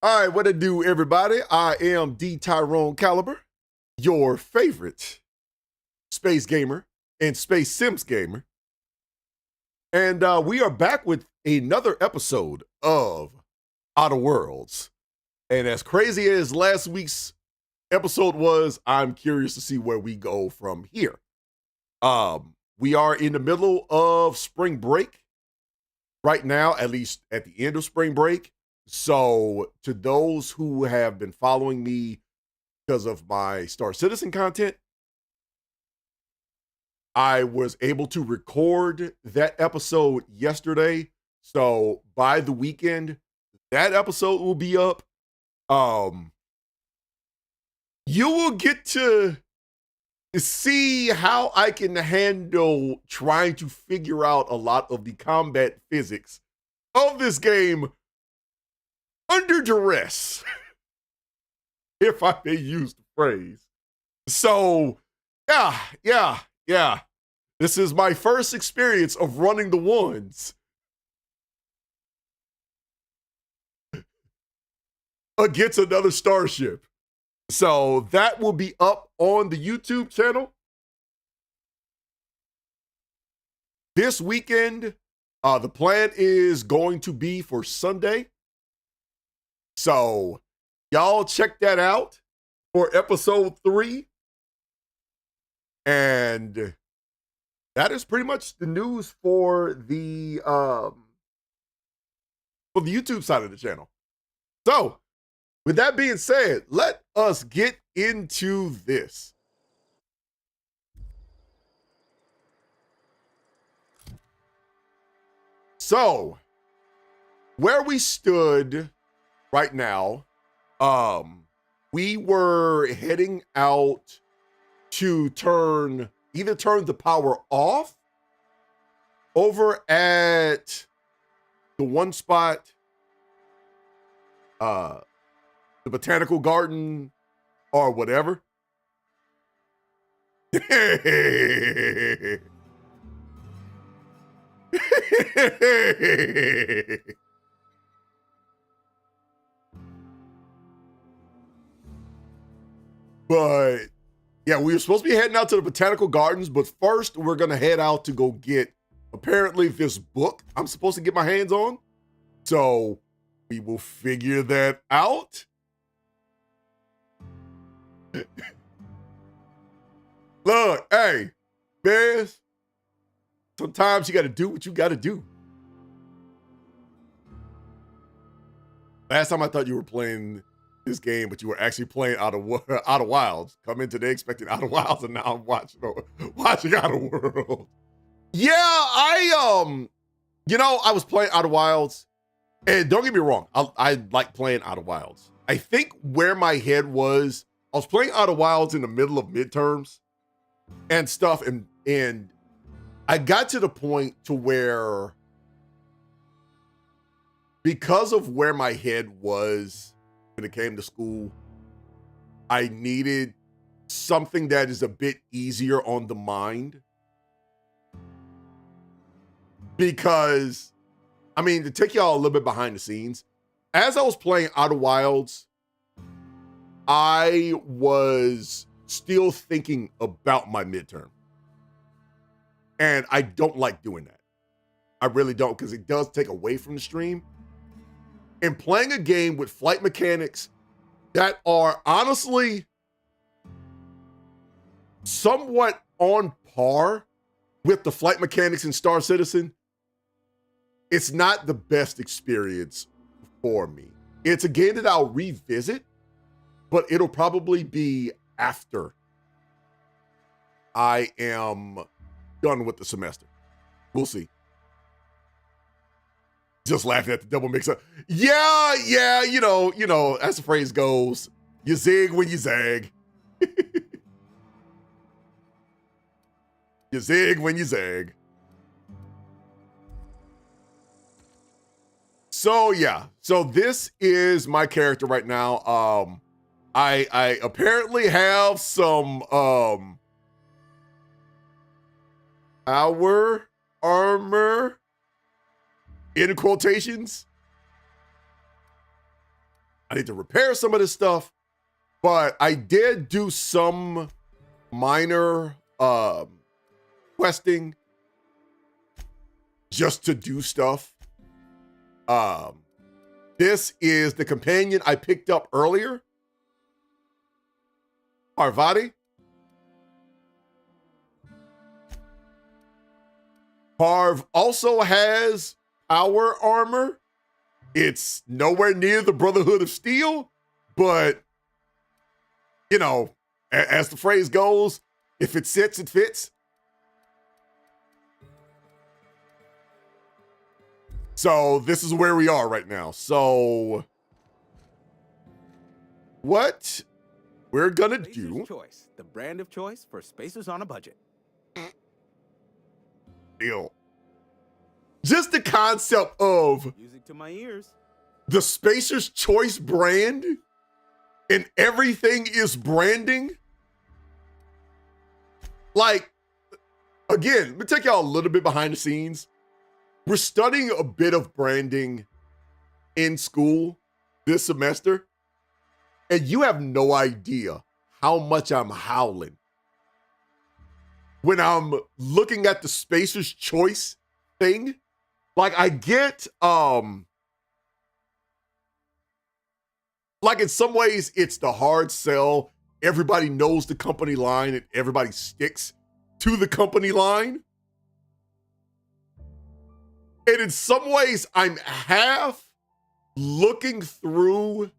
All right, what it do, everybody? I am D. Tyrone Caliber, your favorite space gamer and space Sims gamer. And we are back with another episode of Outer Worlds. And as crazy as last week's episode was, I'm curious to see where we go from here. We are in the middle of spring break right now, at least at the end of spring break. So to those who have been following me because of my Star Citizen content, I was able to record that episode yesterday. So by the weekend, that episode will be up. You will get to see how I can handle trying to figure out a lot of the combat physics of this game under duress, if I may use the phrase. So, yeah. This is my first experience of running the ones against another starship. So that will be up on the YouTube channel this weekend. The plan is going to be for Sunday. So y'all check that out for episode 3. And that is pretty much the news for the YouTube side of the channel. So with that being said, let us get into this. So, where we stood right now, we were heading out to either turn the power off over at the one spot, the botanical garden or whatever. But yeah, we were supposed to be heading out to the botanical gardens, but first we're gonna head out to go get apparently this book I'm supposed to get my hands on. So we will figure that out. Look, hey, man, sometimes you got to do what you got to do. Last time I thought you were playing this game, but you were actually playing Outer Wilds. Come in today expecting Outer Wilds, and now I'm watching Outer Worlds. Yeah, I was playing Outer Wilds, and don't get me wrong, I like playing Outer Wilds. I think where my head was, I was playing Outer Wilds in the middle of midterms and stuff, and I got to the point to where, because of where my head was when it came to school, I needed something that is a bit easier on the mind. Because, I mean, to take y'all a little bit behind the scenes, as I was playing Outer Wilds, I was still thinking about my midterm. And I don't like doing that. I really don't, because it does take away from the stream. And playing a game with flight mechanics that are honestly somewhat on par with the flight mechanics in Star Citizen, it's not the best experience for me. It's a game that I'll revisit, but it'll probably be after I am done with the semester. We'll see. Just laughing at the double mix up. Yeah, you know, as the phrase goes, you zig when you zag. You zig when you zag. So yeah, so this is my character right now. I apparently have some our armor in quotations. I need to repair some of this stuff, but I did do some minor questing just to do stuff. This is the companion I picked up earlier, Parvati. Parv also has power armor. It's nowhere near the Brotherhood of Steel, but, you know, as the phrase goes, if it sits, it fits. So this is where we are right now. So what we're gonna do... Choice, the brand of choice for spacers on a budget. Deal. Just the concept of music to my ears. The Spacer's Choice brand and everything is branding. Like, again, let me take y'all a little bit behind the scenes. We're studying a bit of branding in school this semester, and you have no idea how much I'm howling when I'm looking at the Spacer's Choice thing. Like, I get, like in some ways it's the hard sell. Everybody knows the company line and everybody sticks to the company line. And in some ways I'm half looking through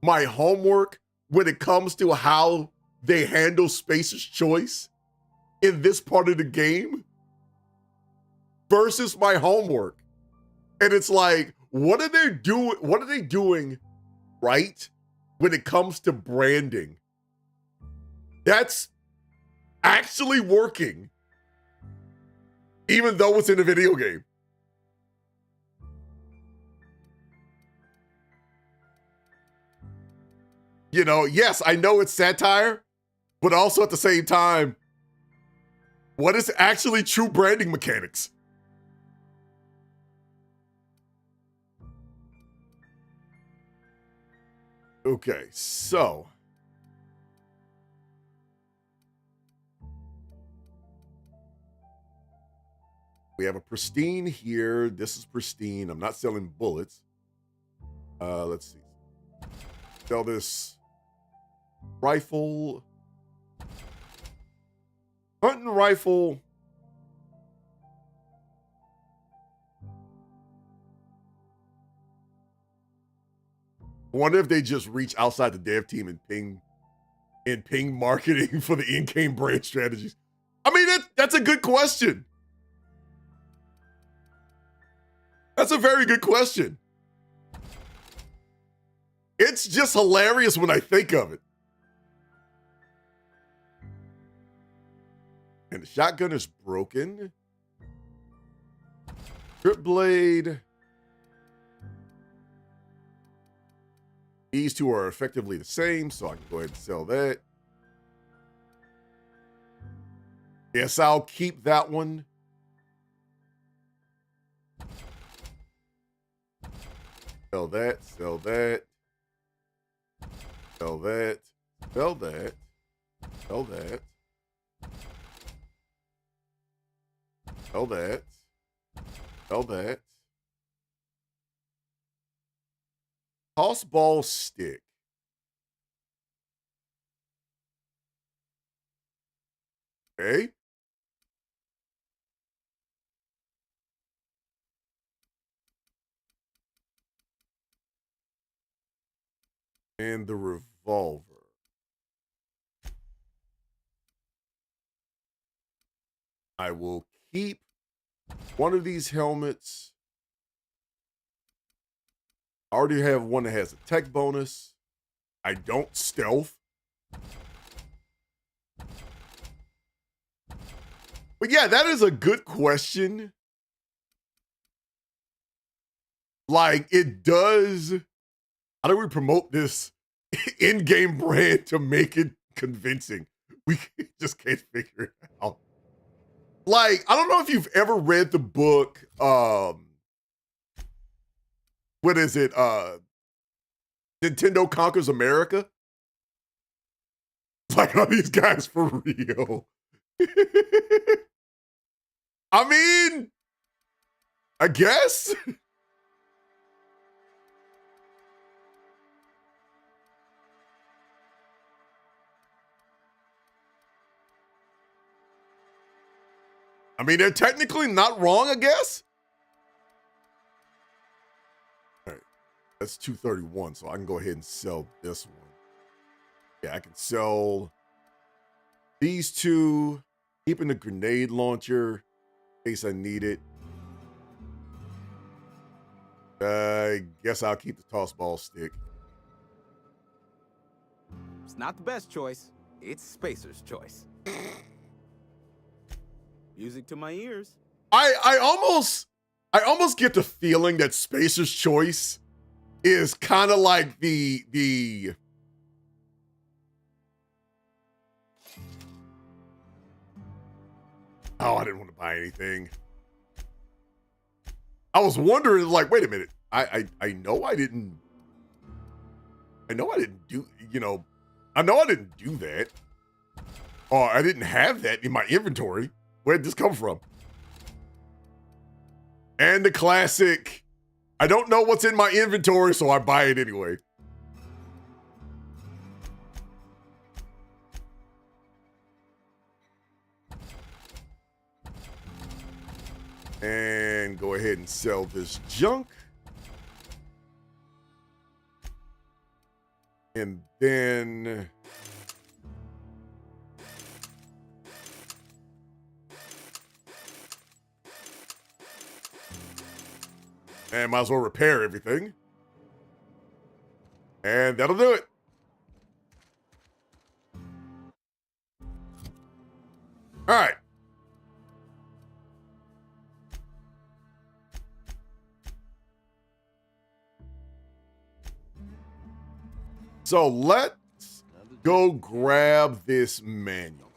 my homework when it comes to how they handle Spacer's Choice in this part of the game versus my homework. And it's like, what are they doing? What are they doing right when it comes to branding that's actually working, even though it's in a video game? You know, yes, I know it's satire, but also at the same time, what is actually true branding mechanics? Okay, so we have a pristine here. This is pristine. I'm not selling bullets. Let's see. Sell this rifle. Hunting rifle. I wonder if they just reach outside the dev team and ping marketing for the in-game brand strategies. I mean, that's a good question. That's a very good question. It's just hilarious when I think of it. And the shotgun is broken. Strip blade. These two are effectively the same, so I can go ahead and sell that. Yes, I'll keep that one. Sell that, sell that. Sell that, sell that, sell that. Sell that, sell that. Toss ball stick. Okay. And the revolver. I will keep one of these helmets. I already have one that has a tech bonus. I don't stealth. But yeah, that is a good question. Like, it does. How do we promote this in-game brand to make it convincing? We just can't figure it out. Like, I don't know if you've ever read the book, what is it? Nintendo Conquers America? Like, are these guys for real? I mean, I guess. I mean, they're technically not wrong, I guess. All right, that's 231, so I can go ahead and sell this one. Yeah, I can sell these two, keeping the grenade launcher in case I need it. I guess I'll keep the toss ball stick. It's not the best choice. It's Spacer's choice. Music to my ears. I almost get the feeling that Spacer's choice is kind of like the oh, I didn't want to buy anything. I was wondering, like, wait a minute. I know I didn't do, I know I didn't do that. Or I didn't have that in my inventory. Where did this come from? And the classic, I don't know what's in my inventory, so I buy it anyway. And go ahead and sell this junk. And then and might as well repair everything. And that'll do it. All right. So let's go grab this manual.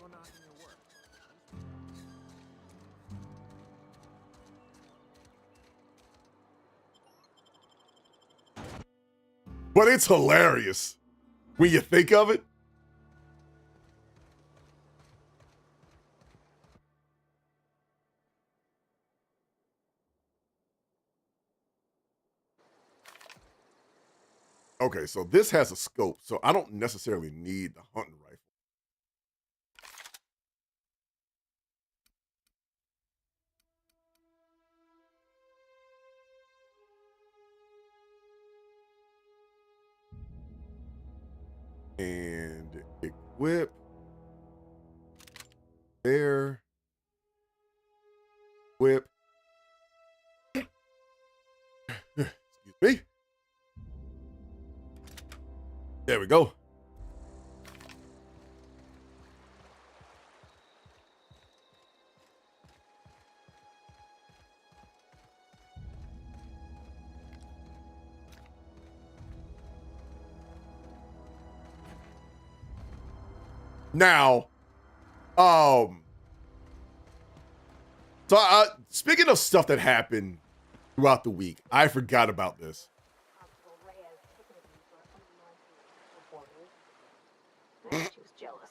But it's hilarious when you think of it. Okay, so this has a scope, so I don't necessarily need the hunting rifle. And equip. There. Whip. Excuse me. There we go. Now, so speaking of stuff that happened throughout the week, I forgot about this. She was jealous.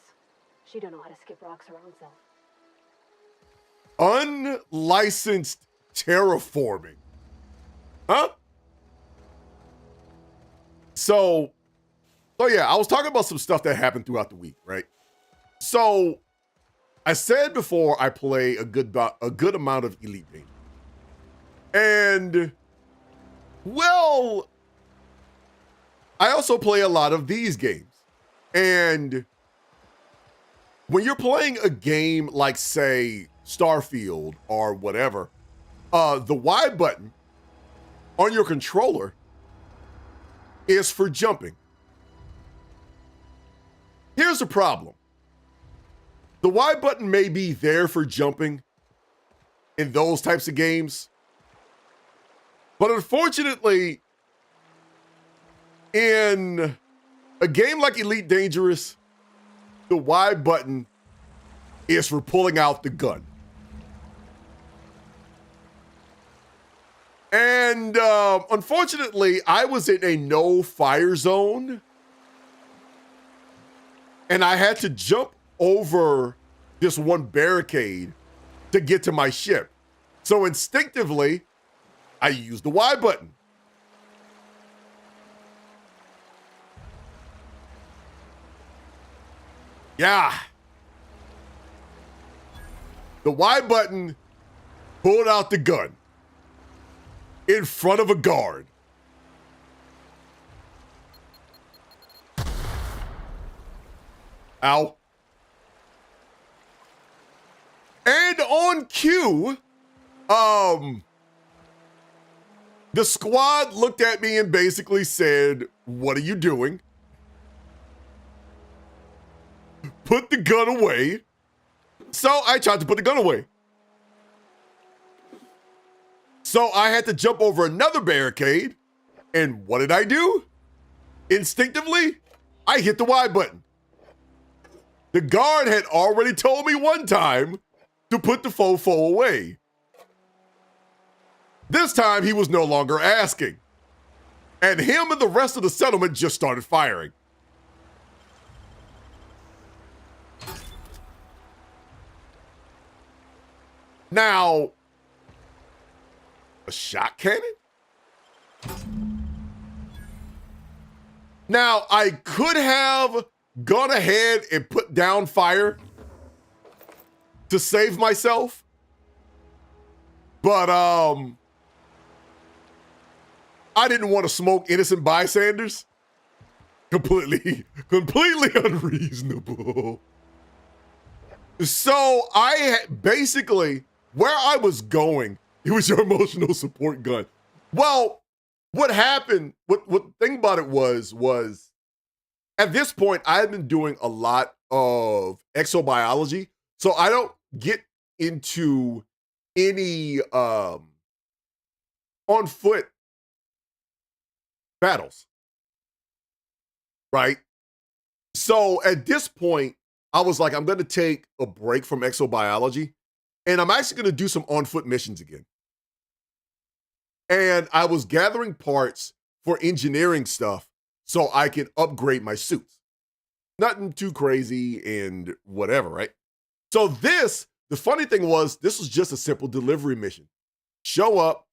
She don't know how to skip rocks her own self. Unlicensed terraforming. Huh? So yeah, I was talking about some stuff that happened throughout the week, right? So I said before I play a good amount of Elite Dangerous. And well, I also play a lot of these games. And when you're playing a game like, say, Starfield or whatever, the Y button on your controller is for jumping. Here's the problem. The Y button may be there for jumping in those types of games, but unfortunately, in a game like Elite Dangerous, the Y button is for pulling out the gun. And And unfortunately, I was in a no fire zone. And I had to jump over this one barricade to get to my ship. So instinctively, I used the Y button. Yeah. The Y button pulled out the gun in front of a guard. Ow. And on cue, the squad looked at me and basically said, "What are you doing? Put the gun away." So I tried to put the gun away. So I had to jump over another barricade. And what did I do? Instinctively, I hit the Y button. The guard had already told me one time to put the fofo away. This time he was no longer asking. And him and the rest of the settlement just started firing. Now, a shot cannon? Now, I could have gone ahead and put down fire to save myself. But I didn't want to smoke innocent bystanders. Completely unreasonable. So I basically, where I was going, it was your emotional support gun. Well, what happened, what thing about it was at this point, I had been doing a lot of exobiology. So I don't get into any on foot battles. Right? So at this point, I was like, I'm going to take a break from exobiology and I'm actually going to do some on foot missions again. And I was gathering parts for engineering stuff so I can upgrade my suits. Nothing too crazy and whatever, right? So the funny thing was, this was just a simple delivery mission. Show up,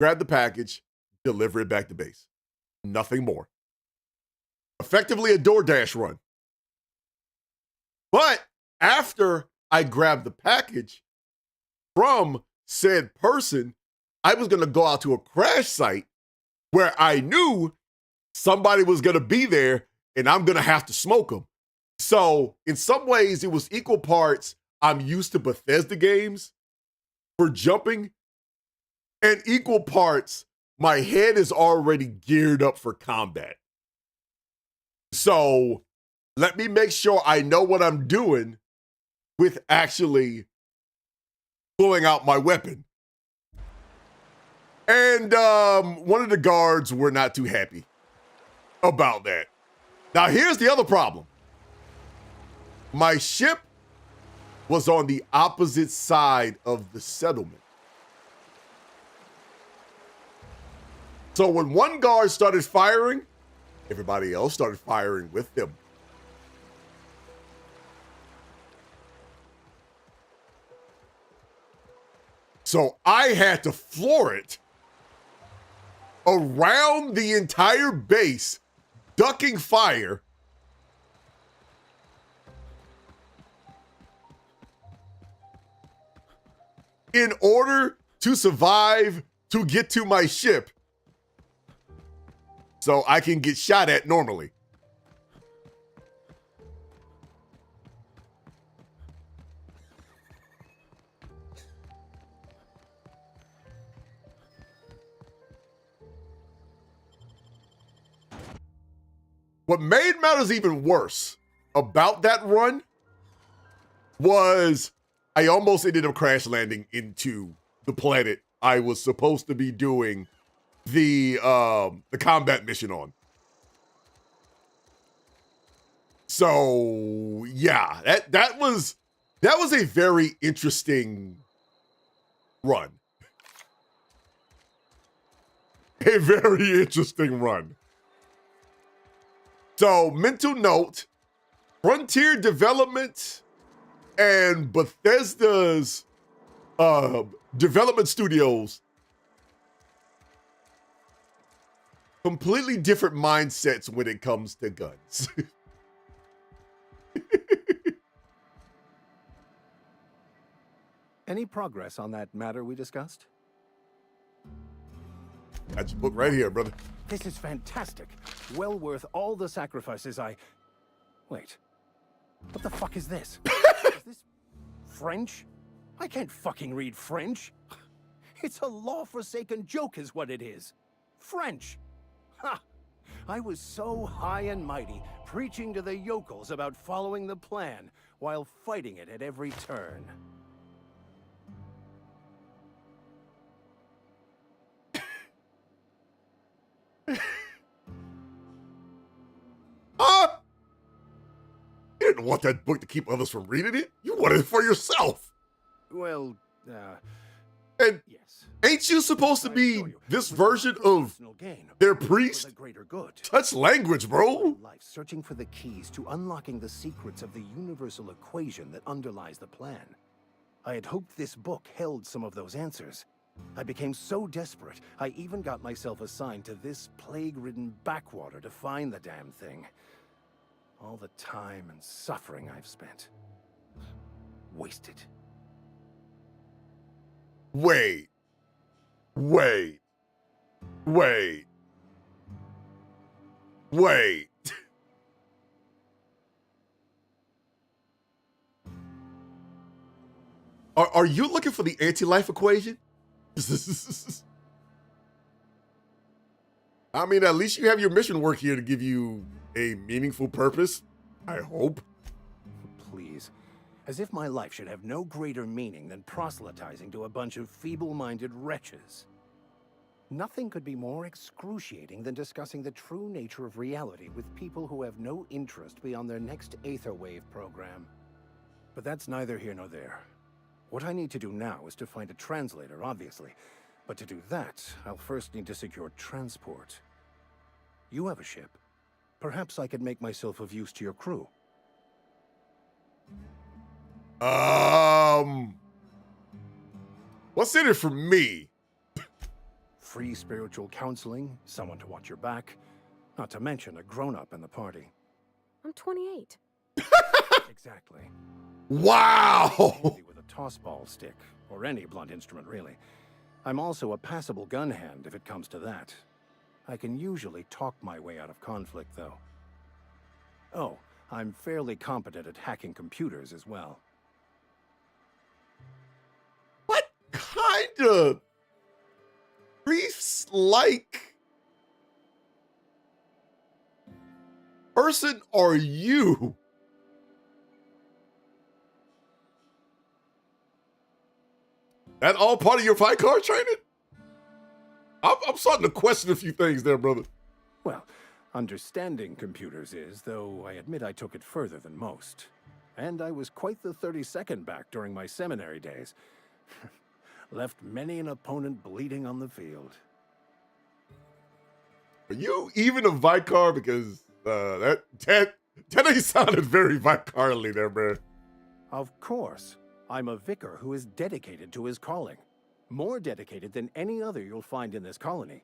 grab the package, deliver it back to base. Nothing more. Effectively a DoorDash run. But after I grabbed the package from said person, I was going to go out to a crash site where I knew somebody was going to be there and I'm going to have to smoke them. So in some ways, it was equal parts I'm used to Bethesda games for jumping, and equal parts my head is already geared up for combat. So let me make sure I know what I'm doing with actually pulling out my weapon. And one of the guards were not too happy about that. Now, here's the other problem. My ship was on the opposite side of the settlement. So when one guard started firing, everybody else started firing with them. So I had to floor it around the entire base, ducking fire. In order to survive, to get to my ship, so I can get shot at normally. What made matters even worse about that run was I almost ended up crash landing into the planet I was supposed to be doing the combat mission on. So yeah, that was a very interesting run. a very interesting run. So, mental note, Frontier Development and Bethesda's development studios, completely different mindsets when it comes to guns. Any progress on that matter we discussed? Got your book right here, brother. This is fantastic. Well worth all the sacrifices I... Wait. What the fuck is this? Is this French? I can't fucking read French. It's a law-forsaken joke is what it is. French. Ha! I was so high and mighty, preaching to the yokels about following the plan, while fighting it at every turn. You didn't want that book to keep others from reading it. You wanted it for yourself. Well, And yes. ain't you supposed to I be assure you, this without version of personal gain, their for priest? the greater good. Touch language, bro. Life searching for the keys to unlocking the secrets of the universal equation that underlies the plan. I had hoped this book held some of those answers. I became so desperate, I even got myself assigned to this plague-ridden backwater to find the damn thing. All the time and suffering I've spent. Wasted. Wait. Are you looking for the anti-life equation? I mean, at least you have your mission work here to give you a meaningful purpose, I hope. Please. As if my life should have no greater meaning than proselytizing to a bunch of feeble-minded wretches. Nothing could be more excruciating than discussing the true nature of reality with people who have no interest beyond their next Aetherwave program. But that's neither here nor there. What I need to do now is to find a translator, obviously. But to do that, I'll first need to secure transport. You have a ship. Perhaps I could make myself of use to your crew. What's in it for me? Free spiritual counseling, someone to watch your back, not to mention a grown-up in the party. I'm 28. Exactly. Wow! Handy with a toss-ball stick, or any blunt instrument, really. I'm also a passable gun hand, if it comes to that. I can usually talk my way out of conflict, though. Oh, I'm fairly competent at hacking computers as well. What kind of priest-like person are you? That all part of your fight card training? I'm starting to question a few things there, brother. Well, understanding computers is, though I admit I took it further than most. And I was quite the 32nd back during my seminary days. Left many an opponent bleeding on the field. Are you even a Vicar? Because that ain't sounded very Vicarly there, man. Of course. I'm a vicar who is dedicated to his calling. More dedicated than any other you'll find in this colony.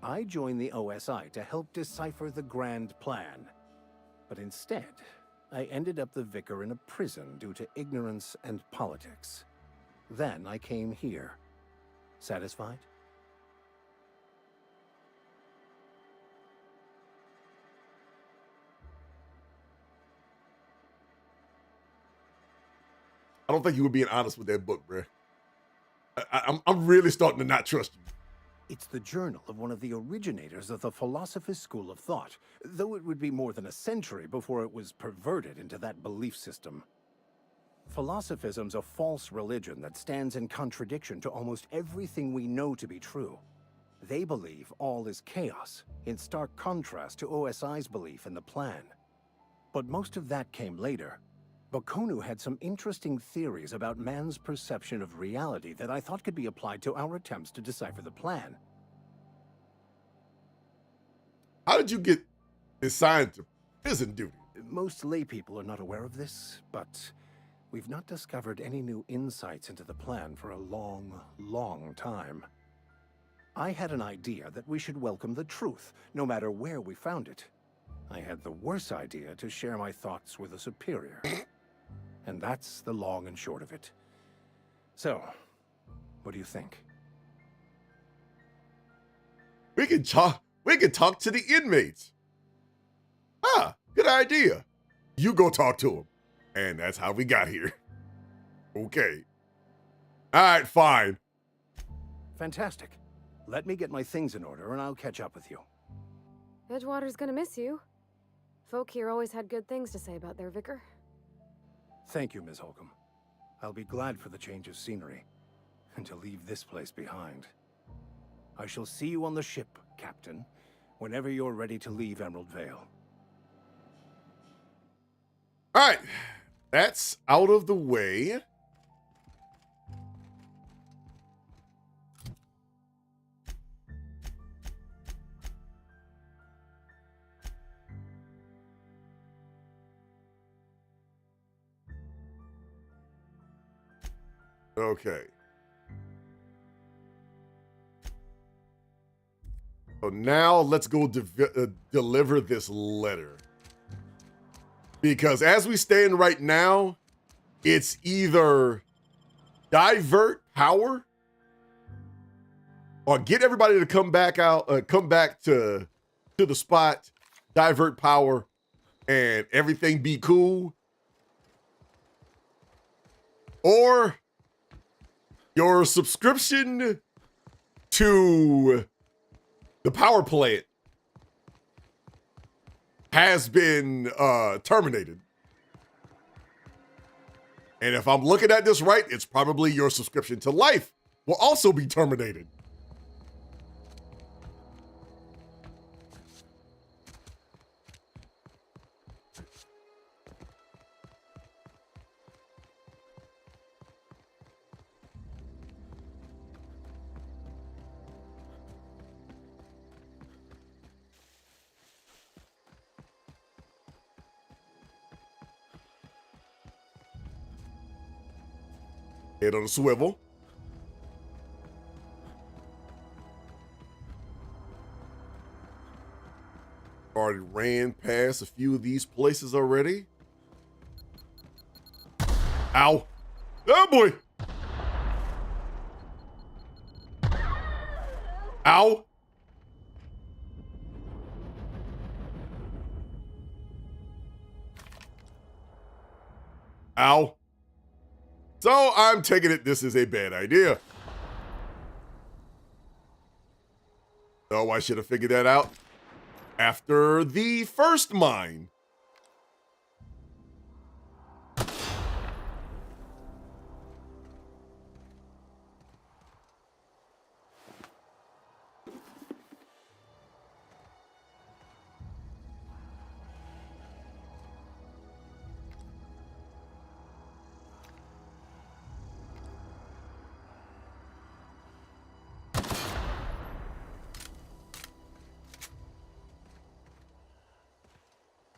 I joined the OSI to help decipher the grand plan. But instead, I ended up the vicar in a prison due to ignorance and politics. Then I came here. Satisfied? I don't think you were being honest with that book, bruh. I'm really starting to not trust you. It's the journal of one of the originators of the Philosopher's School of Thought, though it would be more than a century before it was perverted into that belief system. Philosophism's a false religion that stands in contradiction to almost everything we know to be true. They believe all is chaos, in stark contrast to OSI's belief in the plan. But most of that came later. Bokonu had some interesting theories about man's perception of reality that I thought could be applied to our attempts to decipher the plan. How did you get assigned to prison duty? Most laypeople are not aware of this, but we've not discovered any new insights into the plan for a long, long time. I had an idea that we should welcome the truth, no matter where we found it. I had the worse idea to share my thoughts with a superior. And that's the long and short of it. So, what do you think? We can talk to the inmates. Ah, good idea. You go talk to them. And that's how we got here. Okay. All right, fine. Fantastic. Let me get my things in order and I'll catch up with you. Edgewater's gonna miss you. Folk here always had good things to say about their vicar. Thank you, Ms. Holcomb. I'll be glad for the change of scenery and to leave this place behind. I shall see you on the ship, Captain, whenever you're ready to leave Emerald Vale. All right. That's out of the way. Okay. So now let's go deliver this letter. Because as we stand right now, it's either divert power or get everybody to come back to the spot, divert power, and everything be cool. Or your subscription to the power plant has been terminated. And if I'm looking at this right, it's probably your subscription to life will also be terminated. Head on a swivel. Already ran past a few of these places already. Ow. Oh boy. Ow. Ow. So I'm taking it this is a bad idea. So I should have figured that out after the first mine.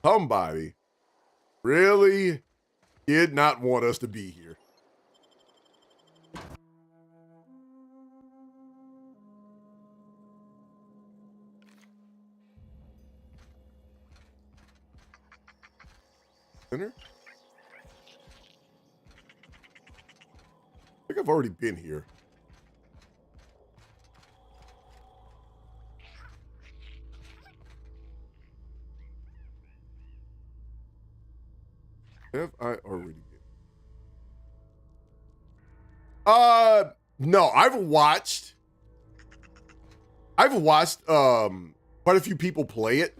Somebody really did not want us to be here. Center? I think I've already been here. Have I already been? No, I've watched quite a few people play it.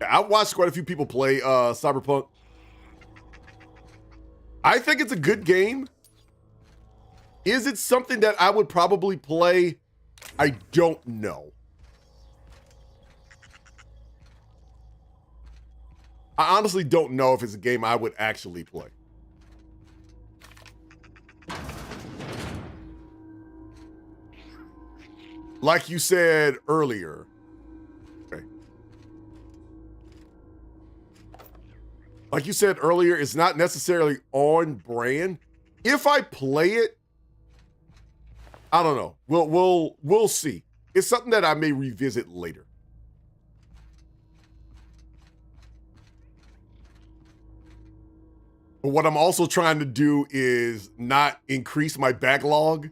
I've watched quite a few people play Cyberpunk. I think it's a good game. Is it something that I would probably play? I don't know. I honestly don't know if it's a game I would actually play. like you said earlier. Okay. Like you said earlier, it's not necessarily on brand. If I play it, I don't know. We'll see. It's something that I may revisit later. But what I'm also trying to do is not increase my backlog.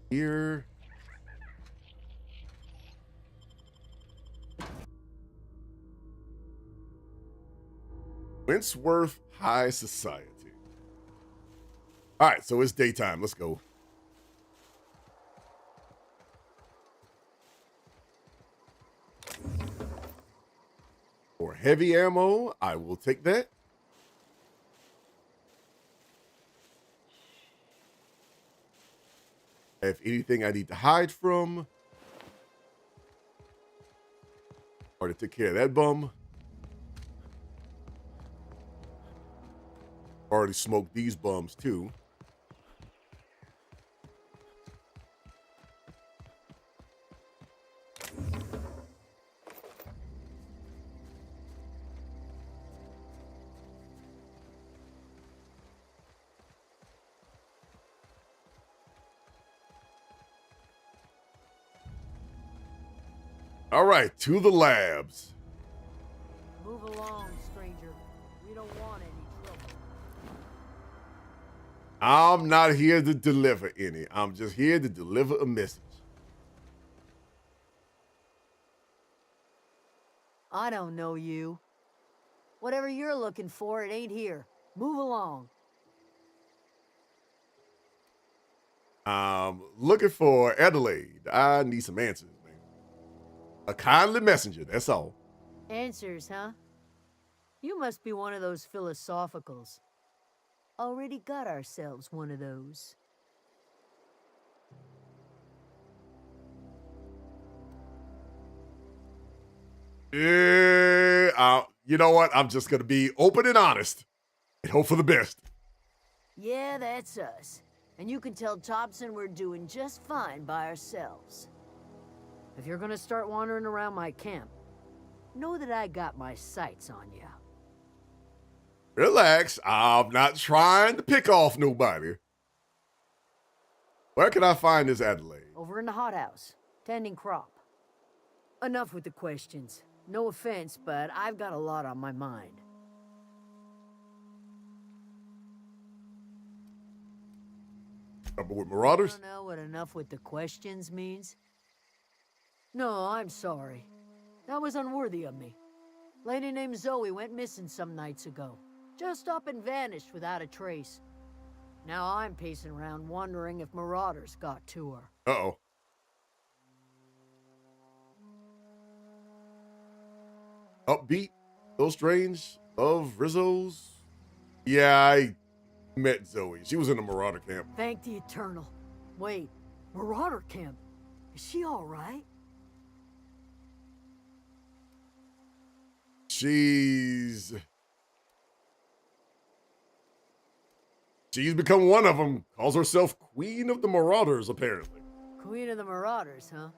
Here. Wentworth High Society. All right, so it's daytime. Let's go. For heavy ammo, I will take that. If anything I need to hide from. Already took care of that bum. Already smoked these bums too. All right, to the labs. Move along, stranger. We don't want any trouble. I'm not here to deliver any. I'm just here to deliver a message. I don't know you. Whatever you're looking for, it ain't here. Move along. Looking for Adelaide. I need some answers, man. A kindly messenger, that's all. Answers, huh? You must be one of those philosophicals. Already got ourselves one of those. Yeah, you know what? I'm just going to be open and honest and hope for the best. Yeah, that's us. And you can tell Thompson we're doing just fine by ourselves. If you're gonna start wandering around my camp, know that I got my sights on you. Relax. I'm not trying to pick off nobody. Where can I find this Adelaide? Over in the hothouse, tending crop. Enough with the questions. No offense, but I've got a lot on my mind. Trouble with You marauders? don't know what enough with the questions means? No, I'm sorry. That was unworthy of me. Lady named Zoe went missing some nights ago. Just up and vanished without a trace. Now I'm pacing around wondering if marauders got to her. Uh-oh. Upbeat, so strange, love Rizzo's. Yeah, I met Zoe. She was in the marauder camp. Thank the Eternal. Wait, marauder camp? Is she all right? She's become one of them. Calls herself Queen of the Marauders, apparently. Queen of the Marauders, huh?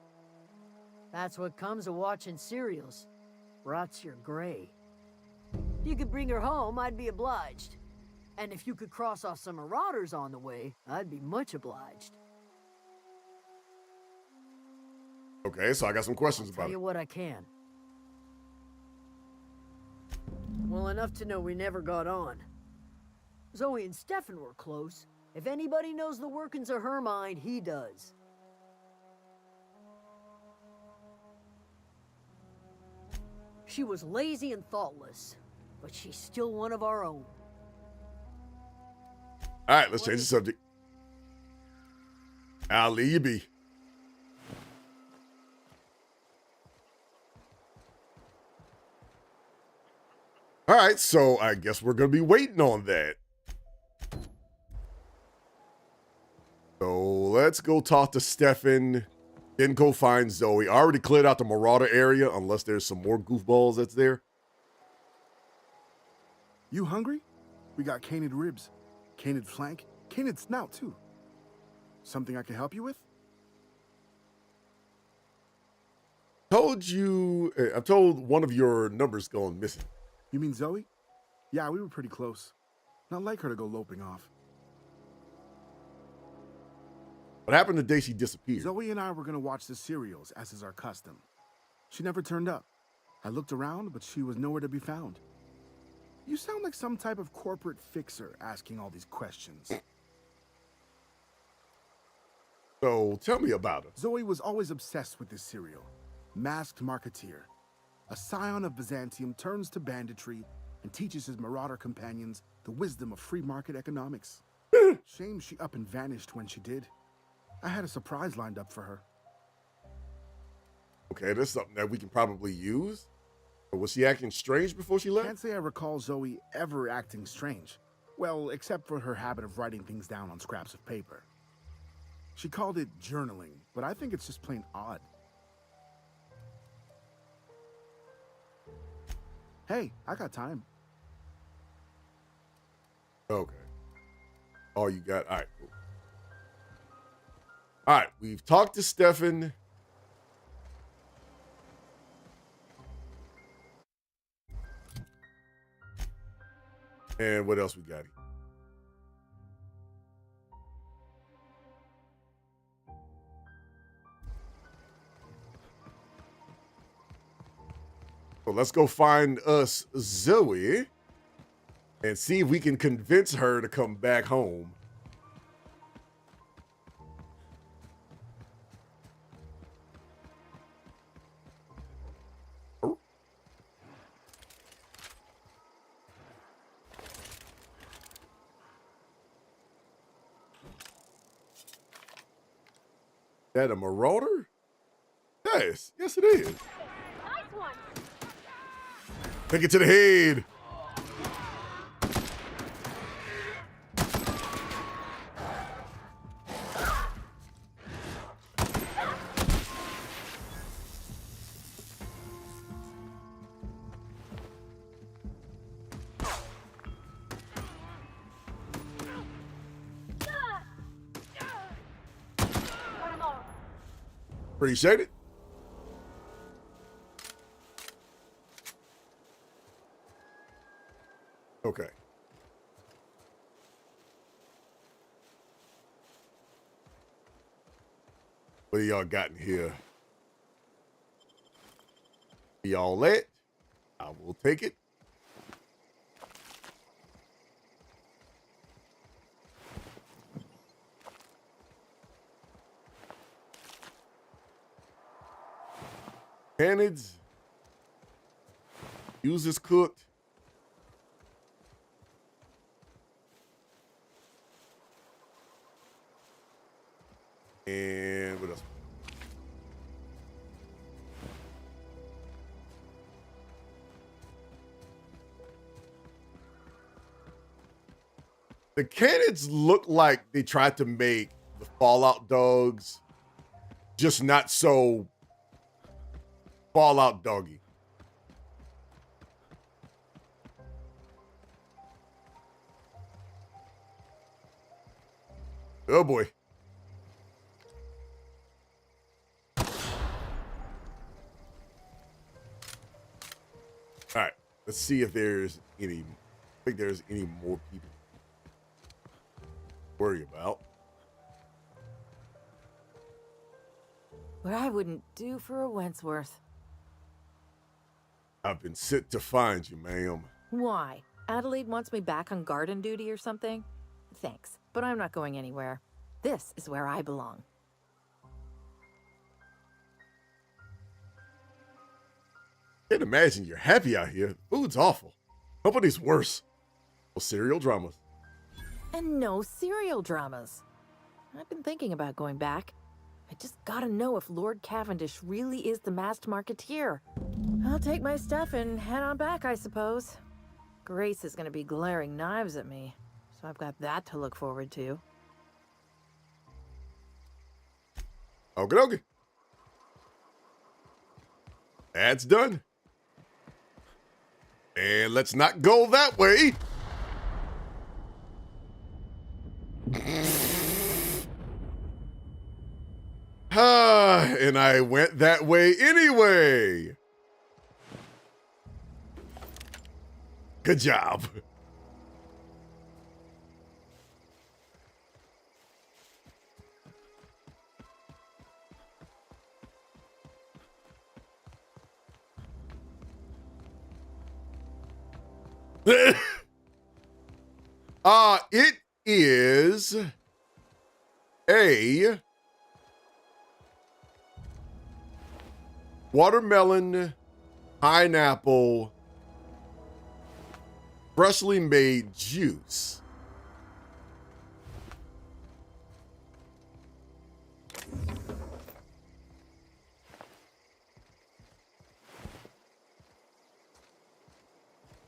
That's what comes of watching serials. Rots your gray. If you could bring her home, I'd be obliged. And if you could cross off some Marauders on the way, I'd be much obliged. Okay, so I got some questions Tell about you it. what I can. Well, enough to know we never got on. Zoe and Stefan were close. If anybody knows the workings of her mind, he does. She was lazy and thoughtless, but she's still one of our own. All right, let's change the subject. I'll leave you be. All right, so I guess we're going to be waiting on that. So let's go talk to Stefan. Then go find Zoe. I already cleared out the Marauder area, unless there's some more goofballs that's there. You hungry? We got canid ribs, canid flank, canid snout too. Something I can help you with? I've told one of your numbers gone missing. You mean Zoe? Yeah, we were pretty close. Not like her to go loping off. What happened the day she disappeared? Zoe and I were gonna watch the serials, as is our custom. She never turned up. I looked around, but she was nowhere to be found. You sound like some type of corporate fixer asking all these questions. So tell me about her. Zoe was always obsessed with this serial. Masked Marketeer. A scion of Byzantium turns to banditry and teaches his marauder companions the wisdom of free market economics. Shame she up and vanished when she did. I had a surprise lined up for her. Okay, that's something that we can probably use. But was she acting strange before she left? Can't say I recall Zoe ever acting strange. Well, except for her habit of writing things down on scraps of paper. She called it journaling, but I think it's just plain odd. Hey, I got time. Okay. Oh, you got, all right, cool. All right, we've talked to Stefan. And what else we got here? So let's go find us Zoe and see if we can convince her to come back home. That a marauder? Yes, yes it is. Nice one. Take it to the head. Appreciate it. Okay. What do y'all got in here? Y'all let? I will take it. Canids. Use as cooked. And what else? The canids look like they tried to make the Fallout dogs, just not so Fallout doggy. Oh boy. All right, let's see if there's any, I think there's any more people to worry about. What I wouldn't do for a Wentworth. I've been sent to find you, ma'am. Why? Adelaide wants me back on garden duty or something? Thanks, but I'm not going anywhere. This is where I belong. Can't imagine you're happy out here. Food's awful. Company's worse. Well, serial dramas. And no serial dramas. I've been thinking about going back. I just gotta know if Lord Cavendish really is the masked marketeer. I'll take my stuff and head on back, I suppose. Grace is gonna be glaring knives at me, so I've got that to look forward to. Okie dokie. That's done. And let's not go that way. And I went that way anyway. Good job. It is a watermelon, pineapple, freshly made juice.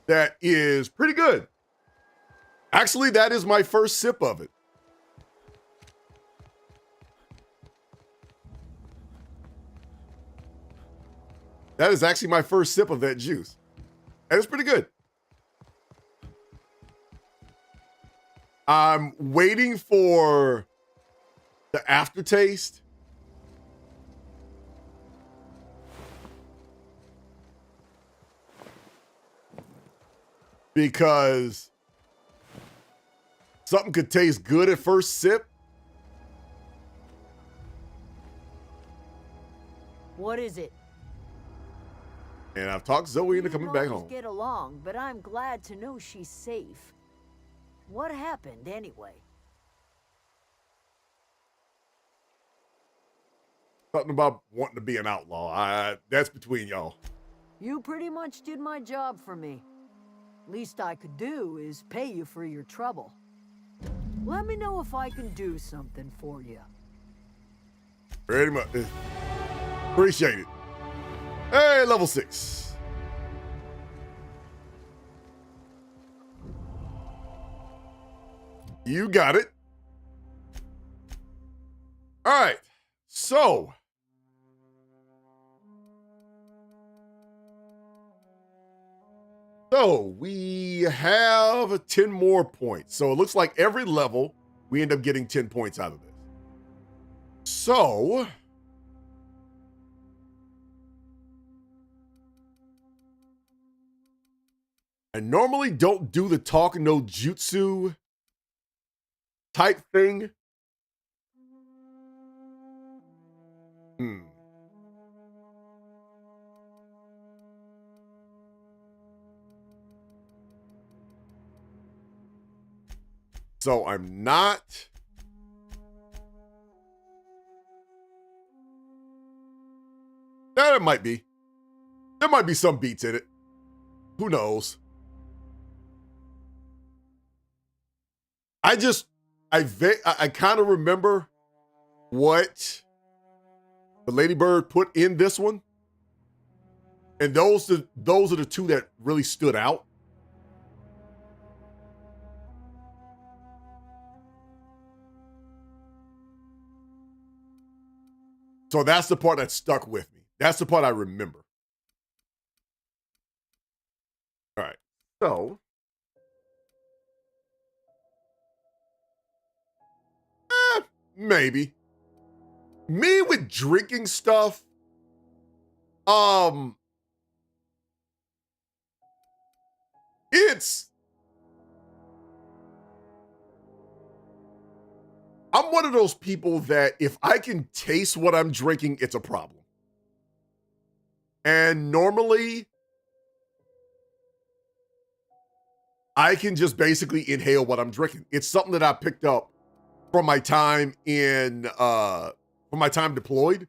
That is pretty good. Actually, that is my first sip of it. That is actually my first sip of that juice. And it's pretty good. I'm waiting for the aftertaste. Because something could taste good at first sip. What is it? And I've talked Zoe into We coming didn't back always home. get along, but I'm glad to know she's safe. What happened anyway? Something about wanting to be an outlaw. That's between y'all. You pretty much did my job for me. Least I could do is pay you for your trouble. Let me know if I can do something for you. Very much. Appreciate it. Hey, level 6. You got it. All right. So. We have 10 more points. So it looks like every level we end up getting 10 points out of this. So. I normally don't do the talk no jutsu type thing. So I'm not. There might be. There might be some beats in it. Who knows? I kind of remember what the Ladybird put in this one. And those are the two that really stood out. So that's the part that stuck with me. That's the part I remember. All right. So. Maybe. Me with drinking stuff. I'm one of those people that if I can taste what I'm drinking, it's a problem. And normally, I can just basically inhale what I'm drinking. It's something that I picked up from my time deployed.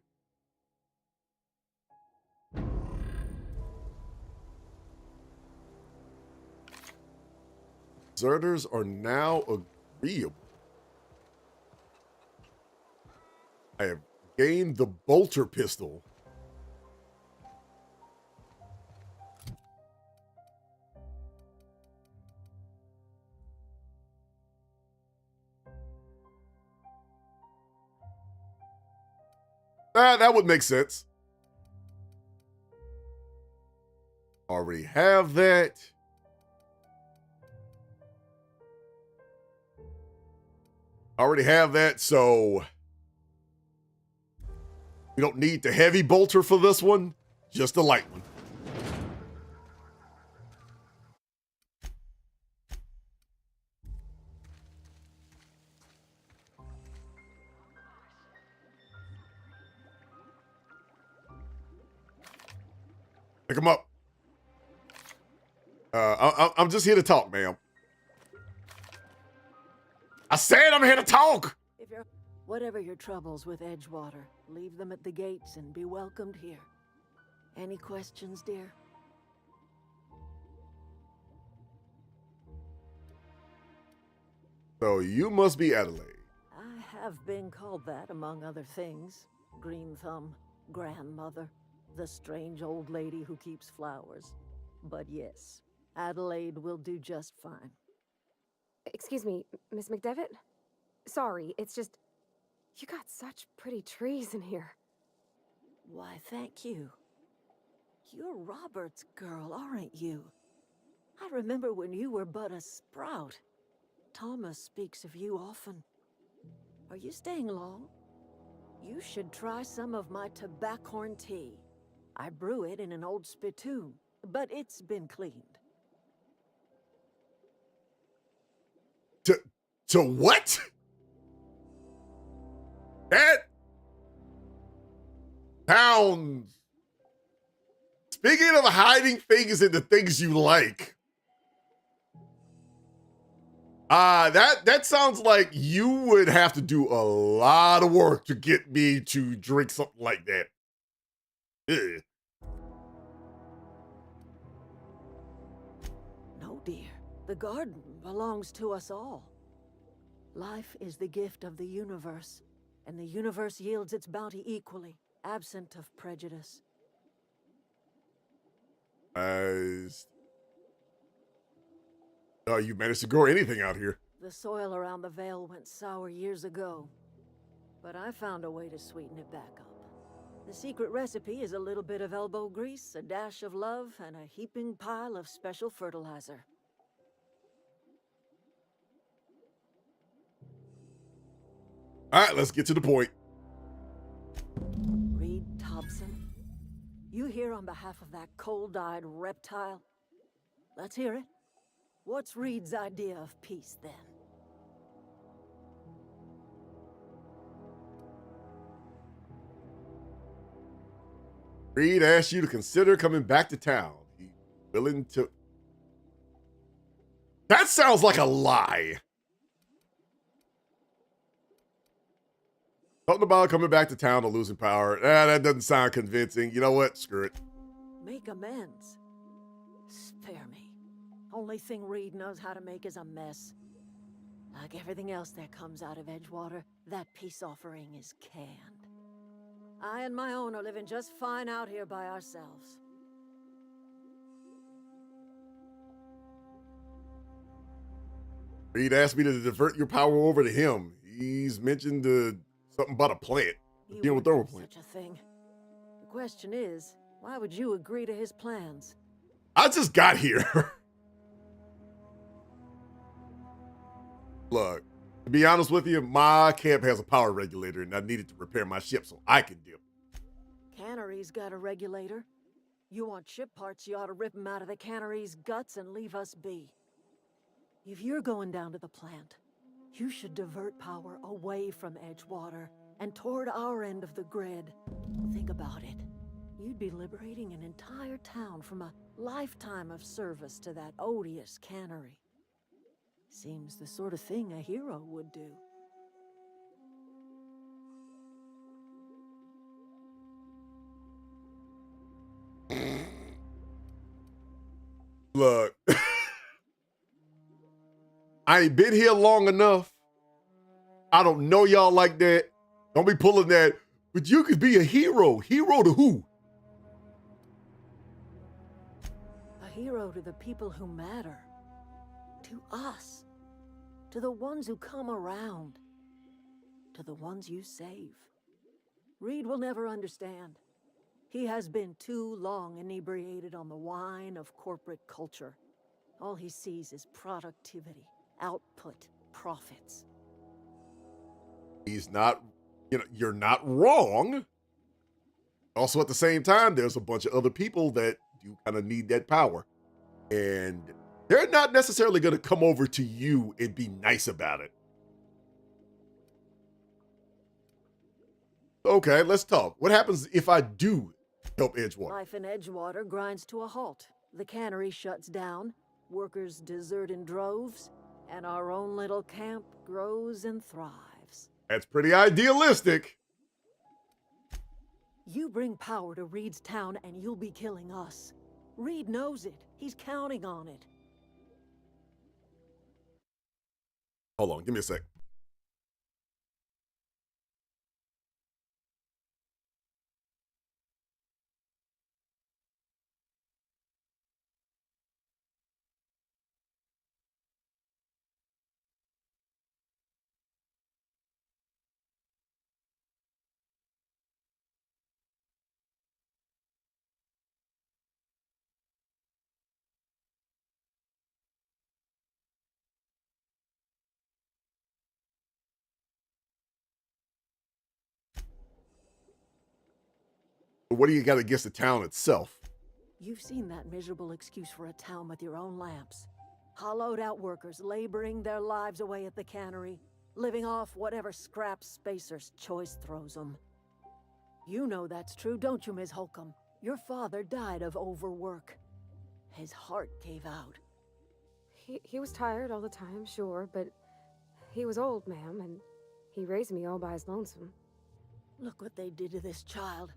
Deserters are now agreeable. I have gained the bolter pistol. That would make sense. Already have that. Already have that, so we don't need the heavy bolter for this one, just the light one. Pick him up. I'm just here to talk, ma'am. I said I'm here to talk. If you're whatever your troubles with Edgewater, leave them at the gates and be welcomed here. Any questions, dear? So you must be Adelaide. I have been called that, among other things. Green Thumb, grandmother, the strange old lady who keeps flowers. But yes, Adelaide will do just fine. Excuse me, Miss McDevitt? Sorry, it's just... You got such pretty trees in here. Why, thank you. You're Robert's girl, aren't you? I remember when you were but a sprout. Thomas speaks of you often. Are you staying long? You should try some of my tobaccorn tea. I brew it in an old spittoon, but it's been cleaned. To what? That sounds... Speaking of hiding things into things you like, that sounds like you would have to do a lot of work to get me to drink something like that. Ugh. No, dear. The garden belongs to us all. Life is the gift of the universe, and the universe yields its bounty equally, absent of prejudice. You managed to grow anything out here. The soil around the Vale went sour years ago, but I found a way to sweeten it back up. The secret recipe is a little bit of elbow grease, a dash of love, and a heaping pile of special fertilizer. All right, let's get to the point. Reed Thompson, you here on behalf of that cold-eyed reptile? Let's hear it. What's Reed's idea of peace, then? Reed asked you to consider coming back to town. He's willing to... That sounds like a lie. Something about coming back to town or losing power. That doesn't sound convincing. You know what? Screw it. Make amends. Spare me. Only thing Reed knows how to make is a mess. Like everything else that comes out of Edgewater, that peace offering is canned. I and my own are living just fine out here by ourselves. Reed asked me to divert your power over to him. He's mentioned something about a plant. You Dealing with wouldn't thermal do plant. such a thing. The question is, why would you agree to his plans? I just got here. Look, to be honest with you, my camp has a power regulator and I needed to repair my ship so I can dip. Cannery's got a regulator. You want ship parts, you ought to rip them out of the cannery's guts and leave us be. If you're going down to the plant, you should divert power away from Edgewater and toward our end of the grid. Think about it. You'd be liberating an entire town from a lifetime of service to that odious cannery. Seems the sort of thing a hero would do. Look, I ain't been here long enough. I don't know y'all like that. Don't be pulling that. But you could be a hero. Hero to who? A hero to the people who matter. To us. To the ones who come around. To the ones you save. Reed will never understand. He has been too long inebriated on the wine of corporate culture. All he sees is productivity, output, profits. He's not, you're not wrong. Also, at the same time, there's a bunch of other people that do kind of need that power. And they're not necessarily going to come over to you and be nice about it. Okay, let's talk. What happens if I do help Edgewater? Life in Edgewater grinds to a halt. The cannery shuts down, workers desert in droves, and our own little camp grows and thrives. That's pretty idealistic. You bring power to Reed's town and you'll be killing us. Reed knows it. He's counting on it. Hold on, give me a sec. What do you got against the town itself? You've seen that miserable excuse for a town with your own lamps. Hollowed out workers laboring their lives away at the cannery, living off whatever scraps Spacer's Choice throws them. You know that's true, don't you, Ms. Holcomb? Your father died of overwork. His heart gave out. He was tired all the time, sure, but he was old, ma'am, and he raised me all by his lonesome. Look what they did to this child.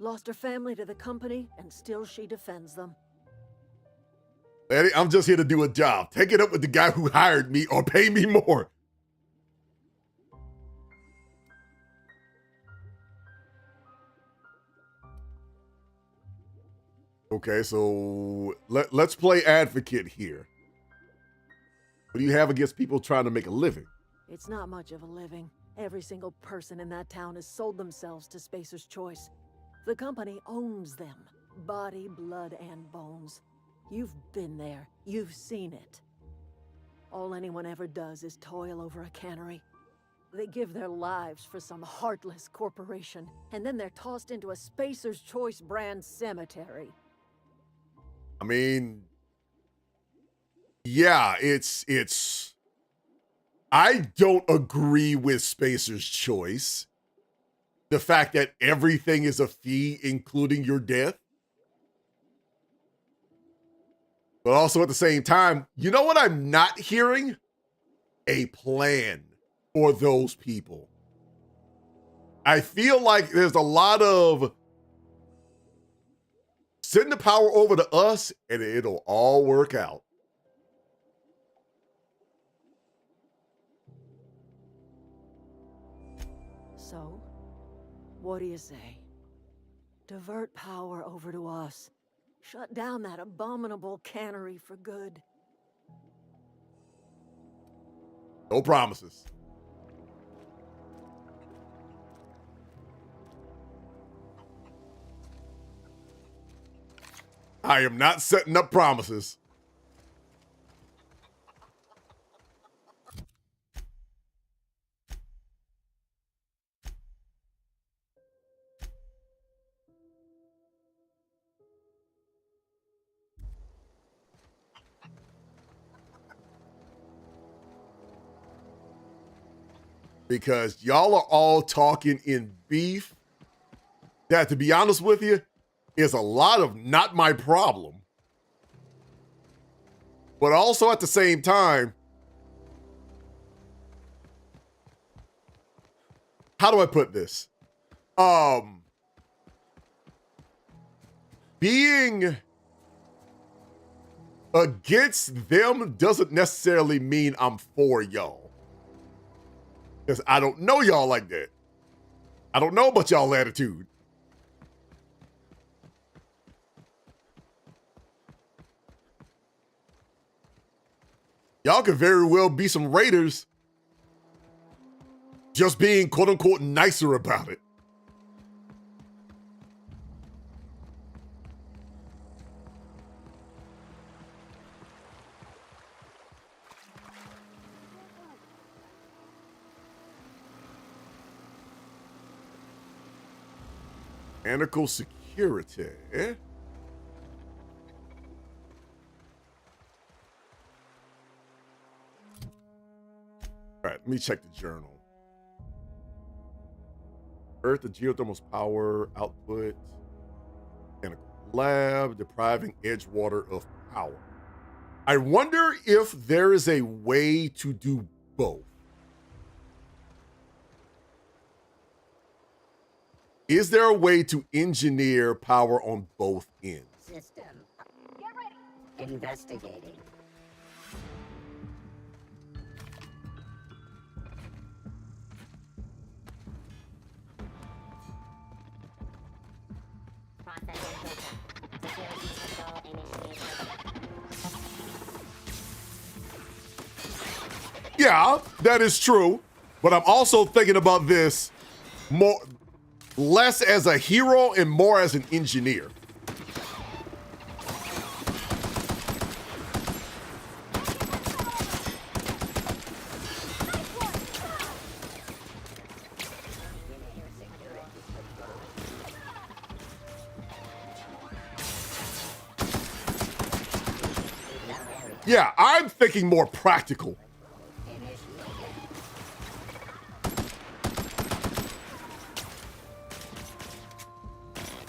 Lost her family to the company, and still she defends them. Eddie, I'm just here to do a job. Take it up with the guy who hired me or pay me more. Okay, so let's play advocate here. What do you have against people trying to make a living? It's not much of a living. Every single person in that town has sold themselves to Spacer's Choice. The company owns them. Body, blood, and bones. You've been there. You've seen it. All anyone ever does is toil over a cannery. They give their lives for some heartless corporation, and then they're tossed into a Spacer's Choice brand cemetery. I mean, yeah, it's... I don't agree with Spacer's Choice. The fact that everything is a fee, including your death. But also at the same time, you know what I'm not hearing? A plan for those people. I feel like there's a lot of send the power over to us and it'll all work out. So, what do you say? Divert power over to us. Shut down that abominable cannery for good. No promises. I am not setting up promises. Because y'all are all talking in beef that, to be honest with you, is a lot of not my problem. But also at the same time, how do I put this? Being against them doesn't necessarily mean I'm for y'all. Because I don't know y'all like that. I don't know about y'all attitude. Y'all could very well be some raiders just being quote unquote nicer about it. Mechanical security. All right, let me check the journal. Earth, the geothermal power output. Mechanical lab, depriving Edgewater of power. I wonder if there is a way to do both. Is there a way to engineer power on both ends? System. Get ready. Investigating. Yeah, that is true. But I'm also thinking about this less as a hero and more as an engineer. Yeah, I'm thinking more practical.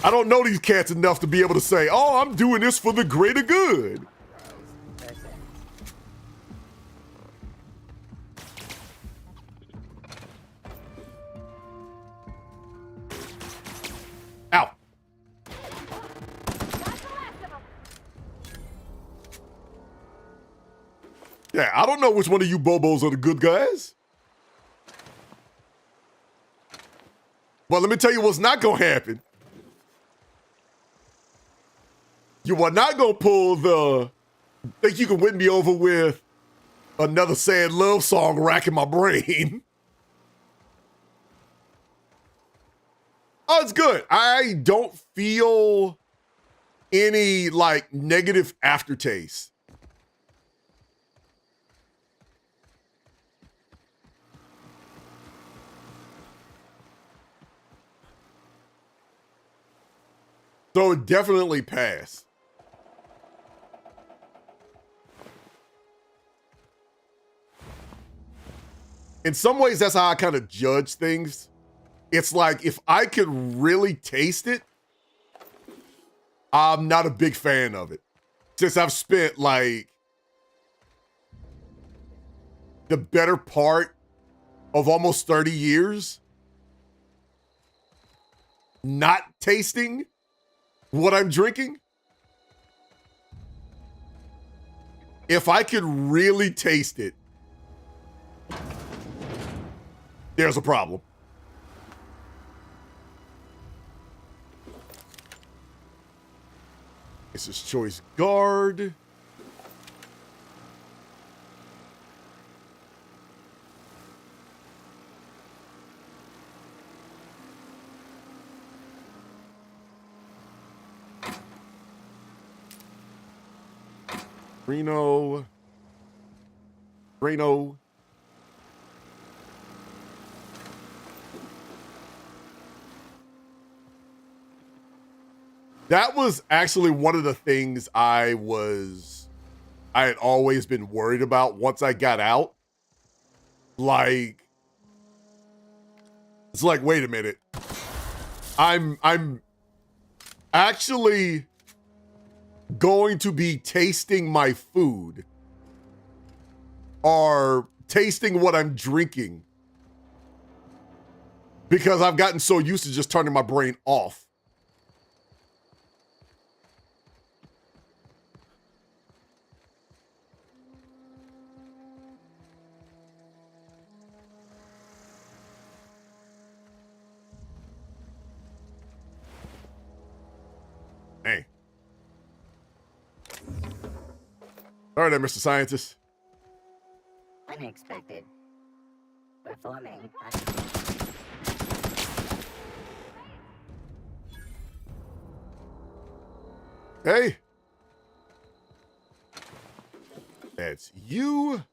I don't know these cats enough to be able to say, oh, I'm doing this for the greater good. Ow. Yeah, I don't know which one of you Bobos are the good guys. Well, let me tell you what's not gonna happen. You are not gonna pull the think you can win me over with another sad love song racking my brain. Oh, it's good. I don't feel any like negative aftertaste. So it definitely passed. In some ways, that's how I kind of judge things. It's like, if I could really taste it, I'm not a big fan of it. Since I've spent like the better part of almost 30 years not tasting what I'm drinking. If I could really taste it, there's a problem. This is choice guard. Reno. That was actually one of the things I had always been worried about once I got out. Like, it's like, wait a minute. I'm actually going to be tasting my food or tasting what I'm drinking because I've gotten so used to just turning my brain off. Hey. All right, then, Mr. Scientist. Unexpected. Performing. Hey. That's you.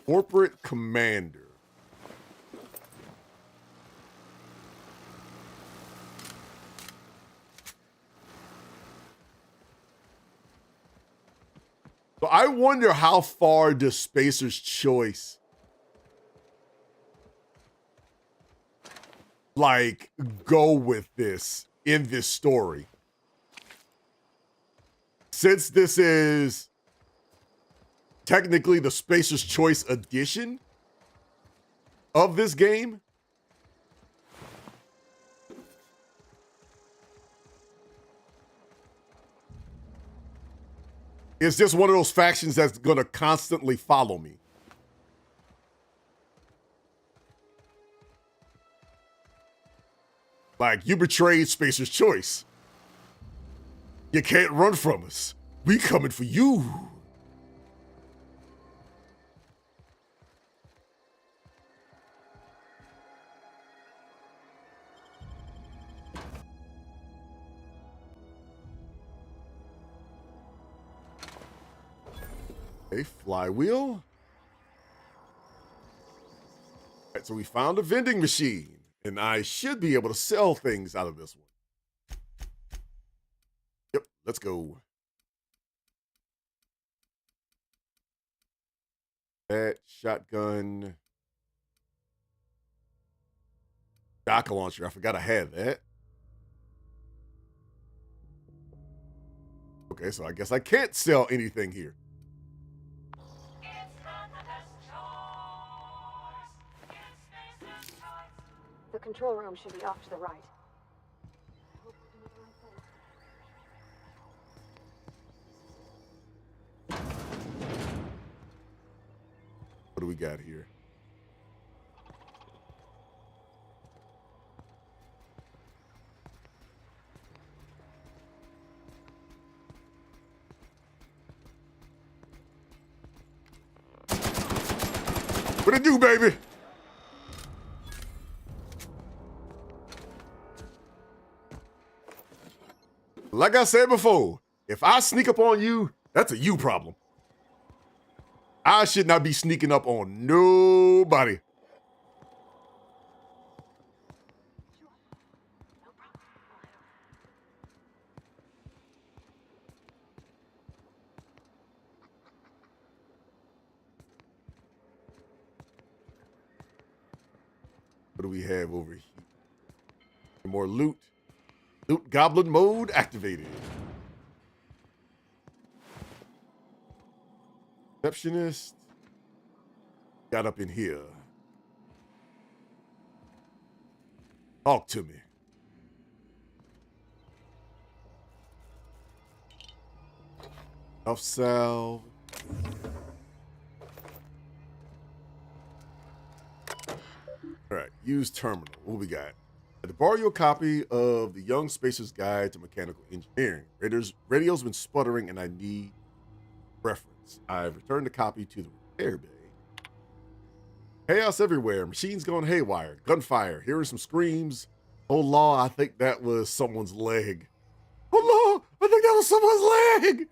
Corporate Commander. So I wonder how far does Spacer's Choice like go with this in this story. Since this is technically the Spacer's Choice edition of this game, it's just one of those factions that's going to constantly follow me. Like, you betrayed Spacer's Choice. You can't run from us. We coming for you. A flywheel. All right, so we found a vending machine, and I should be able to sell things out of this one. Yep, let's go. That shotgun. Rocket launcher, I forgot I had that. Okay, so I guess I can't sell anything here. The control room should be off to the right. What do we got here? What it do, baby? Like I said before, if I sneak up on you, that's a you problem. I should not be sneaking up on nobody. What do we have over here? More loot. Loot goblin mode activated. Receptionist got up in here. Talk to me. Enough salve. All right, use terminal. What we got? To borrow your copy of the Young Spacer's Guide to Mechanical Engineering. Radio's been sputtering and I need reference. I've returned the copy to the repair bay. Chaos everywhere. Machines going haywire. Gunfire. Hearing some screams. Oh, law, I think that was someone's leg. Oh, law, I think that was someone's leg.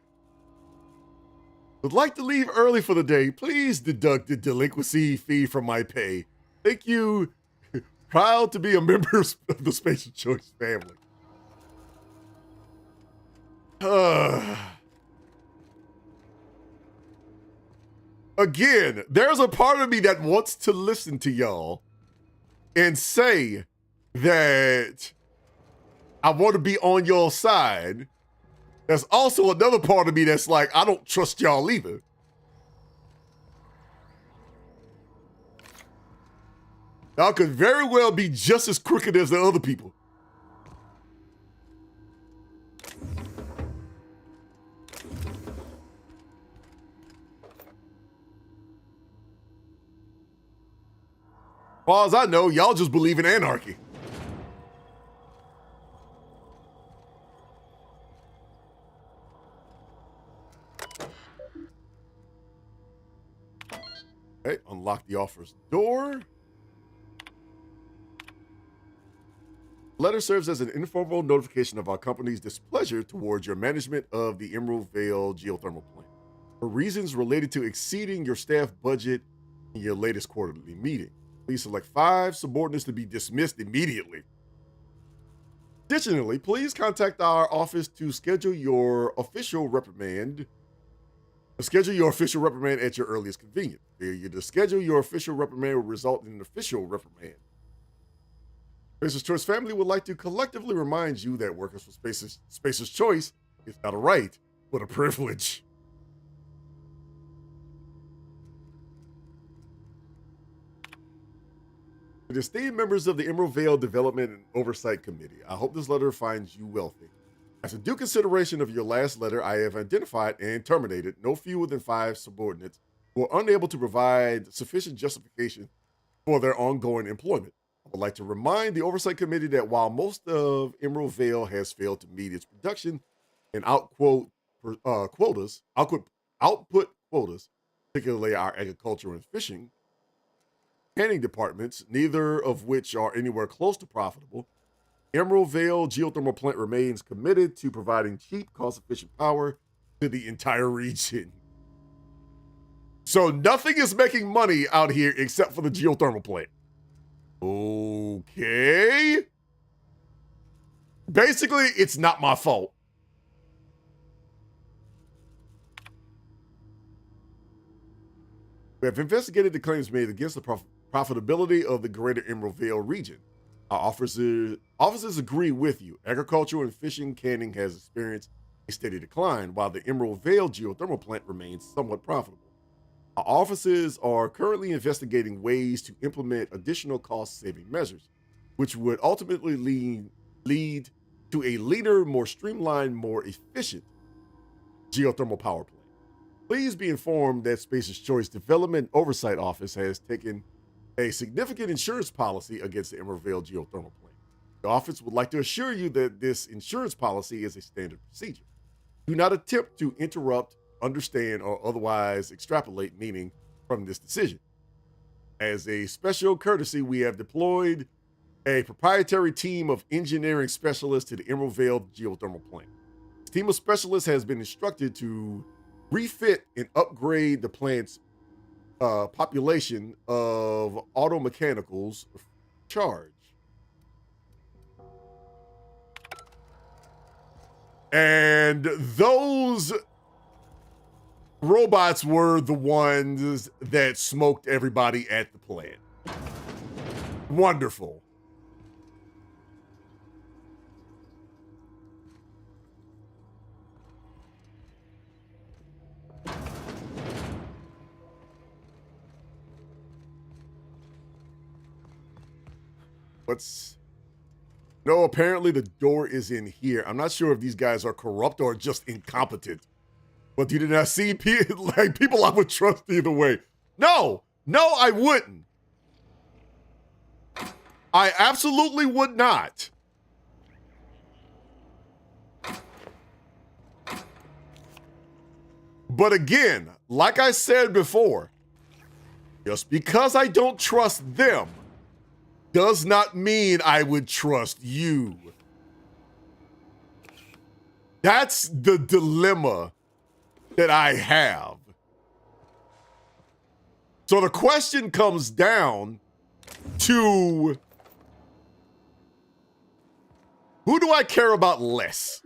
Would like to leave early for the day. Please deduct the delinquency fee from my pay. Thank you. Proud to be a member of the Spacer's Choice family. Again, there's a part of me that wants to listen to y'all and say that I want to be on your side. There's also another part of me that's like, I don't trust y'all either. Y'all could very well be just as crooked as the other people. As far as I know, y'all just believe in anarchy. Okay, unlock the officer's door. Letter serves as an informal notification of our company's displeasure towards your management of the Emerald Vale geothermal plant for reasons related to exceeding your staff budget in your latest quarterly meeting. Please select 5 subordinates to be dismissed immediately. Additionally, please contact our office to schedule your official reprimand Schedule your official reprimand at your earliest convenience. Failure to schedule your official reprimand will result in an official reprimand. Spacer's Choice family would like to collectively remind you that working for Spacer's Choice is not a right, but a privilege. To the esteemed members of the Emerald Vale Development and Oversight Committee, I hope this letter finds you wealthy. After due consideration of your last letter, I have identified and terminated no fewer than 5 subordinates who are unable to provide sufficient justification for their ongoing employment. I would like to remind the Oversight Committee that while most of Emerald Vale has failed to meet its production and output quotas, particularly our agriculture and fishing, canning departments, neither of which are anywhere close to profitable, Emerald Vale Geothermal Plant remains committed to providing cheap, cost-efficient power to the entire region. So nothing is making money out here except for the geothermal plant. Okay. Basically, it's not my fault. We have investigated the claims made against the profitability of the greater Emerald Vale region. Our officers agree with you. Agricultural and fishing canning has experienced a steady decline, while the Emerald Vale geothermal plant remains somewhat profitable. Our officers are currently investigating ways to implement additional cost-saving measures, which would ultimately lead to a leaner, more streamlined, more efficient geothermal power plant. Please be informed that Spacer's Choice Development Oversight Office has taken a significant insurance policy against the Emerald Vale geothermal plant. The office would like to assure you that this insurance policy is a standard procedure. Do not attempt to interrupt, understand, or otherwise extrapolate meaning from this decision. As a special courtesy, we have deployed a proprietary team of engineering specialists to the Emerald Vale geothermal plant. This team of specialists has been instructed to refit and upgrade the plant's population of auto mechanicals charge. And those robots were the ones that smoked everybody at the plant. Wonderful. No, apparently the door is in here. I'm not sure if these guys are corrupt or just incompetent. But you did not see people I would trust either way. No, I wouldn't. I absolutely would not. But again, like I said before, just because I don't trust them does not mean I would trust you. That's the dilemma that I have. So the question comes down to, who do I care about less?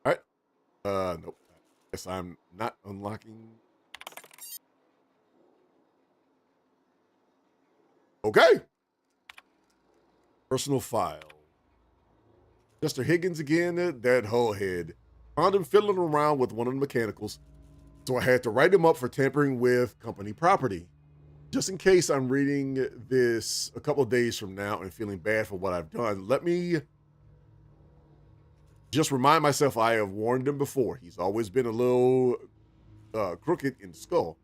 All right. Nope. Guess I'm not unlocking. Okay. Personal file. Chester Higgins again, that hoe head. Found him fiddling around with one of the mechanicals, so I had to write him up for tampering with company property. Just in case I'm reading this a couple of days from now and feeling bad for what I've done, let me just remind myself I have warned him before. He's always been a little crooked in the skull.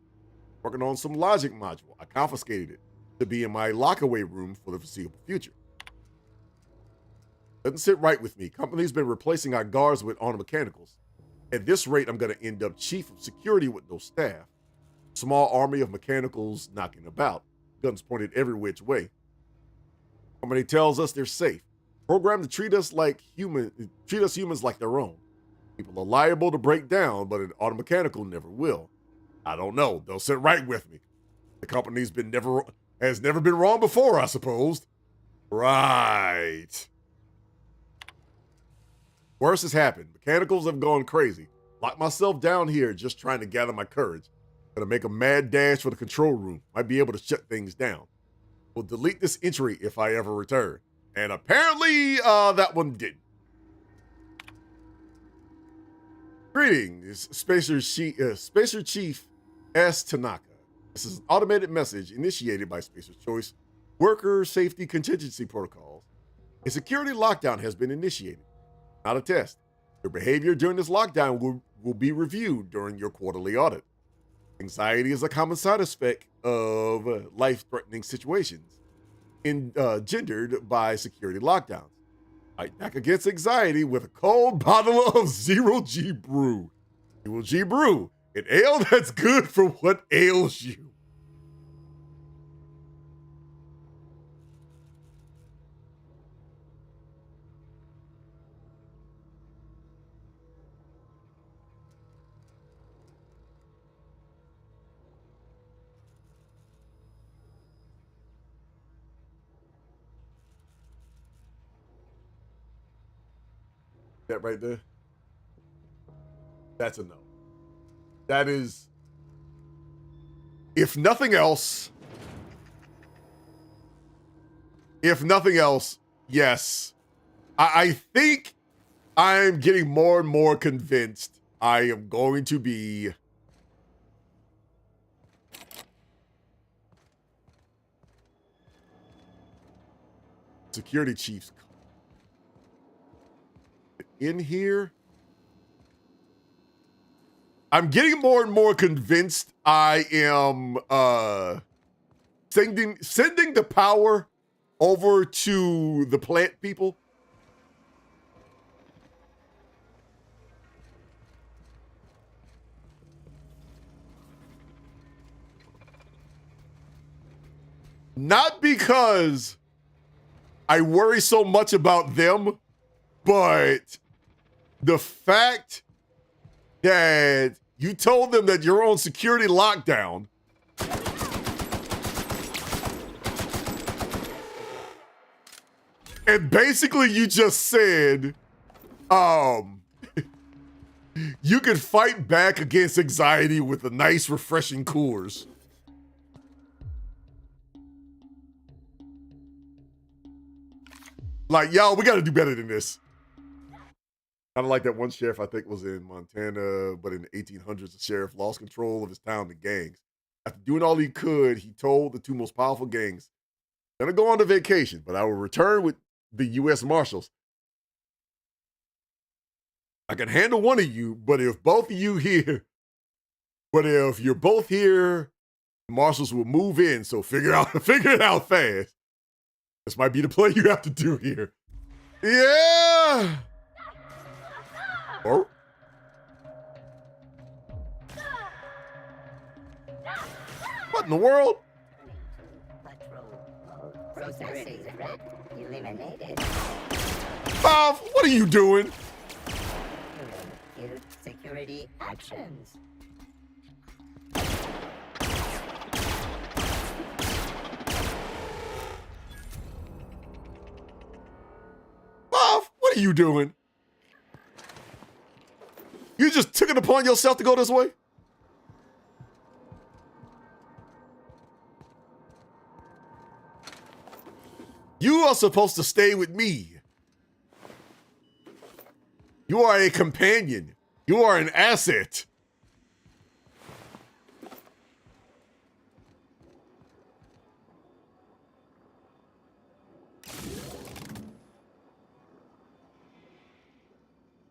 Working on some logic module. I confiscated it to be in my lockaway room for the foreseeable future. Doesn't sit right with me. Company's been replacing our guards with auto mechanicals. At this rate, I'm going to end up chief of security with no staff. Small army of mechanicals knocking about. Guns pointed every which way. Company tells us they're safe. Programmed to treat us humans like their own. People are liable to break down, but an auto mechanical never will. I don't know. They'll sit right with me. The company's has never been wrong before, I suppose. Right. Worse has happened. Mechanicals have gone crazy. Lock myself down here, just trying to gather my courage. Gonna make a mad dash for the control room. Might be able to shut things down. Will delete this entry if I ever return. And apparently, that one didn't. Greetings, Spacer Chief S. Tanaka. This is an automated message initiated by Spacer's Choice Worker Safety Contingency Protocols. A security lockdown has been initiated. Not a test. Your behavior during this lockdown will be reviewed during your quarterly audit. Anxiety is a common side effect of life-threatening situations engendered by security lockdowns. Fight back against anxiety with a cold bottle of Zero G Brew. Zero G Brew, an ale that's good for what ails you. That right there. That's a no. That is, if nothing else, yes. I think I'm getting more and more convinced I am going to be security chief's in here. I'm getting more and more convinced I am sending the power over to the plant people. Not because I worry so much about them, but the fact that you told them that you're on security lockdown and basically you just said, you could fight back against anxiety with a nice, refreshing Coors. Like, y'all, we got to do better than this. Kind of like that one sheriff I think was in Montana, but in the 1800s, the sheriff lost control of his town to gangs. After doing all he could, he told the two most powerful gangs, I'm gonna go on a vacation, but I will return with the U.S. Marshals. I can handle one of you, but if both of you here, but if you're both here, the Marshals will move in, so figure it out fast. This might be the play you have to do here. Yeah! Or what in the world? Processing threat eliminated. Bob, what are you doing? Security actions. Bob, what are you doing? You just took it upon yourself to go this way? You are supposed to stay with me. You are a companion. You are an asset.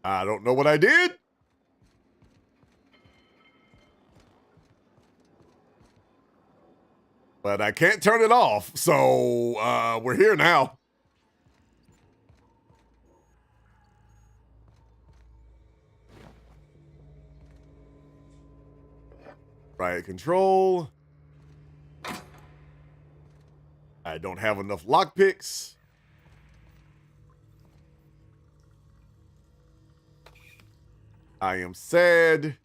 I don't know what I did. But I can't turn it off, so we're here now. Riot control. I don't have enough lockpicks. I am sad.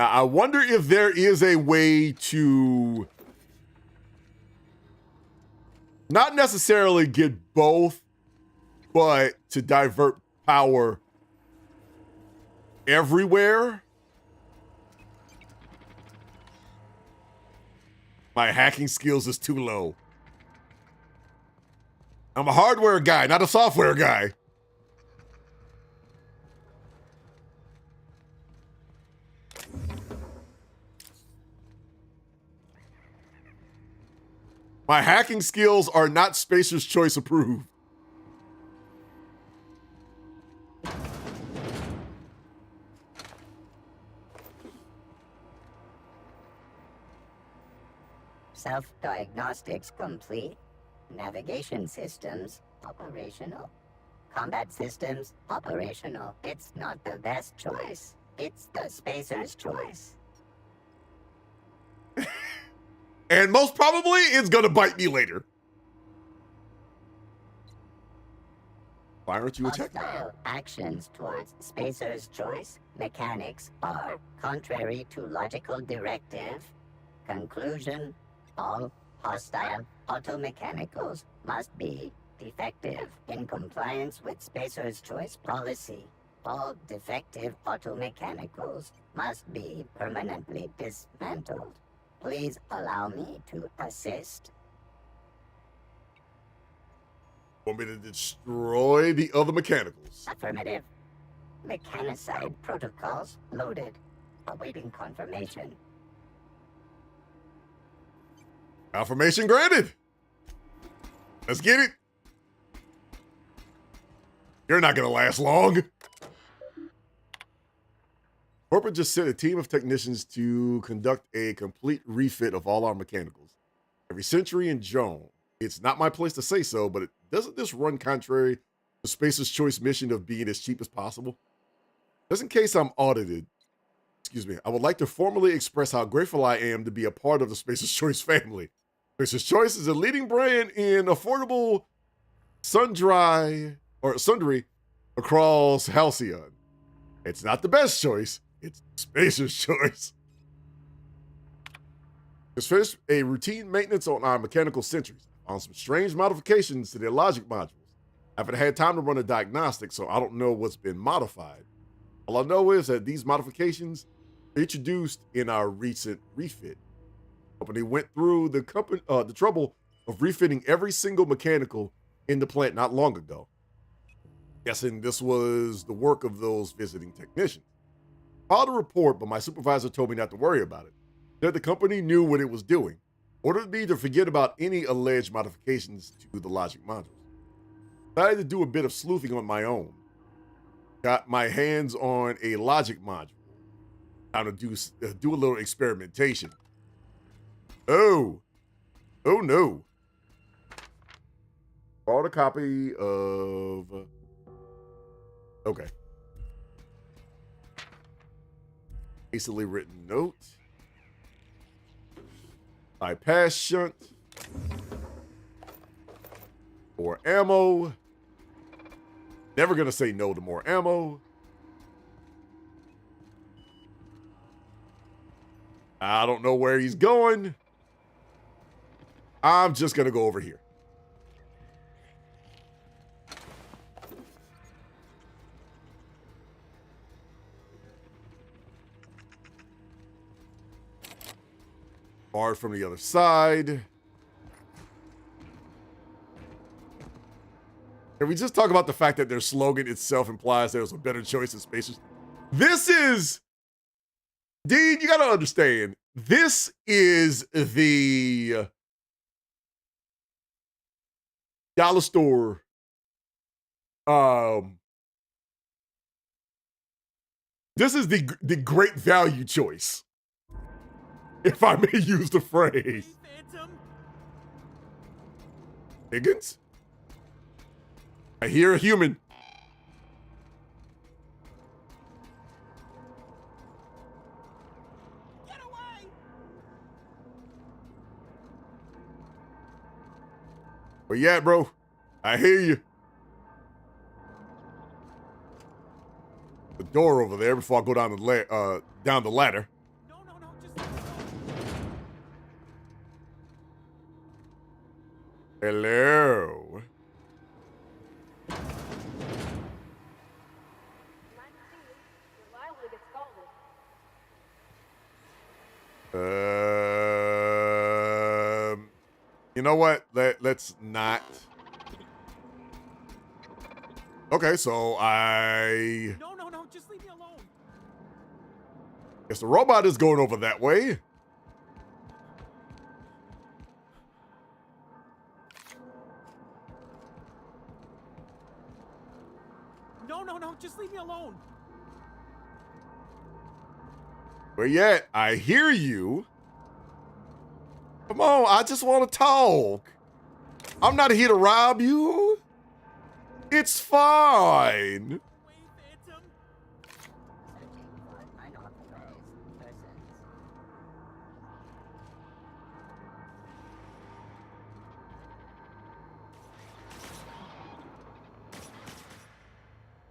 Now, I wonder if there is a way to not necessarily get both, but to divert power everywhere. My hacking skills is too low. I'm a hardware guy, not a software guy. My hacking skills are not Spacer's Choice approved. Self-diagnostics complete. Navigation systems operational. Combat systems operational. It's not the best choice. It's the Spacer's choice. And most probably, it's gonna bite me later. Why aren't you attacking? Hostile actions towards Spacer's choice mechanics are contrary to logical directive. Conclusion: all hostile automechanicals must be defective in compliance with Spacer's choice policy. All defective automechanicals must be permanently dismantled. Please allow me to assist. Want me to destroy the other mechanicals? Affirmative. Mechanicide protocols loaded. Awaiting confirmation. Confirmation granted. Let's get it. You're not gonna last long. Corporate just sent a team of technicians to conduct a complete refit of all our mechanicals. Every Century and Joan. It's not my place to say so, but doesn't this run contrary to Spacer's Choice mission of being as cheap as possible? Just in case I'm audited, I would like to formally express how grateful I am to be a part of the Spacer's Choice family. Spacer's Choice is a leading brand in affordable sundry across Halcyon. It's not the best choice. It's Spacer's Choice. Just finished a routine maintenance on our mechanical sentries. Found some strange modifications to their logic modules. I haven't had time to run a diagnostic, so I don't know what's been modified. All I know is that these modifications were introduced in our recent refit. The company went through the trouble of refitting every single mechanical in the plant not long ago. Guessing this was the work of those visiting technicians. Filed a report, but my supervisor told me not to worry about it. Said the company knew what it was doing. Ordered me to forget about any alleged modifications to the logic modules. Decided to do a bit of sleuthing on my own. Got my hands on a logic module. Time to do a little experimentation. Oh no. Bought a copy of. Okay. Hastily written note. Bypass shunt. More ammo. Never gonna say no to more ammo. I don't know where he's going. I'm just gonna go over here. Barred from the other side. Can we just talk about the fact that their slogan itself implies there's a better choice in Spacers? This is, Dean, you gotta understand, this is the dollar store this is the great value choice, if I may use the phrase. Higgins? I hear a human. Get away! Where you at, bro? I hear you. The door over there before I go down the ladder. Hello. You know what? Let's not. Okay, so No, just leave me alone. guess the robot is going over that way. No, just leave me alone. Where you at? I hear you. Come on, I just want to talk. I'm not here to rob you. It's fine. Wait, Phantom. Searching for unauthorized persons.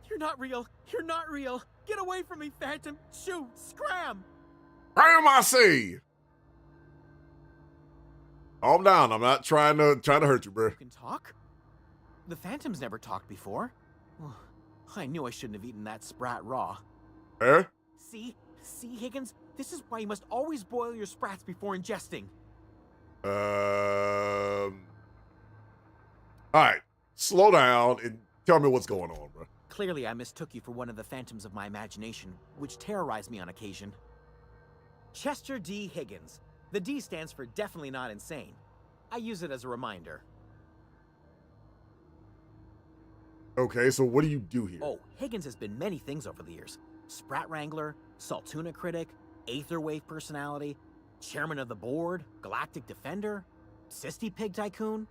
You're not real. You're not real. Get away from me, Phantom. Shoot, scram. Graham, I see. Calm down. I'm not trying to hurt you, bro. You can talk? The Phantom's never talked before. I knew I shouldn't have eaten that sprat raw. Eh? See, Higgins? This is why you must always boil your sprats before ingesting. All right. Slow down and tell me what's going on, bro. Clearly, I mistook you for one of the phantoms of my imagination, which terrorized me on occasion. Chester D. Higgins. The D stands for definitely not insane. I use it as a reminder. Okay, so what do you do here? Oh, Higgins has been many things over the years. Sprat Wrangler, Saltuna Critic, Aetherwave Personality, Chairman of the Board, Galactic Defender, Sisty Pig Tycoon.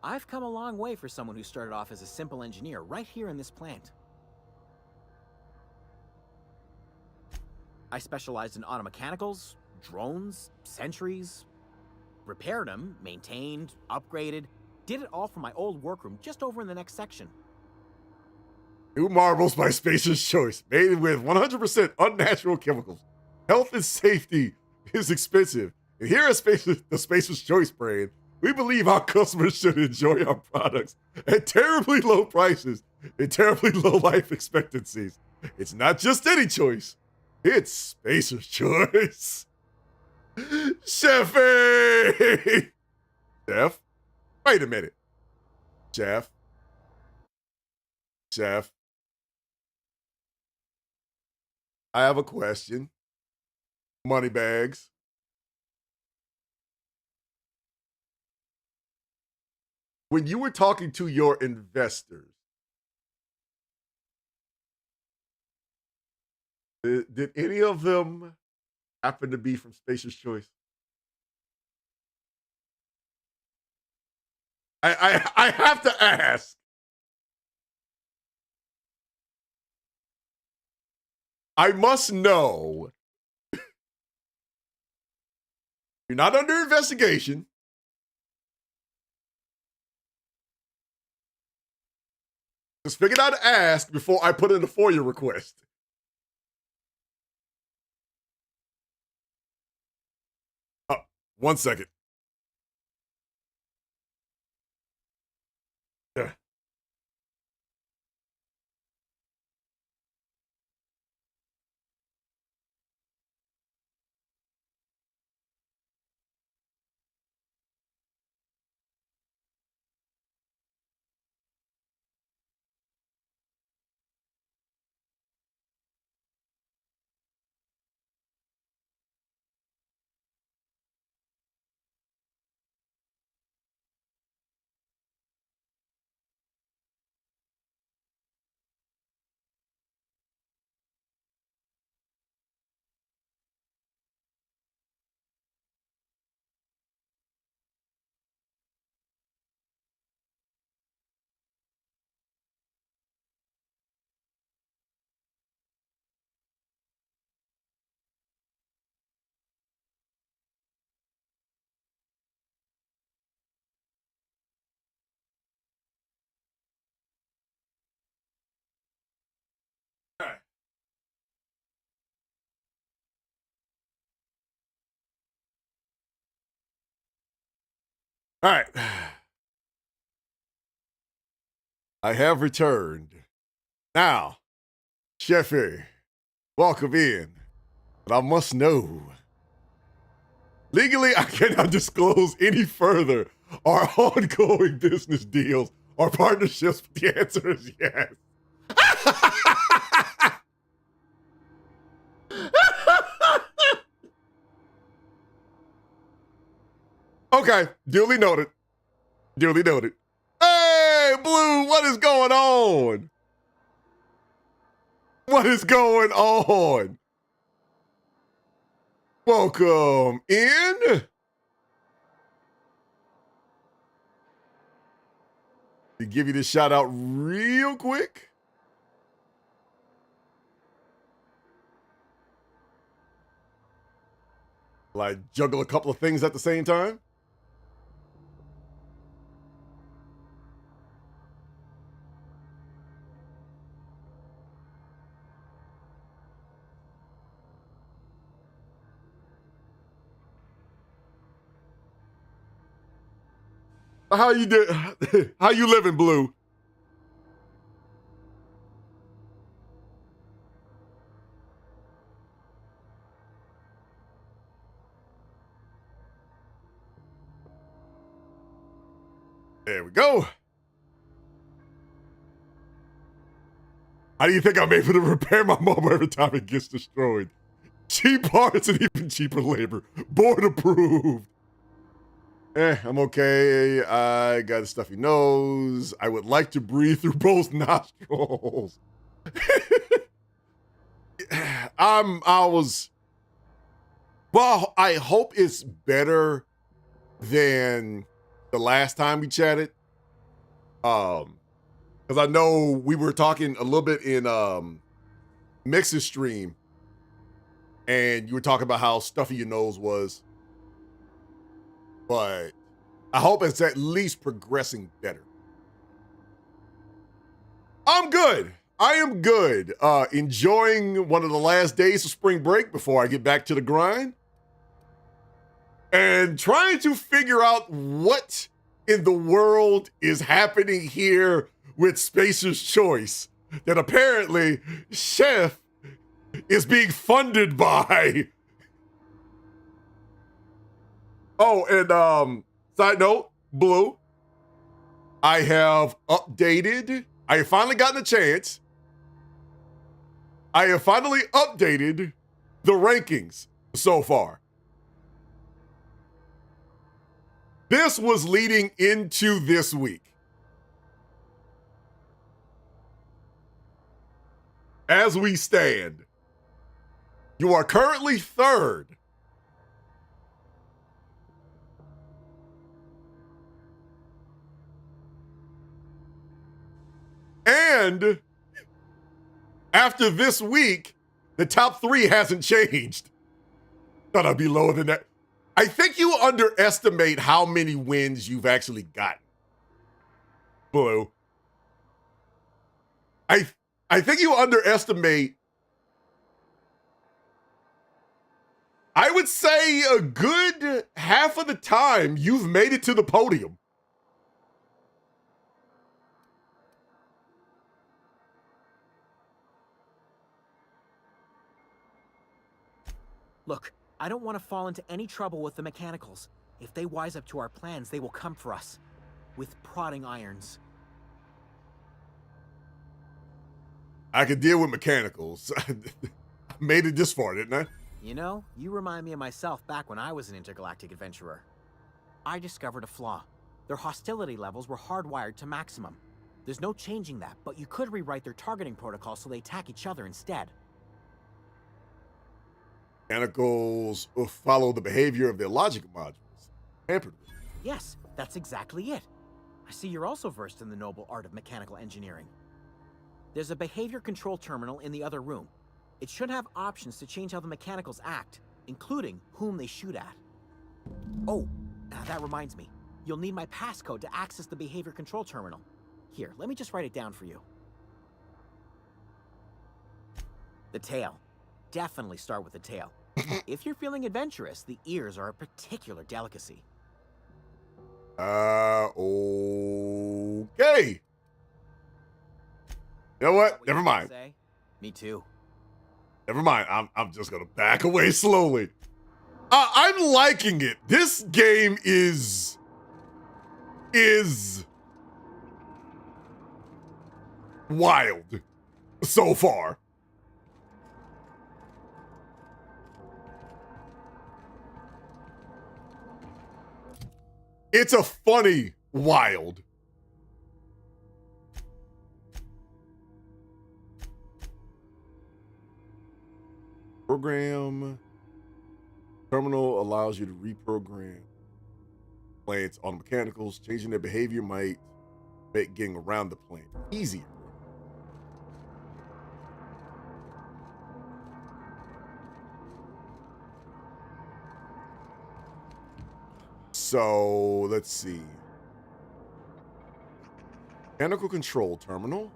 I've come a long way for someone who started off as a simple engineer right here in this plant. I specialized in automechanicals, drones, sentries, repaired them, maintained, upgraded, did it all from my old workroom just over in the next section. New marbles by Spacer's Choice, made with 100% unnatural chemicals. Health and safety is expensive. And here at the Spacer's Choice brand, we believe our customers should enjoy our products at terribly low prices and terribly low life expectancies. It's not just any choice, it's Spacer's Choice. Chefy! Chef? Wait a minute. Chef? Chef? I have a question. Moneybags. When you were talking to your investors, did any of them happen to be from Spacer's Choice? I have to ask. I must know. You're not under investigation. Just figured out to ask before I put in a FOIA request. One second. Yeah. All right. I have returned. Now, Sheffy, welcome in. But I must know. Legally, I cannot disclose any further our ongoing business deals or partnerships. The answer is yes. Okay, duly noted. Duly noted. Hey, Blue, what is going on? What is going on? Welcome in. To give you this shout out real quick. Like juggle a couple of things at the same time. How you do? How you living, Blue? There we go. How do you think I'm able to repair my mobile every time it gets destroyed? Cheap parts and even cheaper labor. Board approved. I'm okay. I got a stuffy nose. I would like to breathe through both nostrils. Well, I hope it's better than the last time we chatted. Because I know we were talking a little bit in Mix's stream, and you were talking about how stuffy your nose was. But I hope it's at least progressing better. I'm good. I am good. Enjoying one of the last days of spring break before I get back to the grind. And trying to figure out what in the world is happening here with Spacer's Choice. That apparently Chef is being funded by. Oh, and side note, Blue, I have updated. I have finally gotten a chance. I have finally updated the rankings so far. This was leading into this week. As we stand, you are currently third. And after this week, the top three hasn't changed. Thought I'd be lower than that. I think you underestimate how many wins you've actually gotten, Blue. I think you underestimate, I would say a good half of the time you've made it to the podium. Look, I don't want to fall into any trouble with the mechanicals. If they wise up to our plans, they will come for us. With prodding irons. I could deal with mechanicals. I made it this far, didn't I? You know, you remind me of myself back when I was an intergalactic adventurer. I discovered a flaw. Their hostility levels were hardwired to maximum. There's no changing that, but you could rewrite their targeting protocol so they attack each other instead. Mechanicals follow the behavior of their logic modules. Hampered with. Yes, that's exactly it. I see you're also versed in the noble art of mechanical engineering. There's a behavior control terminal in the other room. It should have options to change how the mechanicals act, including whom they shoot at. Oh, that reminds me. You'll need my passcode to access the behavior control terminal. Here, let me just write it down for you. The tail. Definitely start with the tail. If you're feeling adventurous, the ears are a particular delicacy. Okay. You know what? What Never you gonna mind. say? Me too. Never mind. I'm just gonna back away slowly. I'm liking it. This game is wild so far. It's a funny wild. Program terminal allows you to reprogram planes on mechanicals. Changing their behavior might make getting around the plane easier. So let's see. Mechanical control terminal,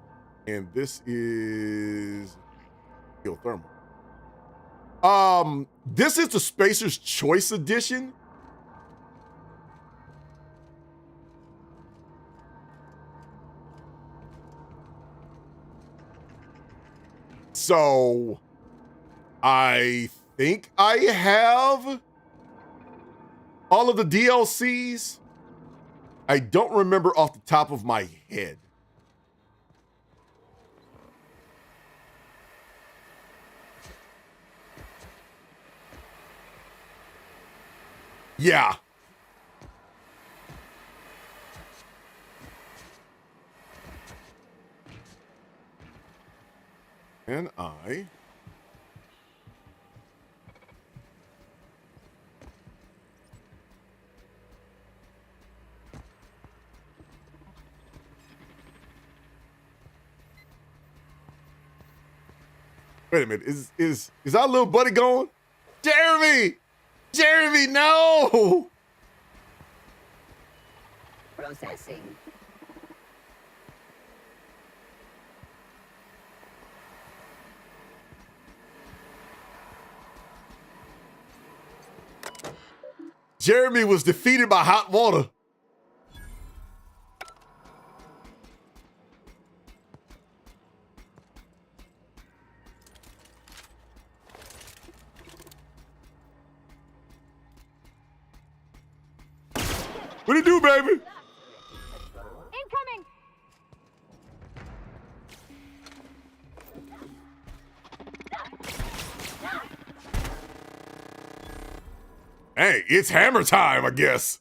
and this is geothermal. This is the Spacer's Choice Edition. So I think I have all of the DLCs. I don't remember off the top of my head. Yeah. And I wait a minute. Is our little buddy going? Jeremy! Jeremy, no! Processing. Jeremy was defeated by hot water. What do you do, baby? Incoming! Hey, it's hammer time, I guess.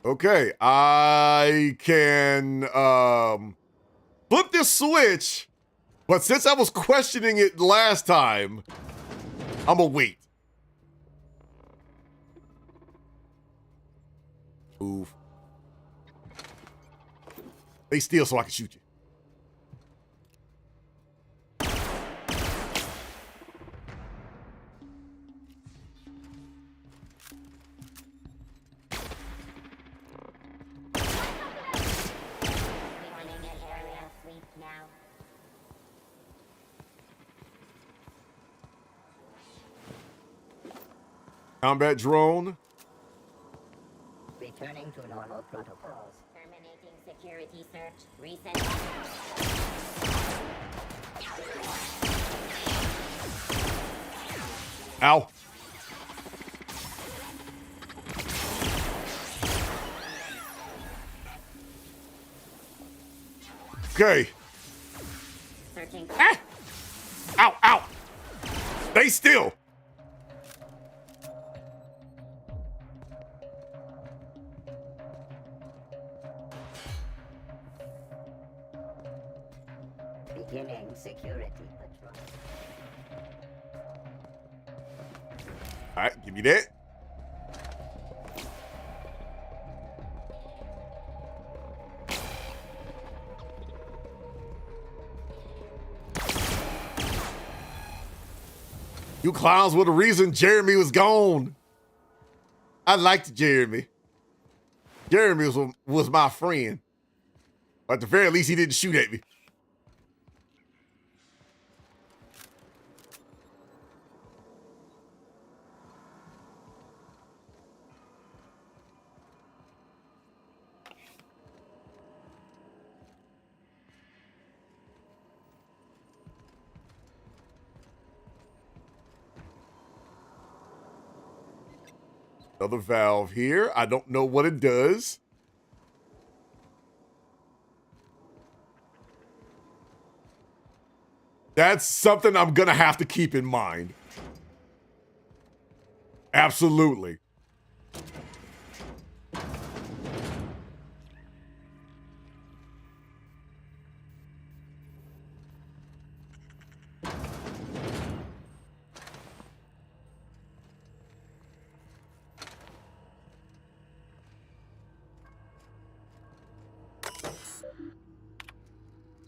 Okay, I can flip this switch, but since I was questioning it last time, I'm gonna wait. Move. Stay still so I can shoot you. Combat drone. Returning to normal protocols. Terminating security search. Reset. Ow. Okay. Searching. Ah! Ow, ow. Stay still. Beginning security patrol. All right, give me that. You clowns were the reason Jeremy was gone. I liked Jeremy. Jeremy was my friend. At the very least, he didn't shoot at me. Another valve here. I don't know what it does. That's something I'm gonna have to keep in mind. Absolutely.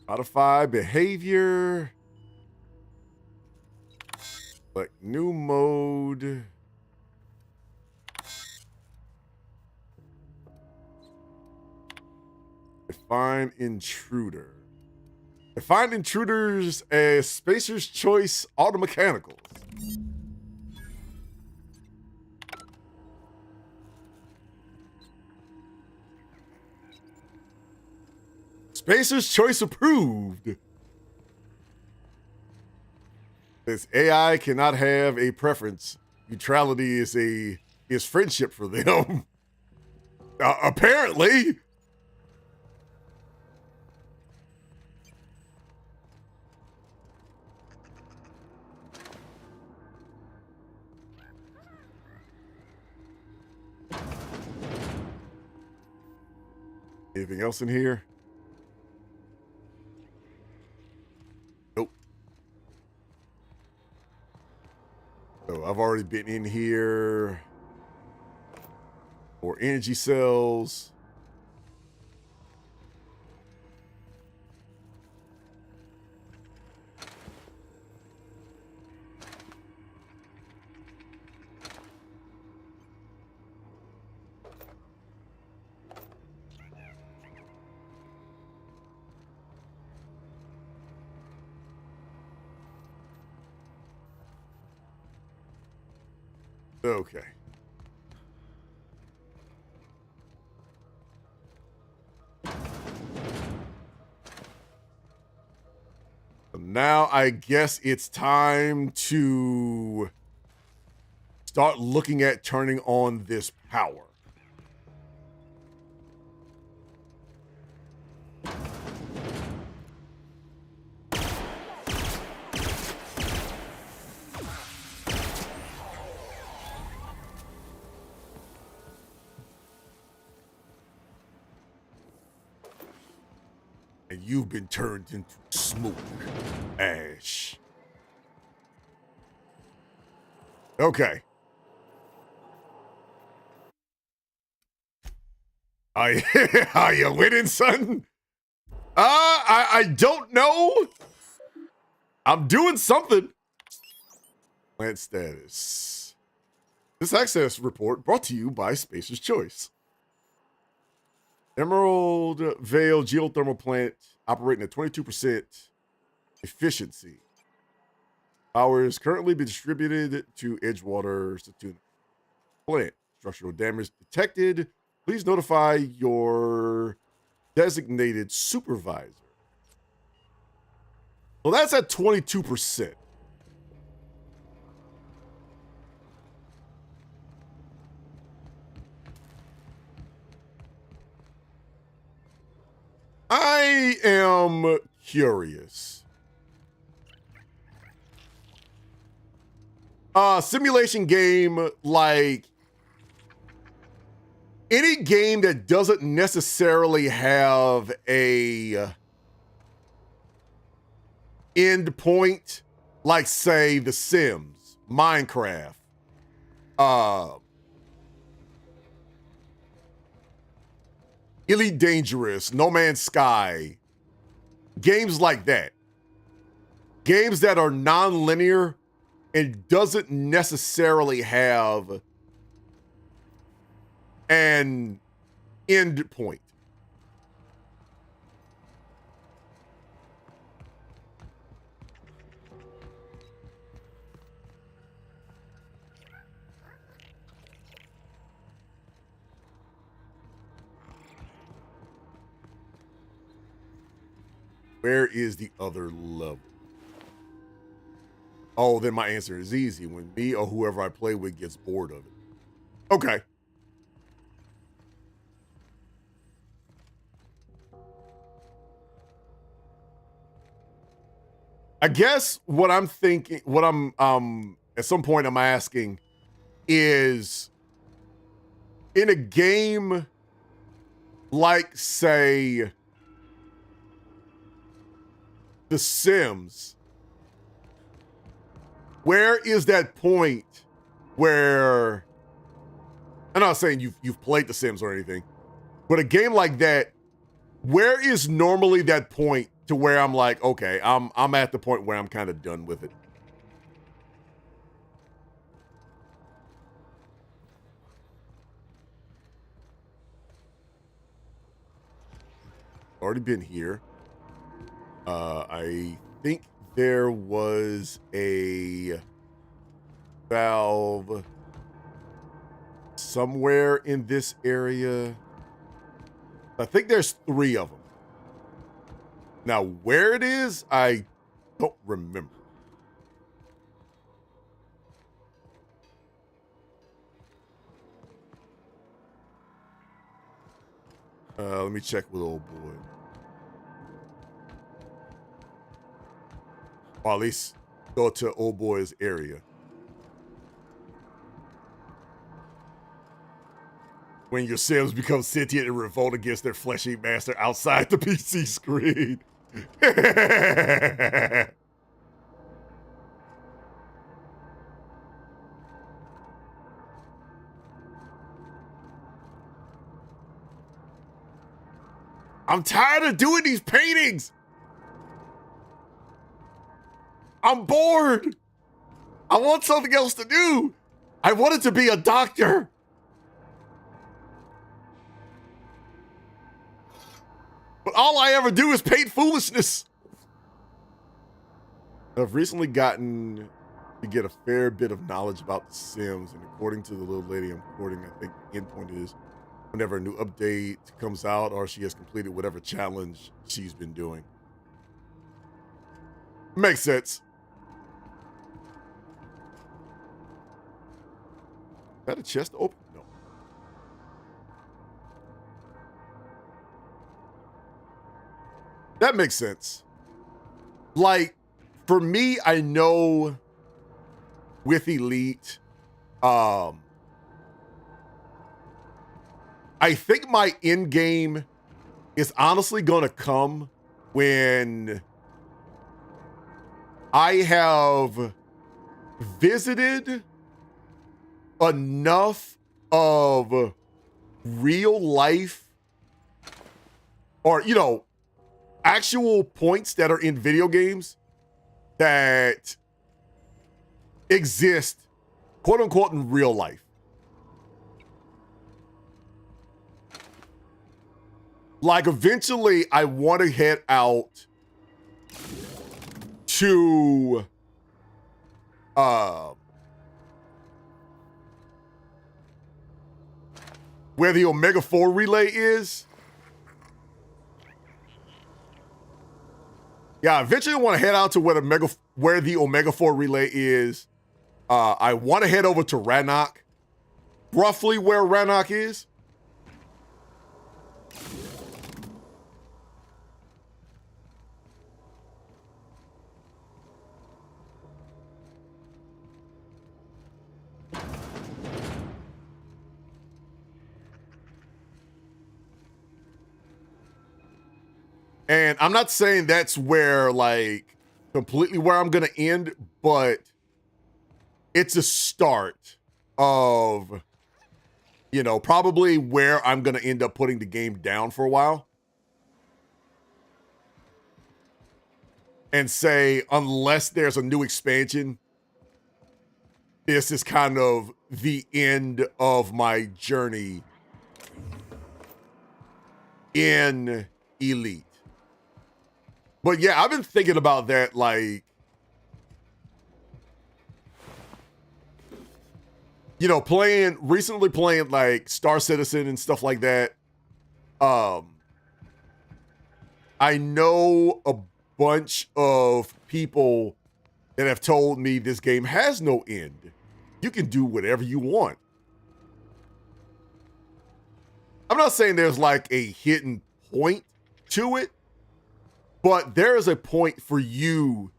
Modify behavior. Like new mode. Define intruder. Define intruders as Spacer's Choice Automechanicals. Spacer's Choice approved. This AI cannot have a preference. Neutrality is friendship for them. Apparently. Anything else in here? Nope. So I've already been in here. Or energy cells. Okay. So now I guess it's time to start looking at turning on this power. And you've been turned into smoke, ash. Okay. Are you winning, son? I don't know. I'm doing something. Plant status. This access report brought to you by Spacer's Choice. Emerald Vale geothermal plant operating at 22% efficiency. Power is currently being distributed to Edgewater Satuna. Plant. Structural damage detected. Please notify your designated supervisor. Well, that's at 22%. I am curious. Simulation game, like any game that doesn't necessarily have a end point, like say The Sims, Minecraft, Elite Dangerous, No Man's Sky, games like that. Games that are non-linear and doesn't necessarily have an end point. Where is the other level? Oh, then my answer is easy. When me or whoever I play with gets bored of it. Okay. I guess what I'm thinking, what I'm at some point I'm asking is, in a game like, say, The Sims, where is that point where, I'm not saying you've played The Sims or anything, but a game like that, where is normally that point to where I'm like, okay, I'm at the point where I'm kind of done with it? Already been here. I think there was a valve somewhere in this area. I think there's 3 of them. Now, where it is, I don't remember. Let me check with old boy. Or at least go to old boy's area. When your Sims become sentient and revolt against their fleshy master outside the PC screen. I'm tired of doing these paintings. I'm bored. I want something else to do. I wanted to be a doctor. But all I ever do is paint foolishness. I've recently gotten to get a fair bit of knowledge about The Sims, and according to the little lady I'm courting, I think the endpoint is whenever a new update comes out or she has completed whatever challenge she's been doing. Makes sense. Is that a chest open? No. That makes sense. Like, for me, I know with Elite, I think my end game is honestly going to come when I have visited enough of real life or, you know, actual points that are in video games that exist, quote unquote, in real life. Like, eventually I want to head out to where the Omega 4 relay is. Yeah, I eventually want to head out to where the Omega 4 relay is. I want to head over to Rannoch, roughly where Rannoch is. And I'm not saying that's where, like, completely where I'm going to end, but it's a start of, you know, probably where I'm going to end up putting the game down for a while. And say, unless there's a new expansion, this is kind of the end of my journey in Elite. But yeah, I've been thinking about that, like, you know, recently playing like Star Citizen and stuff like that. I know a bunch of people that have told me this game has no end. You can do whatever you want. I'm not saying there's like a hidden point to it, but there is a point for you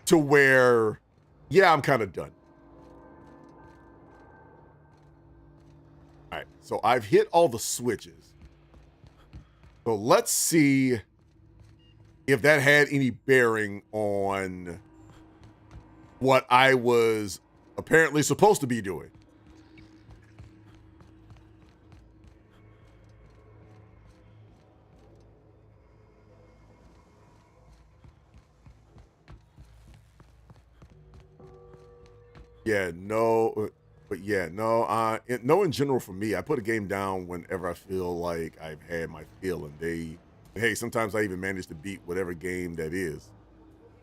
to where, yeah, I'm kind of done. All right, so I've hit all the switches. So let's see if that had any bearing on what I was apparently supposed to be doing. Yeah, no, but yeah, no, no. In general, for me, I put a game down whenever I feel like I've had my fill, and hey, sometimes I even manage to beat whatever game that is.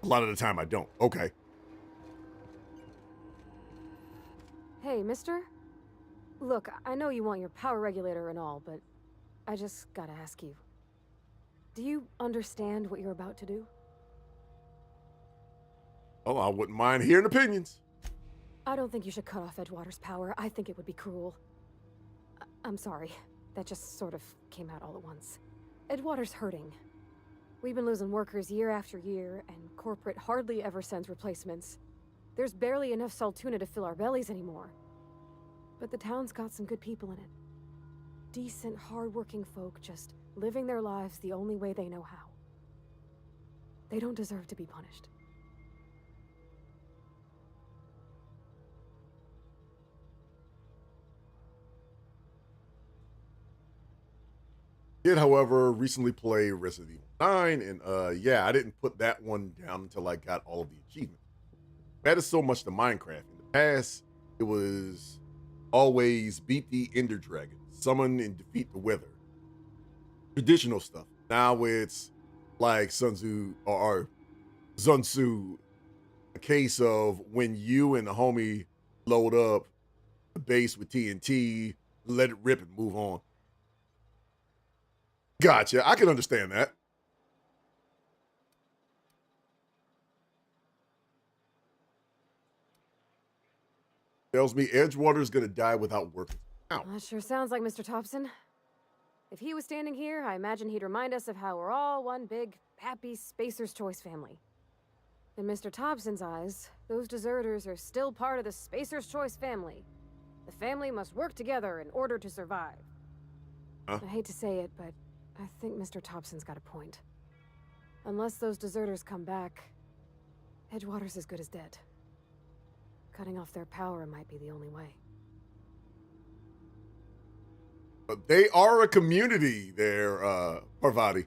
A lot of the time, I don't. Okay. Hey, mister? Look, I know you want your power regulator and all, but I just gotta ask you. Do you understand what you're about to do? Oh, I wouldn't mind hearing opinions. I don't think you should cut off Edgewater's power. I think it would be cruel. I'm sorry. That just sort of came out all at once. Edgewater's hurting. We've been losing workers year after year, and corporate hardly ever sends replacements. There's barely enough Saltuna to fill our bellies anymore. But the town's got some good people in it. Decent, hard-working folk just living their lives the only way they know how. They don't deserve to be punished. Did, however, recently play Resident Evil 9, and yeah, I didn't put that one down until I got all of the achievements. That is so much to Minecraft. In the past, it was always beat the Ender Dragon, summon and defeat the Wither. Traditional stuff. Now it's like Sun Tzu, a case of when you and the homie load up the base with TNT, let it rip and move on. Gotcha. I can understand that. Tells me Edgewater's gonna die without working. Ow. That sure sounds like Mr. Thompson. If he was standing here, I imagine he'd remind us of how we're all one big, happy Spacer's Choice family. In Mr. Thompson's eyes, those deserters are still part of the Spacer's Choice family. The family must work together in order to survive. Huh? I hate to say it, but I think Mr. Thompson's got a point. Unless those deserters come back, Edgewater's as good as dead. Cutting off their power might be the only way. But they are a community there, Parvati.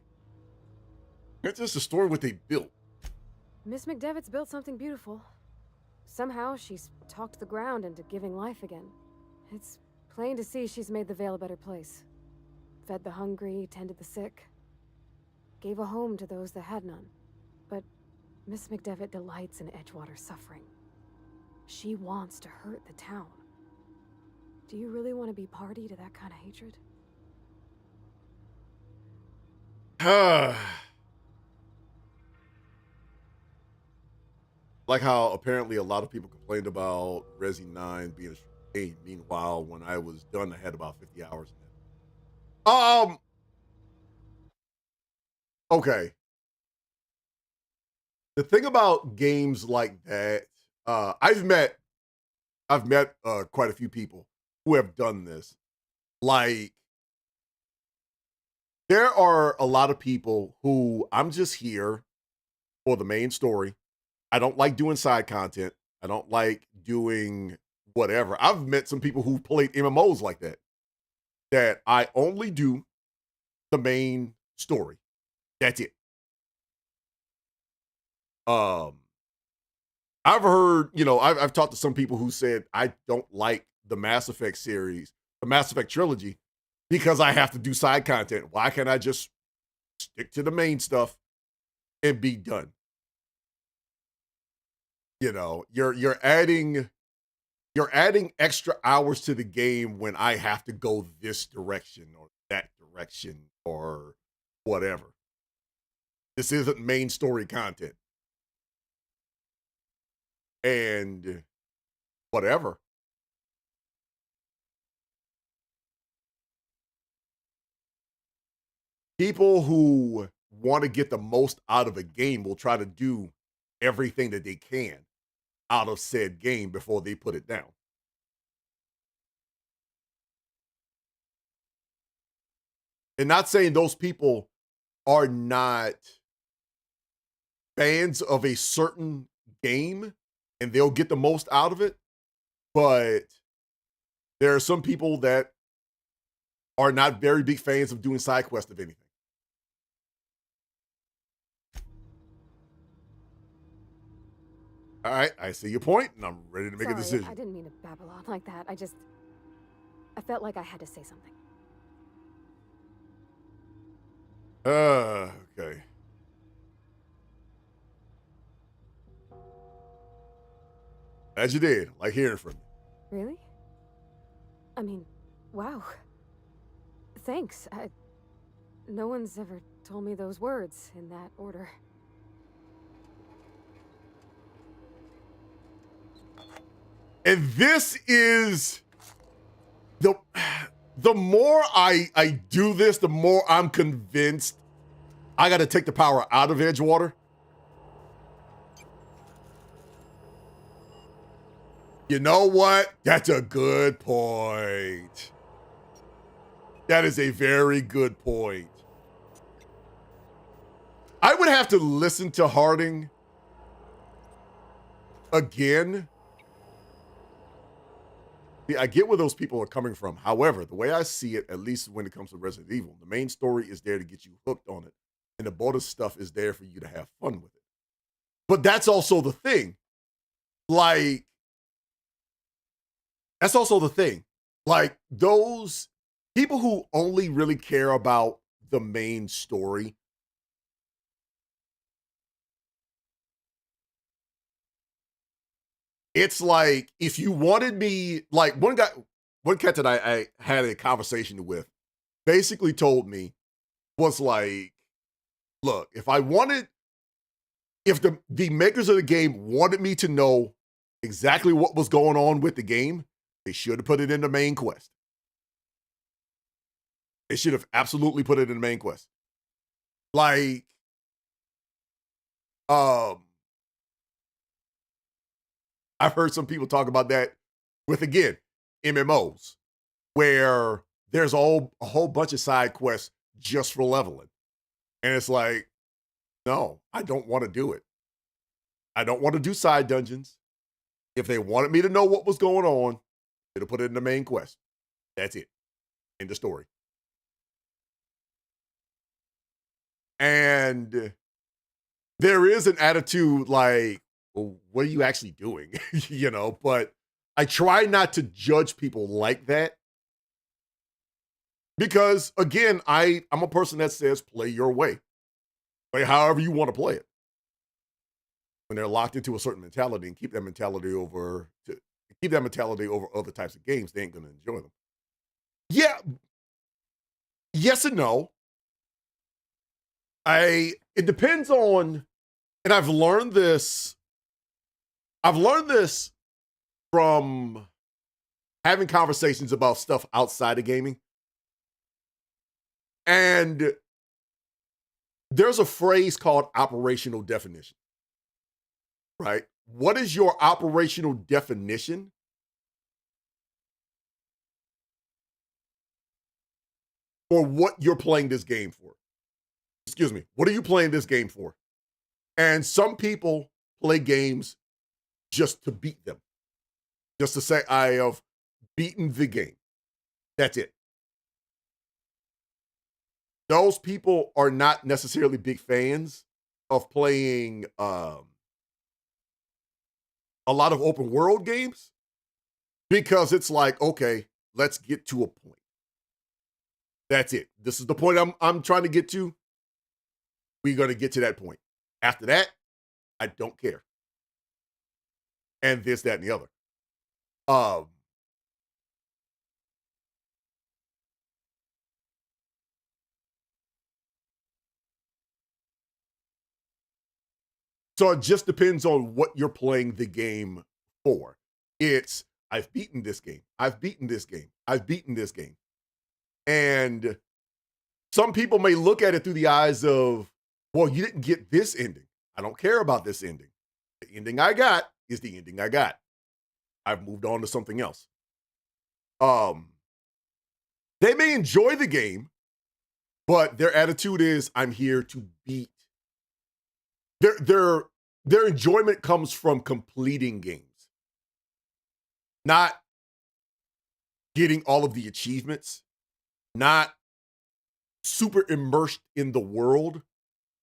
It's just a story what they built. Miss McDevitt's built something beautiful. Somehow she's talked the ground into giving life again. It's plain to see she's made the Vale a better place. Fed the hungry, tended the sick. Gave a home to those that had none. But Miss McDevitt delights in Edgewater's suffering. She wants to hurt the town. Do you really want to be party to that kind of hatred? Like how apparently a lot of people complained about Resi 9 being a short game. Meanwhile, when I was done, I had about 50 hours in it. Okay. The thing about games like that, I've met quite a few people who have done this. Like, there are a lot of people who I'm just here for the main story. I don't like doing side content. I don't like doing whatever. I've met some people who've played MMOs like that, that I only do the main story. That's it. I've heard, I've talked to some people who said I don't like the Mass Effect series, the Mass Effect trilogy, because I have to do side content. Why can't I just stick to the main stuff and be done? You're adding extra hours to the game when I have to go this direction or that direction or whatever. This isn't main story content. And whatever. people who want to get the most out of a game will try to do everything that they can out of said game before they put it down. And not saying those people are not fans of a certain game and they'll get the most out of it, but there are some people that are not very big fans of doing side quests of anything. All right, I see your point, and I'm ready to make a decision. I didn't mean to babble on like that. I felt like I had to say something. Okay. As you did, like hearing from you. Really? I mean, wow. Thanks. No one's ever told me those words in that order. And this is the more I do this, the more I'm convinced I got to take the power out of Edgewater. You know what? That's a good point. That is a very good point. I would have to listen to Harding again. I get where those people are coming from. However, the way I see it, at least when it comes to Resident Evil, the main story is there to get you hooked on it. And the bonus stuff is there for you to have fun with it. But that's also the thing. Like, that's also the thing. Like, those people who only really care about the main story, it's like, if you wanted me, like one cat that I had a conversation with basically told me, was like, look, if the makers of the game wanted me to know exactly what was going on with the game, they should have put it in the main quest. They should have absolutely put it in the main quest. Like, I've heard some people talk about that with, again, MMOs, where there's a whole bunch of side quests just for leveling. And it's like, no, I don't want to do it. I don't want to do side dungeons. If they wanted me to know what was going on, they'd have put it in the main quest. That's it. End of story. And there is an attitude like, well, what are you actually doing? You know, but I try not to judge people like that. Because again, I'm a person that says play your way. Play however you want to play it. When they're locked into a certain mentality and keep that mentality over other types of games, they ain't gonna enjoy them. Yeah. Yes and no. It depends on, and I've learned this from having conversations about stuff outside of gaming. And there's a phrase called operational definition, right? What is your operational definition for what you're playing this game for? Excuse me. What are you playing this game for? And some people play games just to beat them. Just to say, I have beaten the game. That's it. Those people are not necessarily big fans of playing a lot of open world games, because it's like, okay, let's get to a point. That's it. This is the point I'm trying to get to. We're going to get to that point. After that, I don't care. And this, that, and the other. So it just depends on what you're playing the game for. It's, I've beaten this game. I've beaten this game. I've beaten this game. And some people may look at it through the eyes of, well, you didn't get this ending. I don't care about this ending. The ending I got is the ending I got. I've moved on to something else. They may enjoy the game, but their attitude is, I'm here to beat. Their enjoyment comes from completing games, not getting all of the achievements, not super immersed in the world.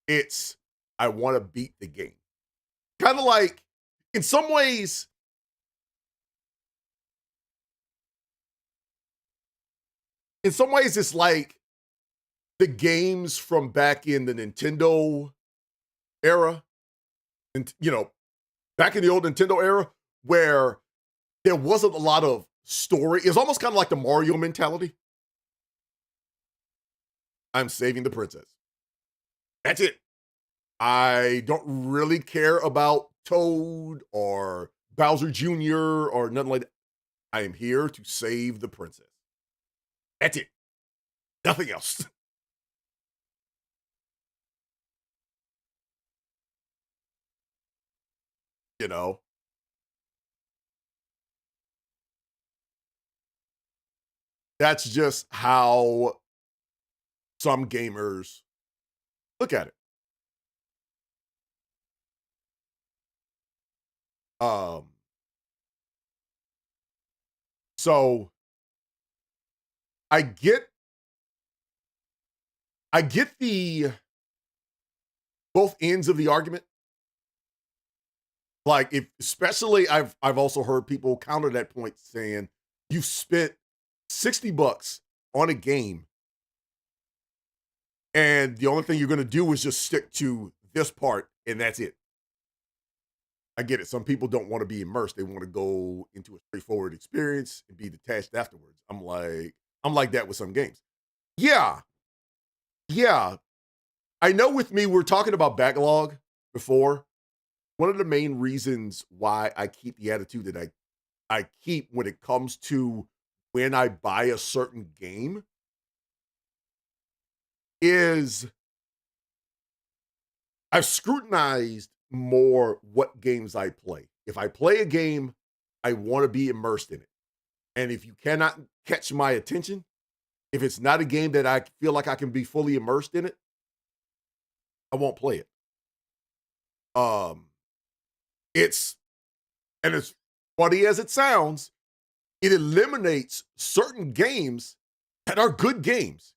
It's, I want to beat the game. Kind of like, in some ways, it's like the games from back in the Nintendo era, and back in the old Nintendo era, where there wasn't a lot of story. It's almost kind of like the Mario mentality. I'm saving the princess. That's it. I don't really care about Toad or Bowser Jr. or nothing like that. I am here to save the princess. That's it. Nothing else. You know? That's just how some gamers look at it. So I get the both ends of the argument. Like, especially I've also heard people counter that point saying, you've spent $60 on a game and the only thing you're going to do is just stick to this part and that's it. I get it. Some people don't want to be immersed. They want to go into a straightforward experience and be detached afterwards. I'm like that with some games. Yeah. I know with me, we're talking about backlog before. One of the main reasons why I keep the attitude that I keep when it comes to when I buy a certain game is I've scrutinized more what games I play. If I play a game, I want to be immersed in it. And if you cannot catch my attention, if it's not a game that I feel like I can be fully immersed in it, I won't play it. It's as funny as it sounds, it eliminates certain games that are good games.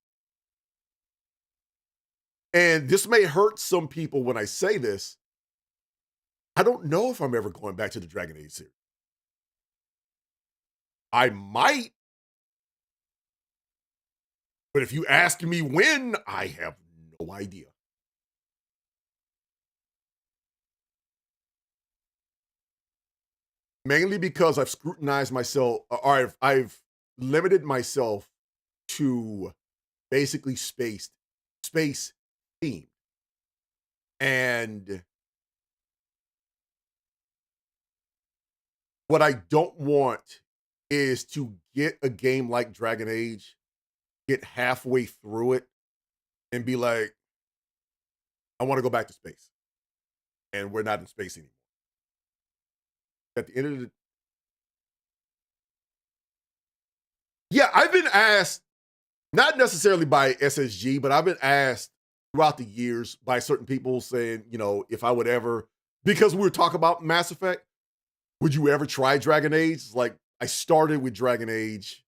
And this may hurt some people when I say this. I don't know if I'm ever going back to the Dragon Age series. I might. But if you ask me when, I have no idea. Mainly because I've scrutinized myself, or I've limited myself to basically space themed. And what I don't want is to get a game like Dragon Age, get halfway through it, and be like, I want to go back to space. And we're not in space anymore. At the end of the... Yeah, I've been asked, not necessarily by SSG, but I've been asked throughout the years by certain people saying, if I would ever, because we were talking about Mass Effect, would you ever try Dragon Age? It's like, I started with Dragon Age.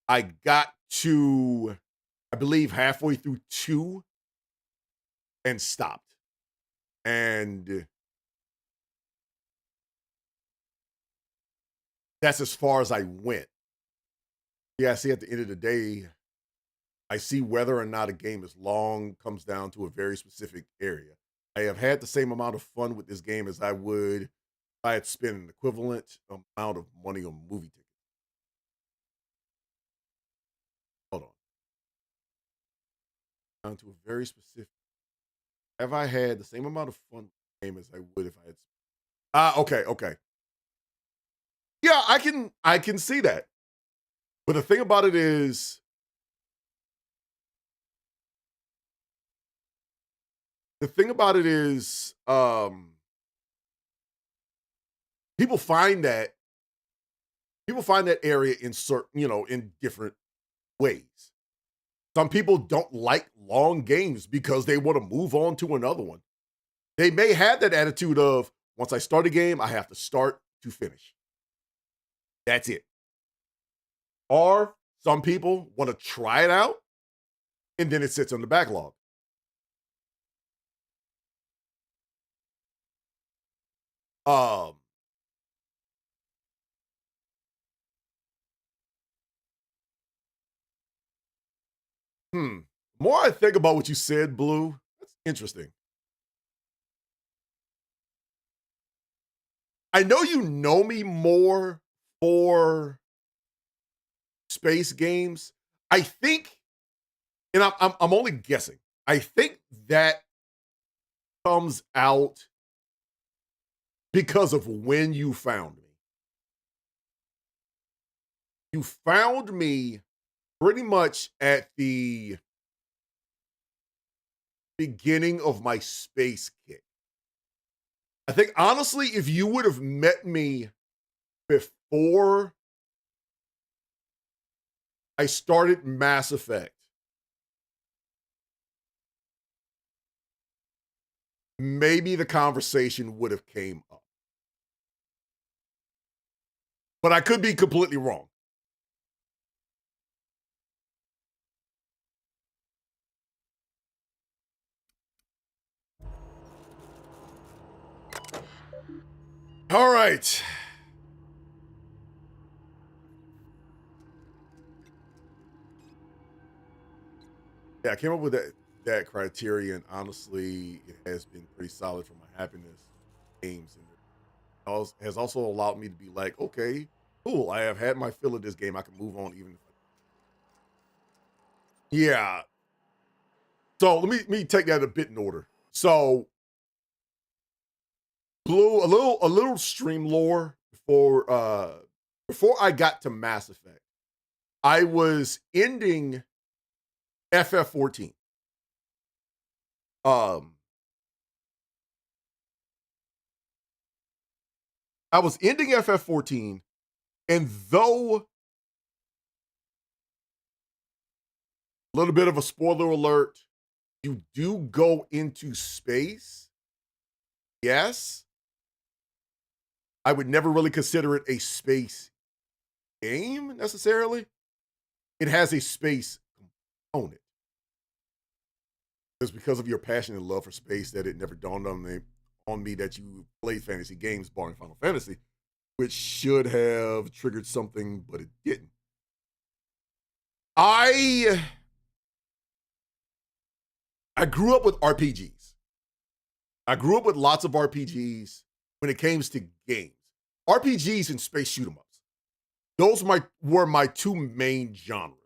I got to, I believe, halfway through 2 and stopped. And that's as far as I went. Yeah, see, at the end of the day, I see whether or not a game is long comes down to a very specific area. I have had the same amount of fun with this game as I would if I had spent an equivalent amount of money on movie tickets. Hold on. Down to a very specific. Have I had the same amount of fun with the game as I would if I had? Okay. Yeah, I can see that. But the thing about it is, the thing about it is, people find that area in certain, in different ways. Some people don't like long games because they want to move on to another one. They may have that attitude of, once I start a game, I have to start to finish. That's it. Or some people want to try it out and then it sits on the backlog. More I think about what you said, Blue, that's interesting. I know you know me more for space games. I think, and I'm only guessing, I think that comes out because of when you found me. You found me pretty much at the beginning of my space kick. I think, honestly, if you would have met me before I started Mass Effect, maybe the conversation would have came up. But I could be completely wrong. All right. Yeah, I came up with that criterion. Honestly, it has been pretty solid for my happiness games, and it has also allowed me to be like, okay, cool. I have had my fill of this game. I can move on, even if yeah. So let me take that a bit in order. So, Blue, a little stream lore before I got to Mass Effect. I was ending FF14. I was ending FF14, and though a little bit of a spoiler alert, you do go into space, yes, I would never really consider it a space game necessarily. It has a space component. It's because of your passion and love for space that it never dawned on me that you played fantasy games, barring Final Fantasy, which should have triggered something, but it didn't. I grew up with RPGs. I grew up with lots of RPGs when it came to games. RPGs and space shoot 'em ups. Those were my two main genres.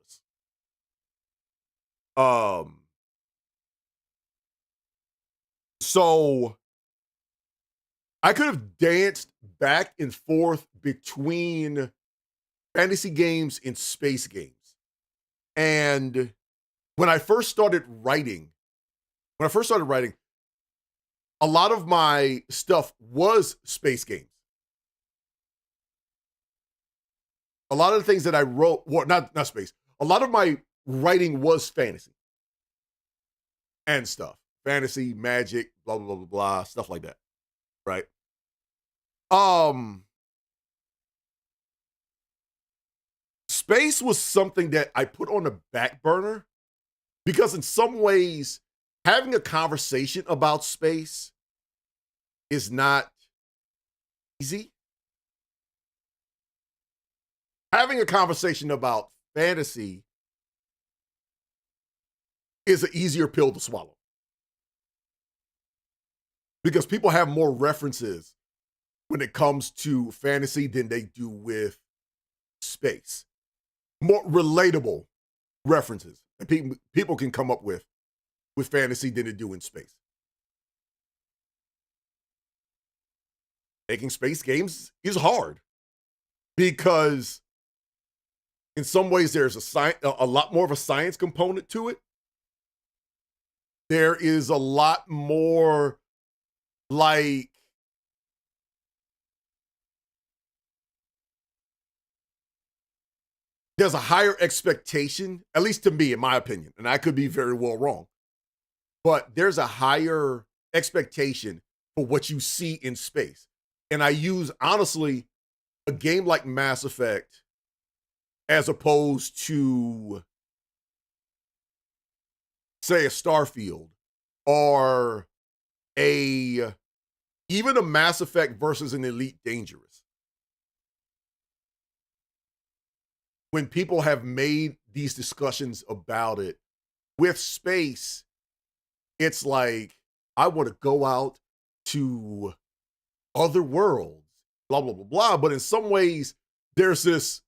So I could have danced back and forth between fantasy games and space games. And when I first started writing, a lot of my stuff was space games. A lot of the things that I wrote, well, not space. A lot of my writing was fantasy and stuff. Fantasy, magic, blah, blah, blah, blah, blah, stuff like that. Right? Space was something that I put on the back burner because in some ways, having a conversation about space is not easy. Having a conversation about fantasy is an easier pill to swallow. Because people have more references when it comes to fantasy than they do with space. More relatable references that people can come up with fantasy than they do in space. Making space games is hard because in some ways there's a lot more of a science component to it there is a lot more like there's a higher expectation, at least to me, in my opinion, and I could be very well wrong, but there's a higher expectation for what you see in space. And I use, honestly, a game like Mass Effect as opposed to, say, a Starfield or even a Mass Effect versus an Elite Dangerous. When people have made these discussions about it with space, it's like, I want to go out to other worlds, blah, blah, blah, blah. But in some ways, there's this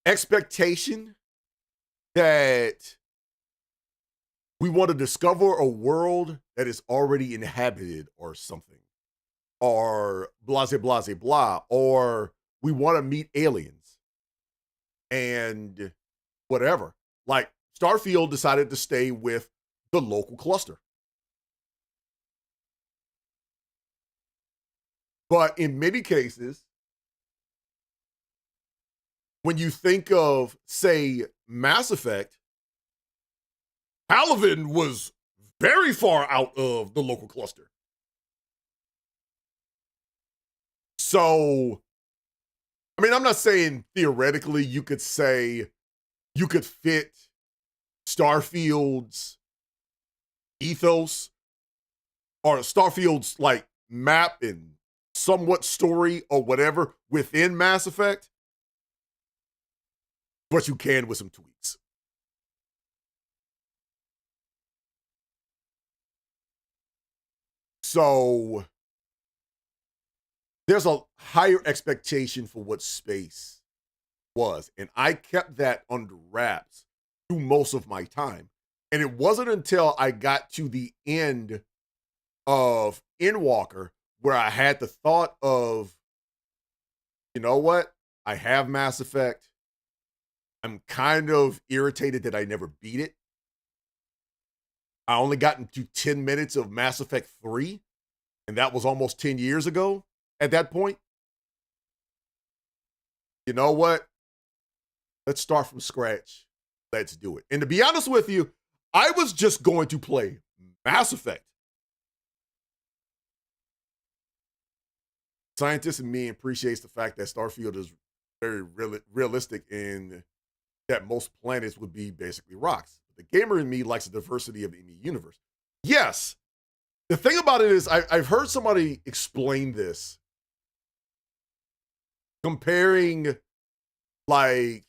expectation that we want to discover a world that is already inhabited or something, or blah, blah, blah, blah, or we want to meet aliens and whatever. Like Starfield decided to stay with the local cluster. But in many cases, when you think of, say, Mass Effect, Palaven was very far out of the local cluster. So, I mean, I'm not saying theoretically you could say you could fit Starfield's ethos or Starfield's like map and somewhat story or whatever within Mass Effect, but you can with some tweaks. So there's a higher expectation for what space was, and I kept that under wraps through most of my time. And it wasn't until I got to the end of Endwalker where I had the thought of, you know what? I have Mass Effect. I'm kind of irritated that I never beat it. I only got into 10 minutes of Mass Effect 3, and that was almost 10 years ago at that point. You know what? Let's start from scratch. Let's do it. And to be honest with you, I was just going to play Mass Effect. Scientist in me appreciates the fact that Starfield is very realistic in that most planets would be basically rocks. The gamer in me likes the diversity of any universe. Yes. The thing about it is, I've heard somebody explain this, comparing, like,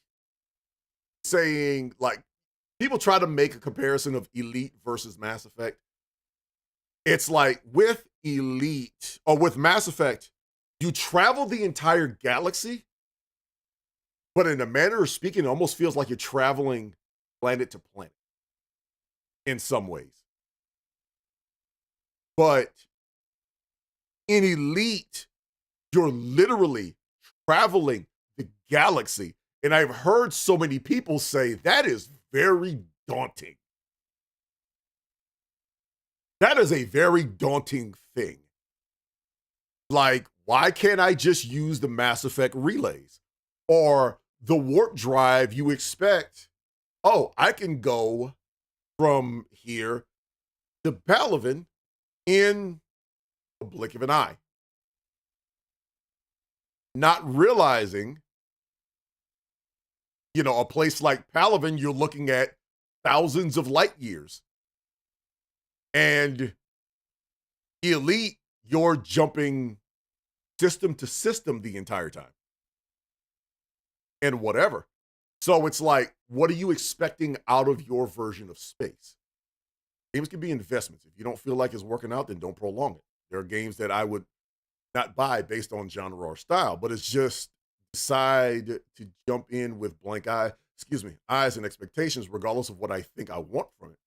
saying, like, people try to make a comparison of Elite versus Mass Effect. It's like with Elite, or with Mass Effect, you travel the entire galaxy, but in a manner of speaking, it almost feels like you're traveling planet to planet in some ways. But in Elite, you're literally traveling the galaxy. And I've heard so many people say that is very daunting. That is a very daunting thing. Like, why can't I just use the Mass Effect relays? Or the warp drive you expect, oh, I can go from here to Palaven in a blink of an eye. Not realizing, you know, a place like Palaven, you're looking at thousands of light years. And Elite, you're jumping system to system the entire time. And whatever. So it's like, what are you expecting out of your version of space? Games can be investments. If you don't feel like it's working out, then don't prolong it. There are games that I would not buy based on genre or style, but it's just decide to jump in with eyes and expectations, regardless of what I think I want from it.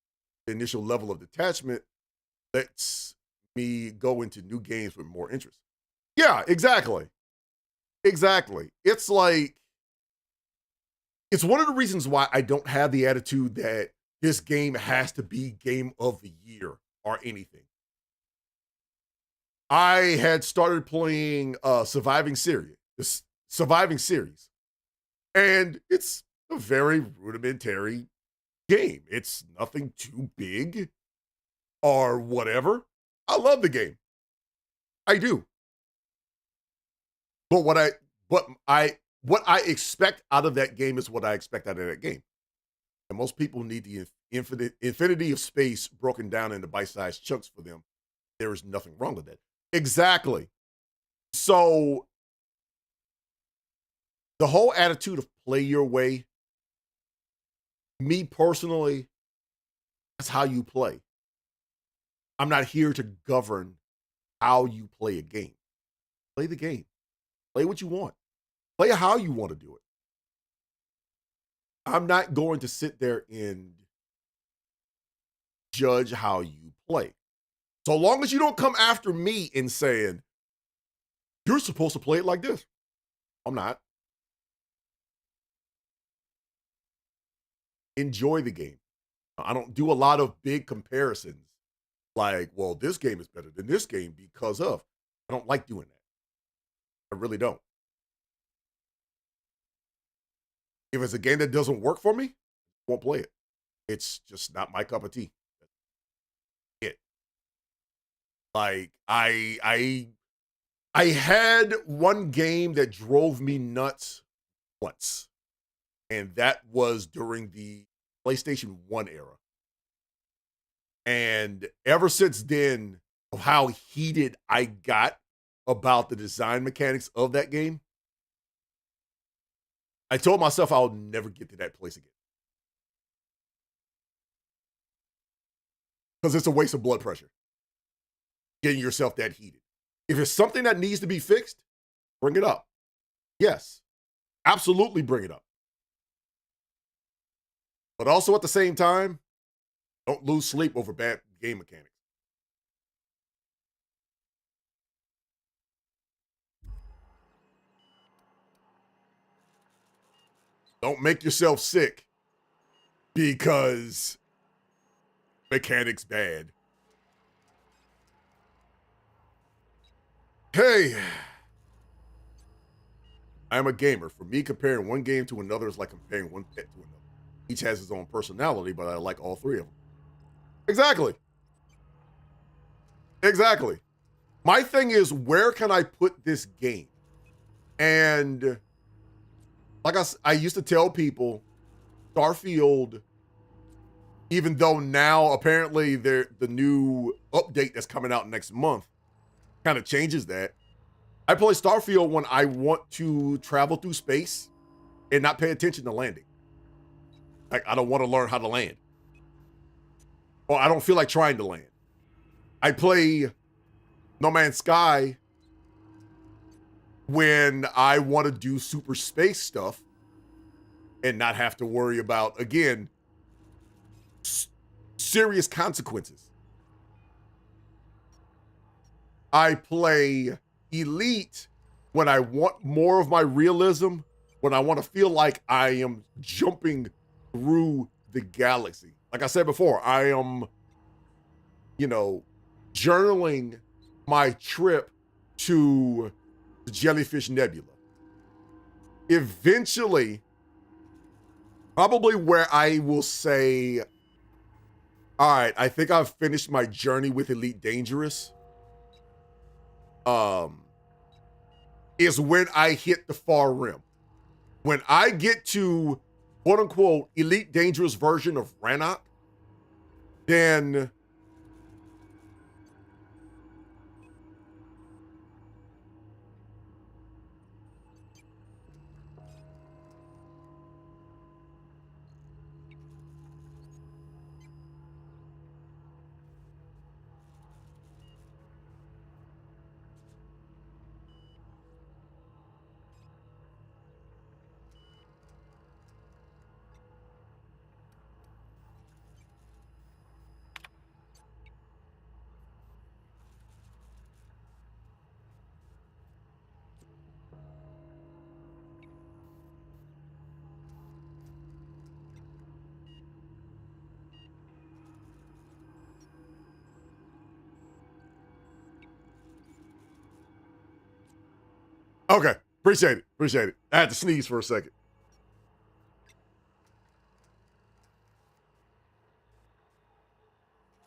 The initial level of detachment lets me go into new games with more interest. Yeah, exactly. Exactly. It's like, it's one of the reasons why I don't have the attitude that this game has to be game of the year or anything. I had started playing Surviving Series, and it's a very rudimentary game. It's nothing too big or whatever. I love the game. I do. But what I expect out of that game is what I expect out of that game. And most people need the infinity of space broken down into bite-sized chunks for them. There is nothing wrong with that. Exactly. So the whole attitude of play your way, me personally, that's how you play. I'm not here to govern how you play a game. Play the game. Play what you want. Play how you want to do it. I'm not going to sit there and judge how you play. So long as you don't come after me and saying, you're supposed to play it like this. I'm not. Enjoy the game. I don't do a lot of big comparisons like, well, this game is better than this game because of. I don't like doing that. I really don't. If it's a game that doesn't work for me, I won't play it. It's just not my cup of tea. It. Like I had one game that drove me nuts once, and that was during the PlayStation 1 era. And ever since then, of how heated I got about the design mechanics of that game, I told myself I'll never get to that place again. Because it's a waste of blood pressure. Getting yourself that heated. If it's something that needs to be fixed, bring it up. Yes, absolutely bring it up. But also at the same time, don't lose sleep over bad game mechanics. Don't make yourself sick because mechanics bad. Hey, I'm a gamer. For me, comparing one game to another is like comparing one pet to another. Each has its own personality, but I like all three of them. Exactly. Exactly. My thing is, where can I put this game? And like I used to tell people, Starfield, even though now apparently the new update that's coming out next month kind of changes that. I play Starfield when I want to travel through space and not pay attention to landing. Like, I don't want to learn how to land. Or I don't feel like trying to land. I play No Man's Sky when I want to do super space stuff and not have to worry about, again, serious consequences. I play Elite when I want more of my realism, when I want to feel like I am jumping through the galaxy. Like I said before, I am, journaling my trip to the Jellyfish Nebula. Eventually, probably where I will say, all right, I think I've finished my journey with Elite Dangerous. Is when I hit the far rim. When I get to quote unquote Elite Dangerous version of Rannoch, then Okay. Appreciate it. Appreciate it. I had to sneeze for a second.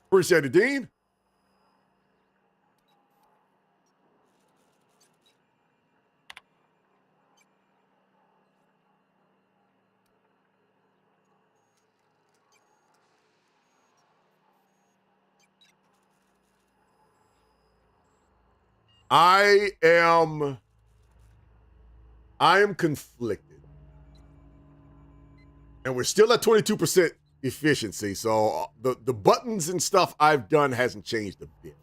Appreciate it, Dean. I am conflicted. And we're still at 22% efficiency, so the buttons and stuff I've done hasn't changed a bit.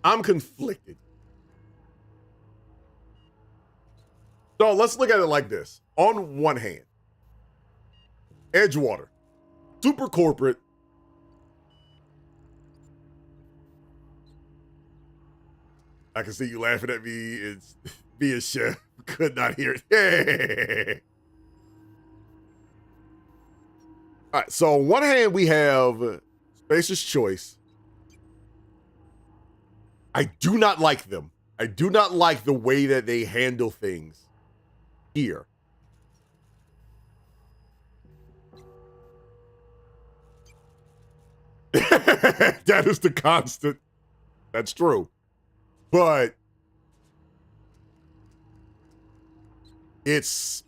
I'm conflicted. So let's look at it like this. On one hand, Edgewater, super corporate. I can see you laughing at me. It's be a chef. Could not hear it. All right. So on one hand, we have Spacer's Choice. I do not like them. I do not like the way that they handle things here. That is the constant. That's true. But it's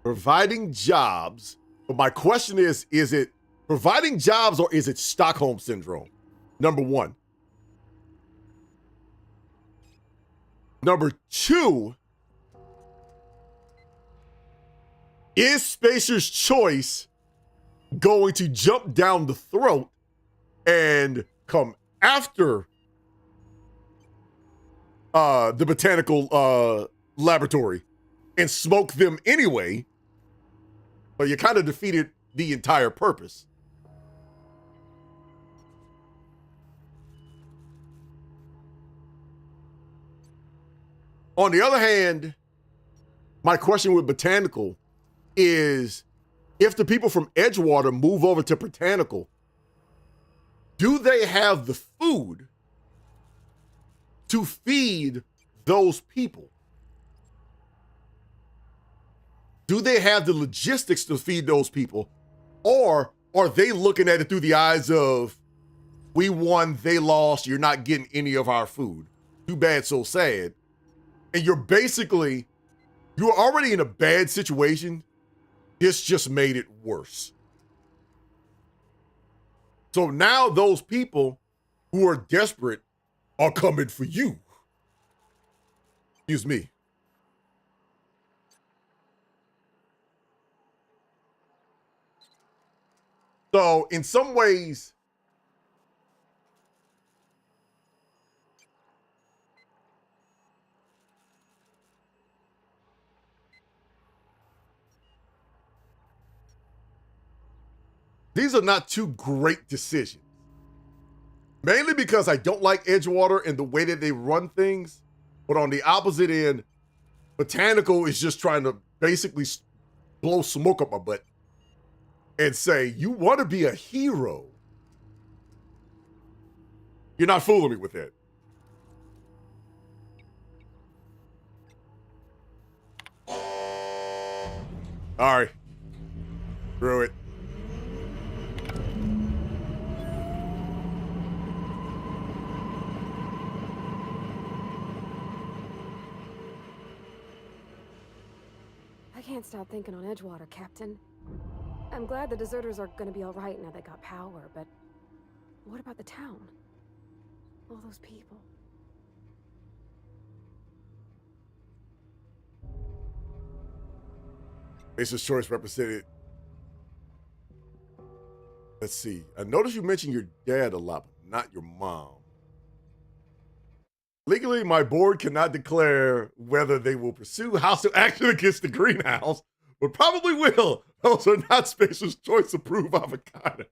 providing jobs. But my question is it providing jobs or is it Stockholm Syndrome? Number one. Number two, is Spacer's Choice going to jump down the throat and come after the botanical laboratory and smoke them anyway? But you kind of defeated the entire purpose. On the other hand, my question with Botanical is, if the people from Edgewater move over to Botanical, do they have the food to feed those people? Do they have the logistics to feed those people? Or are they looking at it through the eyes of, we won, they lost, you're not getting any of our food. Too bad, so sad. And you're already in a bad situation. This just made it worse. So now those people who are desperate are coming for you. Excuse me. So in some ways, these are not two great decisions. Mainly because I don't like Edgewater and the way that they run things. But on the opposite end, Botanical is just trying to basically blow smoke up my butt and say, you want to be a hero. You're not fooling me with that. All right. Screw it. I can't stop thinking on Edgewater, Captain. I'm glad the deserters are gonna be all right now they got power, but what about the town? All those people. Spacer's Choice represented. Let's see. I noticed you mentioned your dad a lot, but not your mom. Legally, my board cannot declare whether they will pursue hostile action against the greenhouse, but probably will. Those are not Spacer's Choice approved avocados.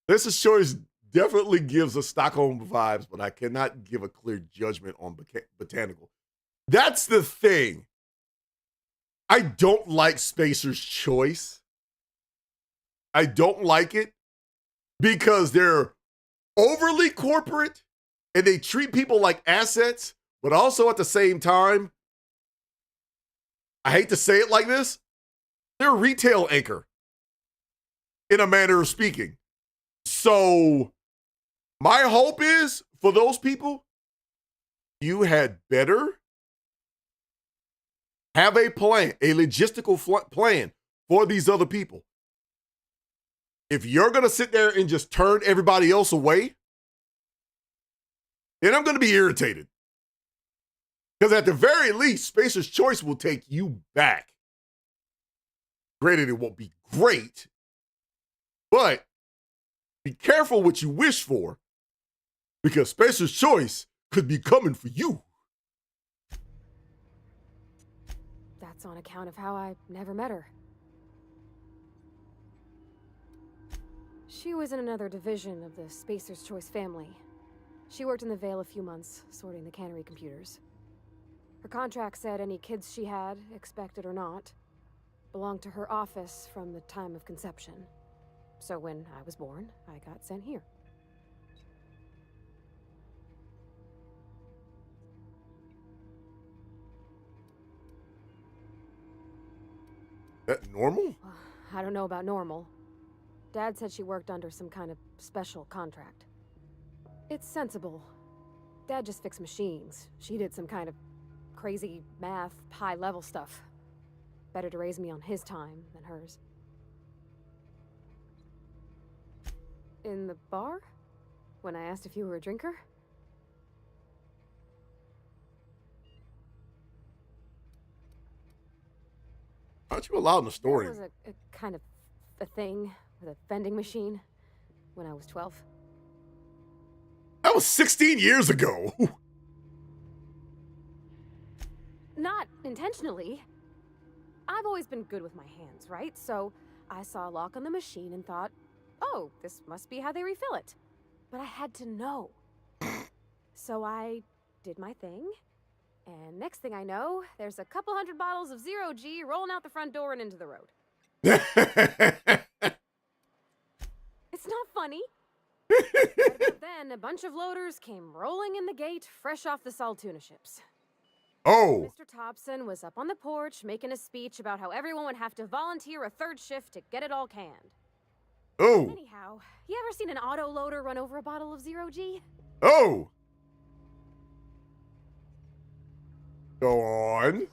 Spacer's Choice definitely gives us Stockholm vibes, but I cannot give a clear judgment on botanical. That's the thing. I don't like Spacer's Choice. I don't like it because they're overly corporate and they treat people like assets, but also at the same time, I hate to say it like this, they're a retail anchor in a manner of speaking. So my hope is for those people, you had better have a plan, a logistical plan for these other people. If you're going to sit there and just turn everybody else away, then I'm going to be irritated. Because at the very least, Spacer's Choice will take you back. Granted, it won't be great, but be careful what you wish for, because Spacer's Choice could be coming for you. That's on account of how I never met her. She was in another division of the Spacer's Choice family. She worked in the Vale a few months, sorting the cannery computers. Her contract said any kids she had, expected or not, belonged to her office from the time of conception. So when I was born, I got sent here. That normal? I don't know about normal. Dad said she worked under some kind of special contract. It's sensible. Dad just fixed machines. She did some kind of crazy math, high-level stuff. Better to raise me on his time than hers. In the bar? When I asked if you were a drinker? Aren't you allowed in the story? There was a kind of a thing with a vending machine when I was 12. That was 16 years ago. Not intentionally. I've always been good with my hands, right? So I saw a lock on the machine and thought, oh, this must be how they refill it. But I had to know. So I did my thing. And next thing I know, there's a couple hundred bottles of Zero G rolling out the front door and into the road. It's not funny. Right about then, a bunch of loaders came rolling in the gate, fresh off the Saltuna ships. Oh. Mr. Thompson was up on the porch making a speech about how everyone would have to volunteer a third shift to get it all canned. Oh. Anyhow, you ever seen an auto loader run over a bottle of Zero G? Oh. Go on.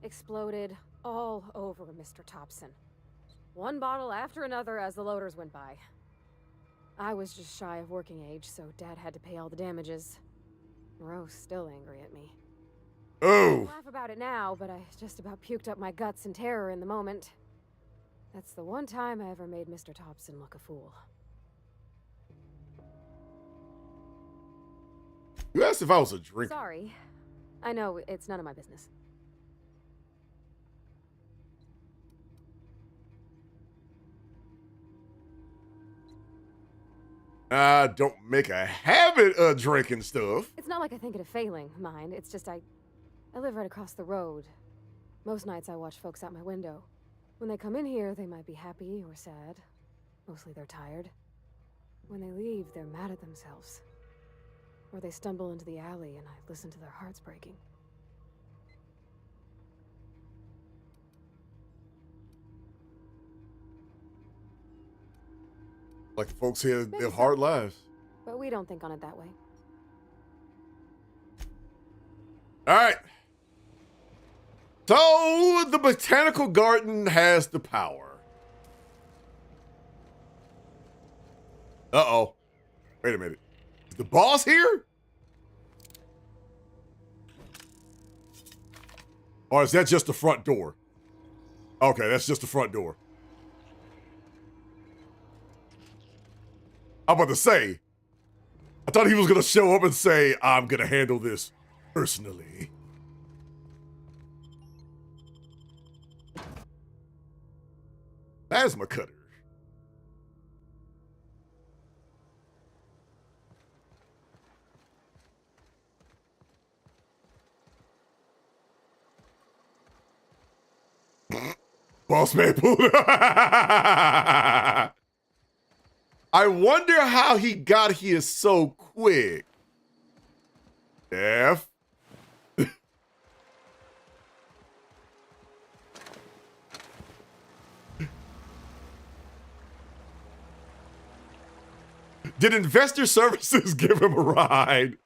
Exploded all over Mr. Thompson. One bottle after another as the loaders went by. I was just shy of working age, so Dad had to pay all the damages. Moreau's still angry at me. Oh. I laugh about it now, but I just about puked up my guts in terror in the moment. That's the one time I ever made Mr. Thompson look a fool. You asked if I was a drinker. Sorry. I know, it's none of my business. Don't make a habit of drinking stuff. It's not like I think it a failing, mind. It's just I live right across the road. Most nights I watch folks out my window. When they come in here, they might be happy or sad. Mostly they're tired. When they leave, they're mad at themselves. Or they stumble into the alley and I listen to their hearts breaking. Like the folks here live hard lives. But we don't think on it that way. All right. So the botanical garden has the power. Uh-oh. Wait a minute. Is the boss here? Or is that just the front door? Okay, that's just the front door. I'm about to say, I thought he was going to show up and say, I'm going to handle this personally. Plasma cutter. Boss man pulled it. I wonder how he got here so quick. F. Did Investor Services give him a ride?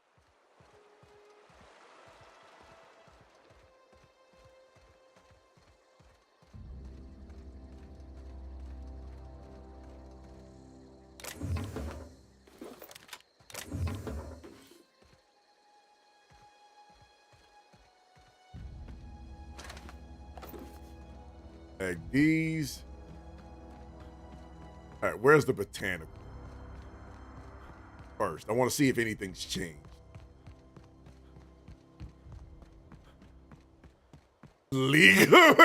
Like these. All right, where's the botanical? First, I want to see if anything's changed. Legal.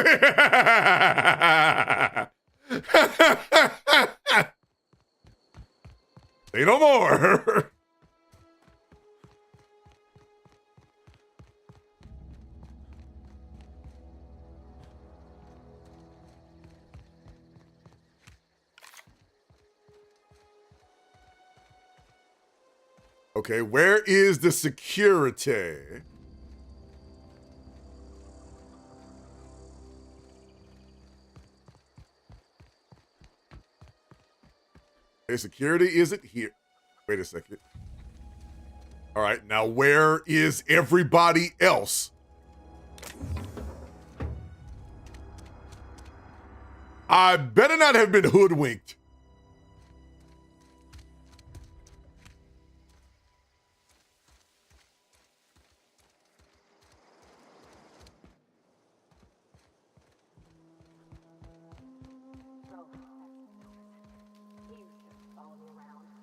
Say no more. Okay, where is the security? Okay, security isn't here. Wait a second. All right, now where is everybody else? I better not have been hoodwinked.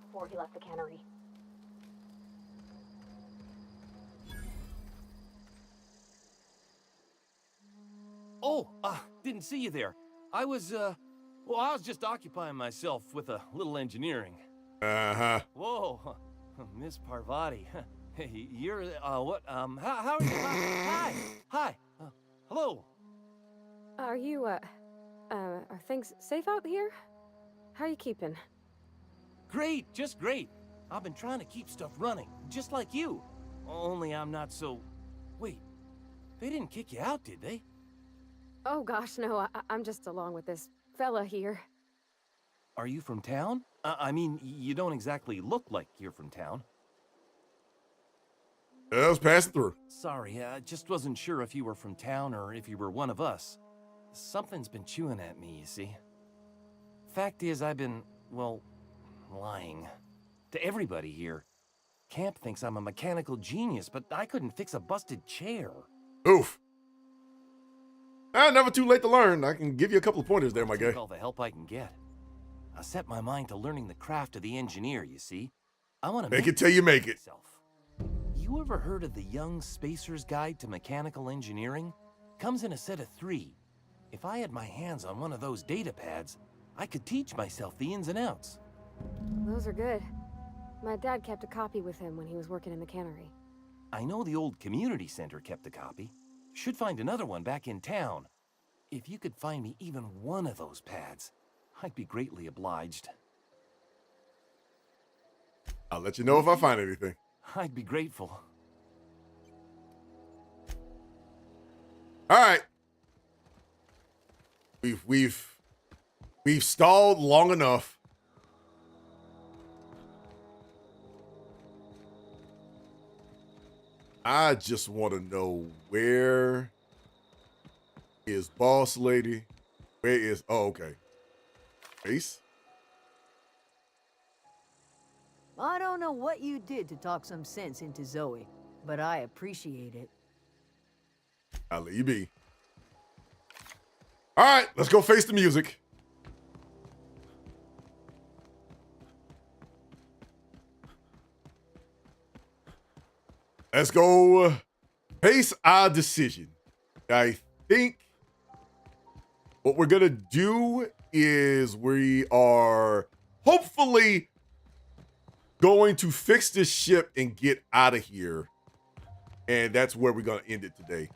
Before he left the cannery. Oh, didn't see you there. I was just occupying myself with a little engineering. Uh-huh. Whoa, Miss Parvati. Hey, you're, what, how are you? Hi. Hello. Are you, are things safe out here? How are you keeping? Great, just great. I've been trying to keep stuff running, just like you. Only I'm not so... Wait, they didn't kick you out, did they? Oh gosh, no, I'm just along with this fella here. Are you from town? I mean, you don't exactly look like you're from town. I was passing through. Sorry, I just wasn't sure if you were from town or if you were one of us. Something's been chewing at me, you see. Fact is, I've been, well, lying. To everybody here. Camp thinks I'm a mechanical genius, but I couldn't fix a busted chair. Oof. Never too late to learn. I can give you a couple of pointers there, my guy. Take all the help I can get. I set my mind to learning the craft of the engineer, you see. I want to Make it till you make it. myself. You ever heard of the Young Spacer's Guide to Mechanical Engineering? Comes in a set of 3. If I had my hands on one of those data pads, I could teach myself the ins and outs. Those are good. My dad kept a copy with him when he was working in the cannery. I know the old community center kept a copy. Should find another one back in town. If you could find me even one of those pads, I'd be greatly obliged. I'll let you know if I find anything. I'd be grateful. All right. We've stalled long enough. I just want to know, where is boss lady? Where is, oh, okay. Ace? I don't know what you did to talk some sense into Zoe, but I appreciate it. I'll let you be. All right, let's go face the music. Let's go face our decision. I think what we're gonna do is we are hopefully going to fix this ship and get out of here. And that's where we're gonna end it today.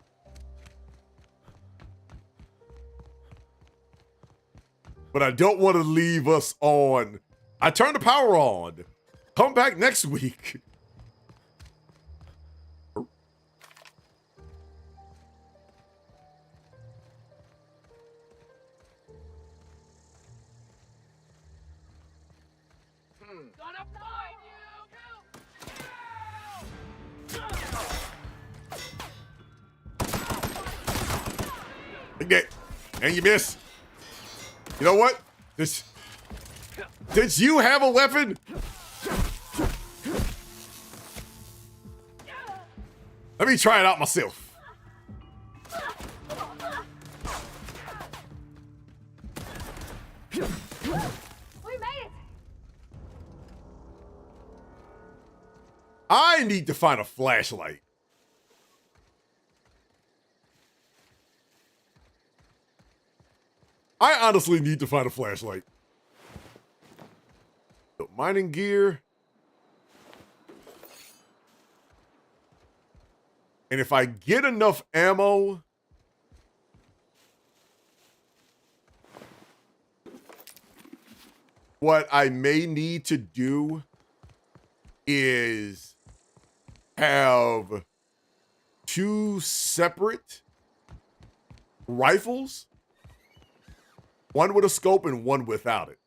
but I don't want to leave us on. I turn the power on. Come back next week. Okay. And you miss. You know what? Since you have a weapon, let me try it out myself. We made it! I need to find a flashlight. I honestly need to find a flashlight. The mining gear. And if I get enough ammo, what I may need to do is have 2 separate rifles. One with a scope and one without it.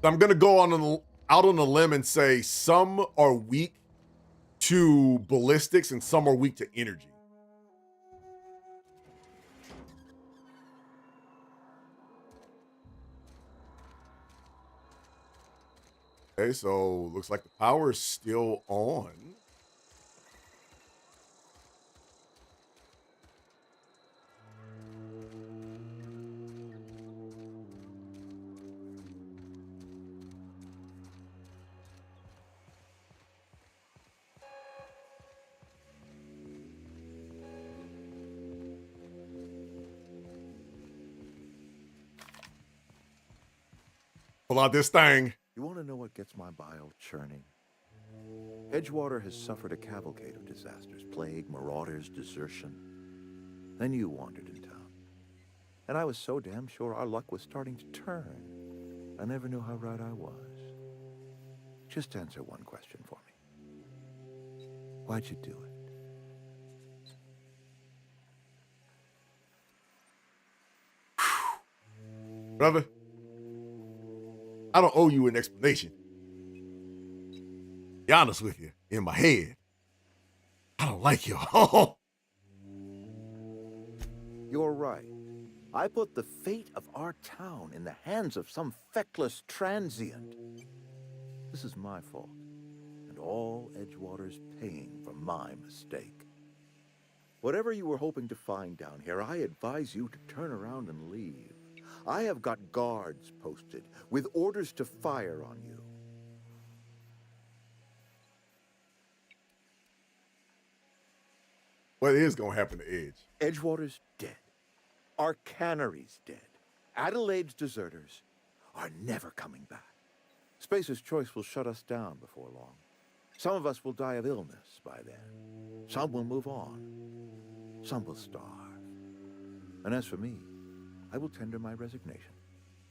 I'm going to go out on a limb and say some are weak to ballistics and some are weak to energy. Okay, so looks like the power is still on. Pull out this thing. You want to know what gets my bile churning? Edgewater has suffered a cavalcade of disasters, plague, marauders, desertion. Then you wandered in town. And I was so damn sure our luck was starting to turn. I never knew how right I was. Just answer one question for me. Why'd you do it? Brother, I don't owe you an explanation. Be honest with you, in my head, I don't like you. You're right. I put the fate of our town in the hands of some feckless transient. This is my fault, and all Edgewater's paying for my mistake. Whatever you were hoping to find down here, I advise you to turn around and leave. I have got guards posted with orders to fire on you. What is going to happen to Edge? Edgewater's dead. Our cannery's dead. Adelaide's deserters are never coming back. Spacer's Choice will shut us down before long. Some of us will die of illness by then. Some will move on. Some will starve. And as for me, I will tender my resignation,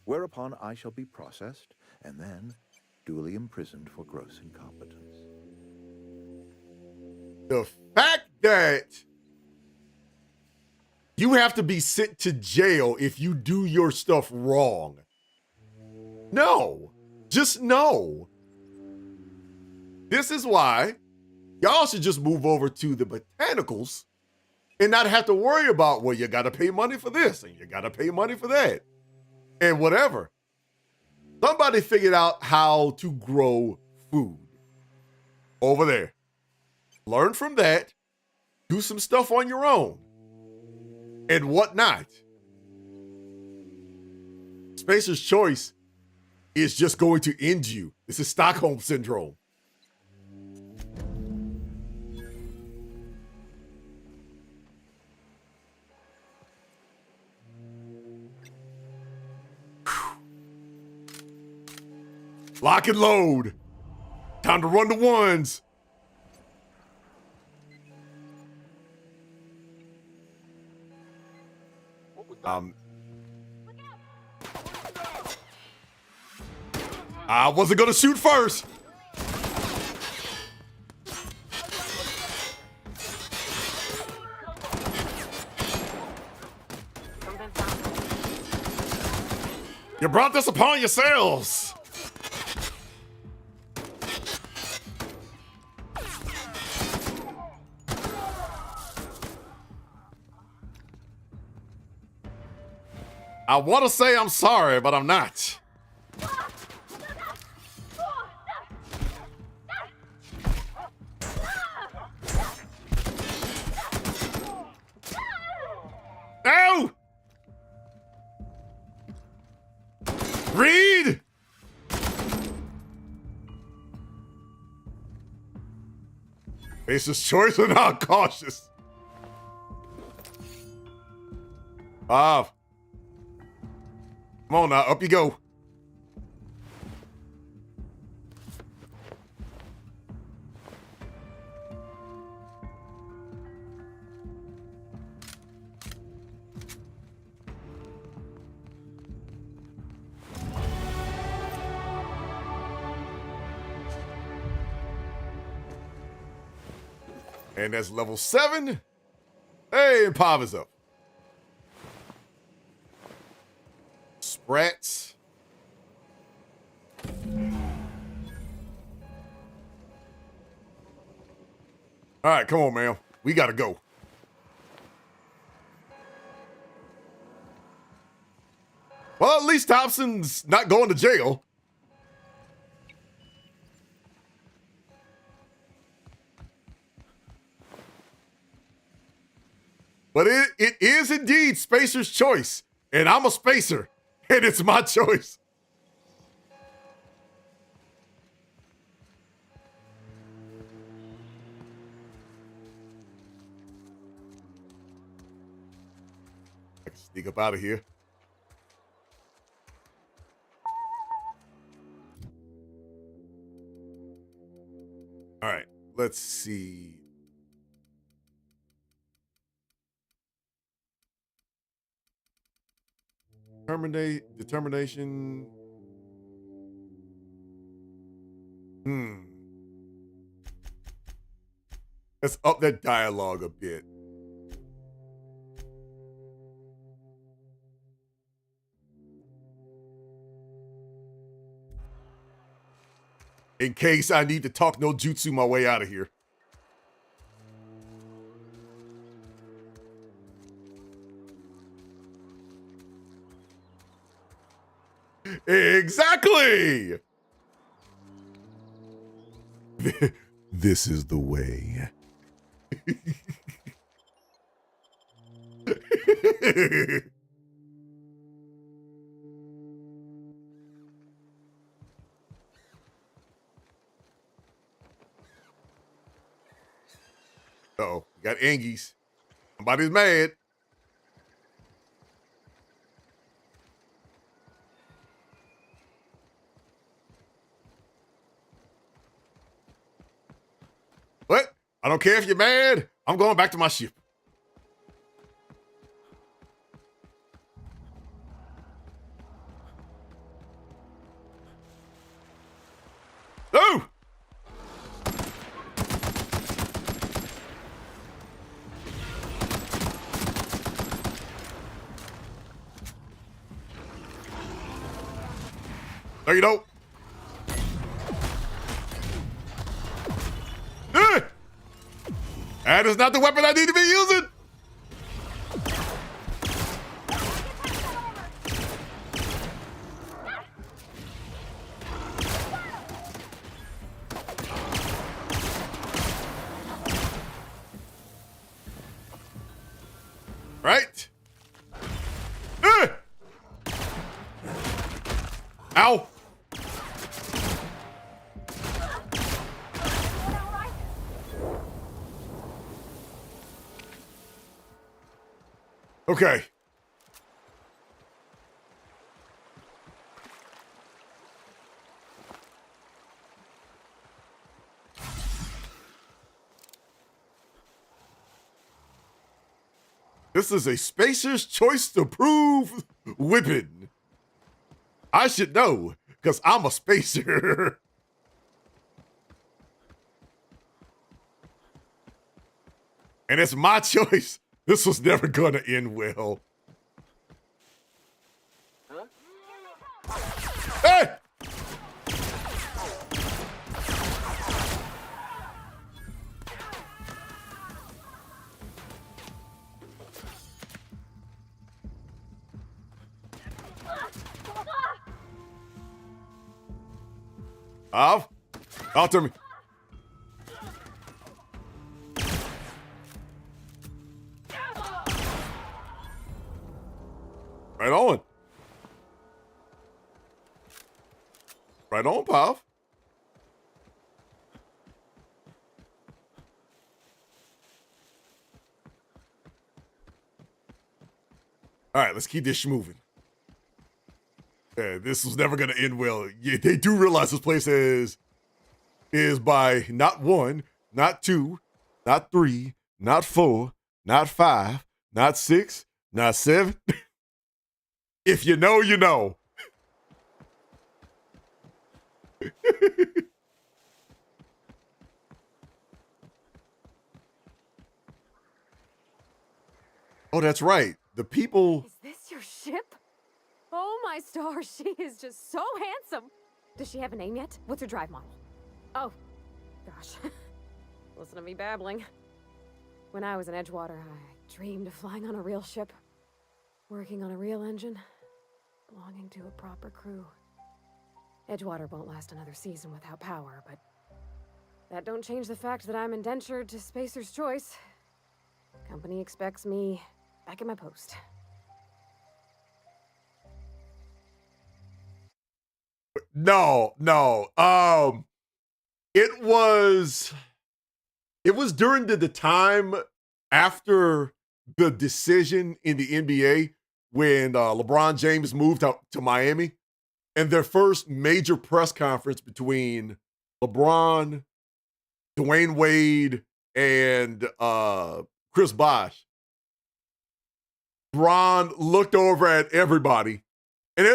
whereupon I shall be processed and then duly imprisoned for gross incompetence. The fact that you have to be sent to jail if you do your stuff wrong. No, just no. This is why y'all should just move over to the botanicals and not have to worry about, well, you got to pay money for this and you got to pay money for that and whatever. Somebody figured out how to grow food over there. Learn from that. Do some stuff on your own and whatnot. Spacer's Choice is just going to end you. This is Stockholm Syndrome. Lock and load. Time to run the ones. I wasn't gonna shoot first. You brought this upon yourselves. I want to say I'm sorry, but I'm not. No! Reed! Ace's choice or not cautious? Come on now, up you go. And that's level 7. Hey, and Pav is up. Sprats. All right, come on, man. We gotta go. Well, at least Thompson's not going to jail. But it is indeed Spacer's choice. And I'm a Spacer. And it's my choice. I can sneak up out of here. All right, let's see. Determination. Let's up that dialogue a bit. In case I need to talk no jutsu my way out of here. Exactly! This is the way. Uh-oh, got Angies. Somebody's mad. What? I don't care if you're mad. I'm going back to my ship. No! No, you don't. That is not the weapon I need to be using. Right? Ow. Okay. This is a Spacer's Choice to Prove whipping. I should know, because I'm a spacer. And it's my choice. This was never gonna end well. Hey! Out to me. Right on. Right on, Pav. All right, let's keep this moving. Yeah, this was never gonna end well. Yeah, they do realize this place is by not 1, not 2, not 3, not 4, not 5, not 6, not 7. If you know, you know. Oh, that's right. The people. Is this your ship? Oh my stars, she is just so handsome. Does she have a name yet? What's her drive model? Oh, gosh. Listen to me babbling. When I was in Edgewater, I dreamed of flying on a real ship, working on a real engine, belonging to a proper crew. Edgewater won't last another season without power, but that don't change the fact that I'm indentured to Spacer's Choice. Company expects me back at my post. No. It was during the time after the decision in the NBA when LeBron James moved out to Miami, and their first major press conference between LeBron, Dwayne Wade, and Chris Bosh. Bron looked over at everybody, and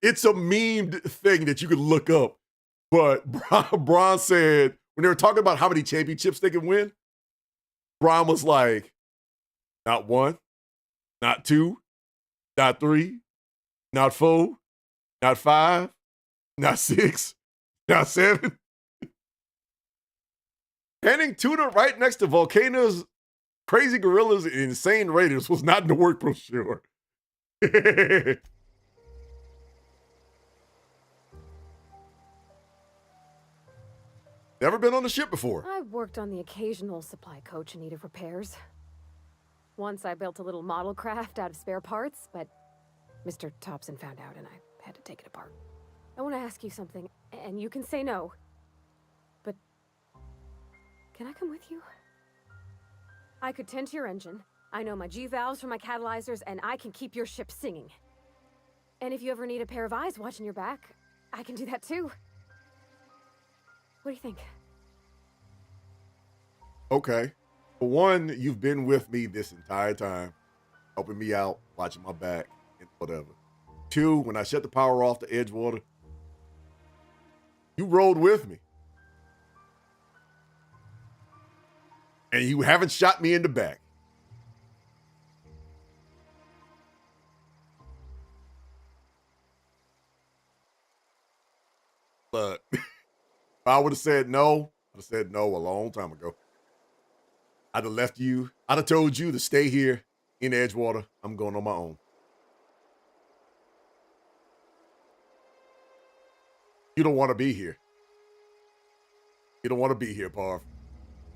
it's a memed thing that you could look up. But Bron said, when they were talking about how many championships they can win, Bron was like, not 1, not 2, not 3, not 4, not 5, not 6, not 7. Panning tuna right next to volcanoes, crazy gorillas, and insane raiders was not in the work brochure. Never been on a ship before. I've worked on the occasional supply coach in need of repairs. Once I built a little model craft out of spare parts, but Mr. Thompson found out and I had to take it apart. I want to ask you something, and you can say no, but can I come with you? I could tend to your engine. I know my G-valves from my catalyzers, and I can keep your ship singing. And if you ever need a pair of eyes watching your back, I can do that too. What do you think? Okay. For one, you've been with me this entire time, helping me out, watching my back, and whatever. 2, when I shut the power off to Edgewater, you rode with me. And you haven't shot me in the back. But if I would have said no, I'd have said no a long time ago. I'd have left you. I'd have told you to stay here in Edgewater. I'm going on my own. You don't want to be here. You don't want to be here, Parv.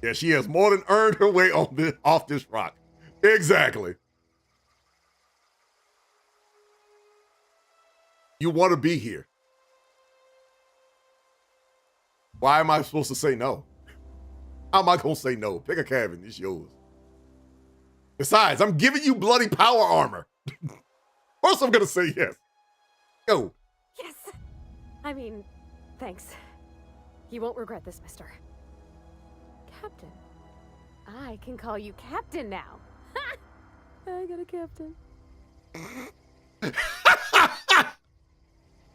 Yeah, she has more than earned her way on off this rock. Exactly. You want to be here. Why am I supposed to say no? How am I going to say no? Pick a cabin. It's yours. Besides, I'm giving you bloody power armor. Of course I'm going to say yes. Go. Yes. I mean, thanks. You won't regret this, mister. Captain. I can call you Captain now. I got a captain.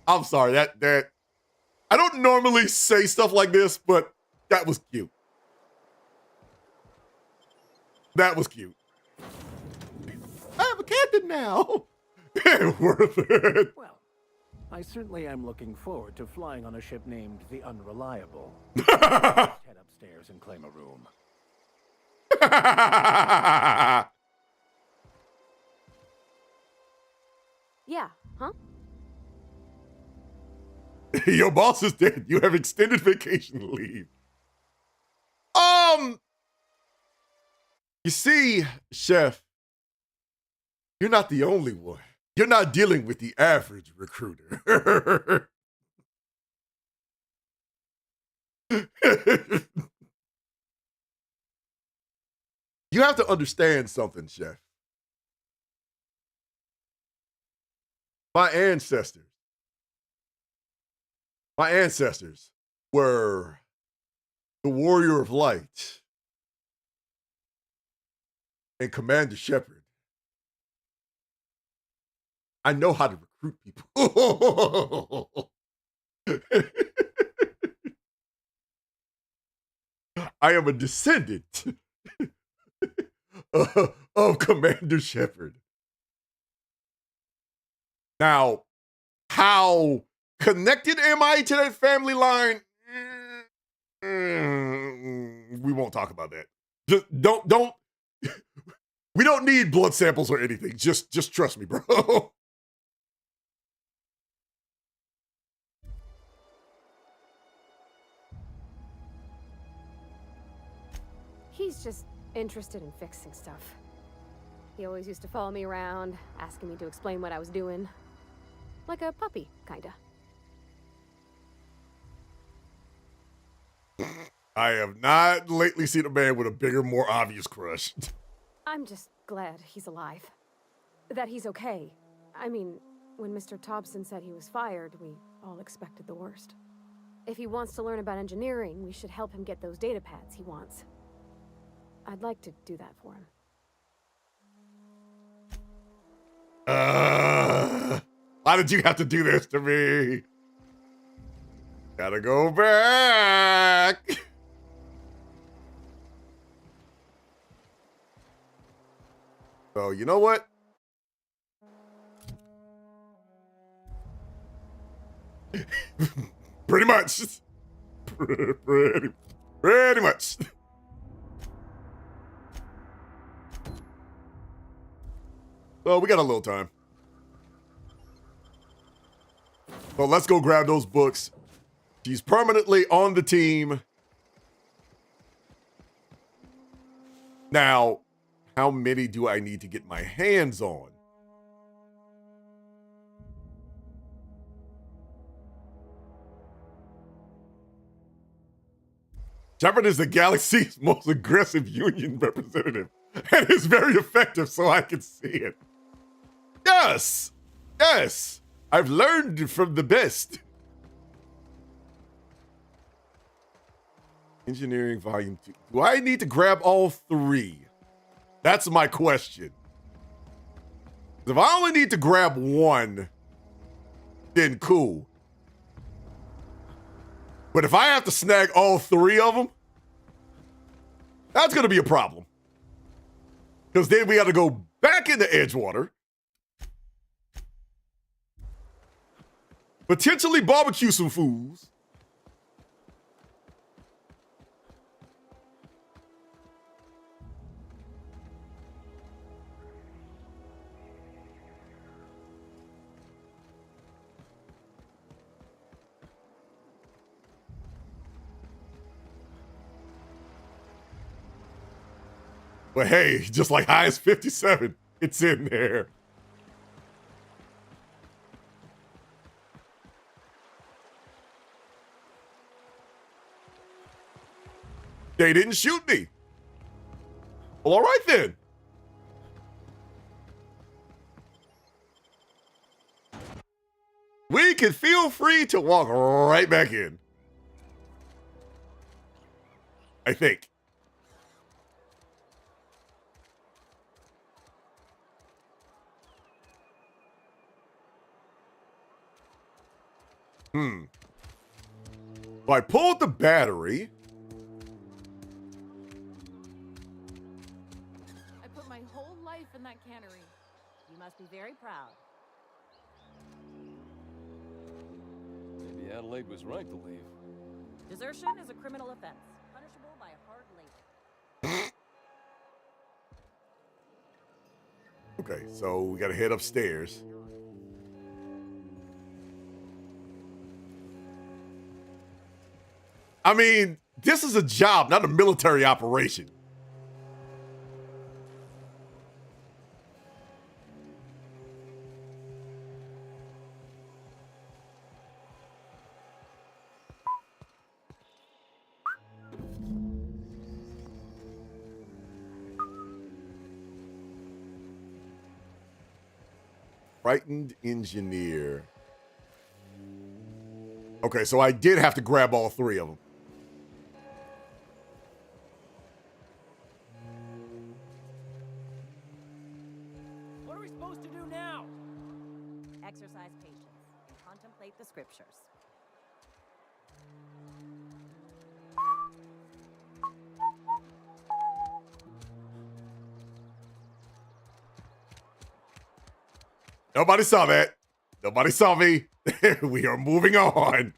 I'm sorry, that I don't normally say stuff like this, but that was cute. That was cute. I have a captain now. Worth it. Well, I certainly am looking forward to flying on a ship named the Unreliable. Head upstairs and claim a room. Yeah, huh? Your boss is dead. You have extended vacation leave. You see, Chef, you're not the only one. You're not dealing with the average recruiter. You have to understand something, Chef. My ancestors were the Warrior of Light and Commander Shepard. I know how to recruit people. I am a descendant of Commander Shepard. Now, how connected am I to that family line? We won't talk about that. Just don't. We don't need blood samples or anything. Just trust me, bro. He's just interested in fixing stuff. He always used to follow me around, asking me to explain what I was doing. Like a puppy, kinda. I have not lately seen a man with a bigger, more obvious crush. I'm just glad he's alive. That he's okay. I mean, when Mr. Thompson said he was fired, we all expected the worst. If he wants to learn about engineering, we should help him get those data pads he wants. I'd like to do that for him. Why did you have to do this to me? Gotta go back. So, you know what? Pretty much. Pretty much. Well, we got a little time. So let's go grab those books. She's permanently on the team. Now, how many do I need to get my hands on? Shepard is the galaxy's most aggressive union representative and is very effective, so I can see it. Yes! Yes! I've learned from the best. Engineering Volume 2. Do I need to grab all three? That's my question. If I only need to grab one, then cool. But if I have to snag all three of them, that's going to be a problem. Because then we got to go back into Edgewater. Potentially barbecue some fools. But hey, just like Highest 57, it's in there. They didn't shoot me. Well, all right then. We can feel free to walk right back in. I think. If I pulled the battery. I put my whole life in that cannery. You must be very proud. Maybe Adelaide was right to leave. Desertion is a criminal offense, punishable by hard labor. Okay, so we gotta head upstairs. I mean, this is a job, not a military operation. Frightened engineer. Okay, so I did have to grab all three of them. What are we supposed to do now? Exercise patience and contemplate the scriptures. Nobody saw that. Nobody saw me. We are moving on.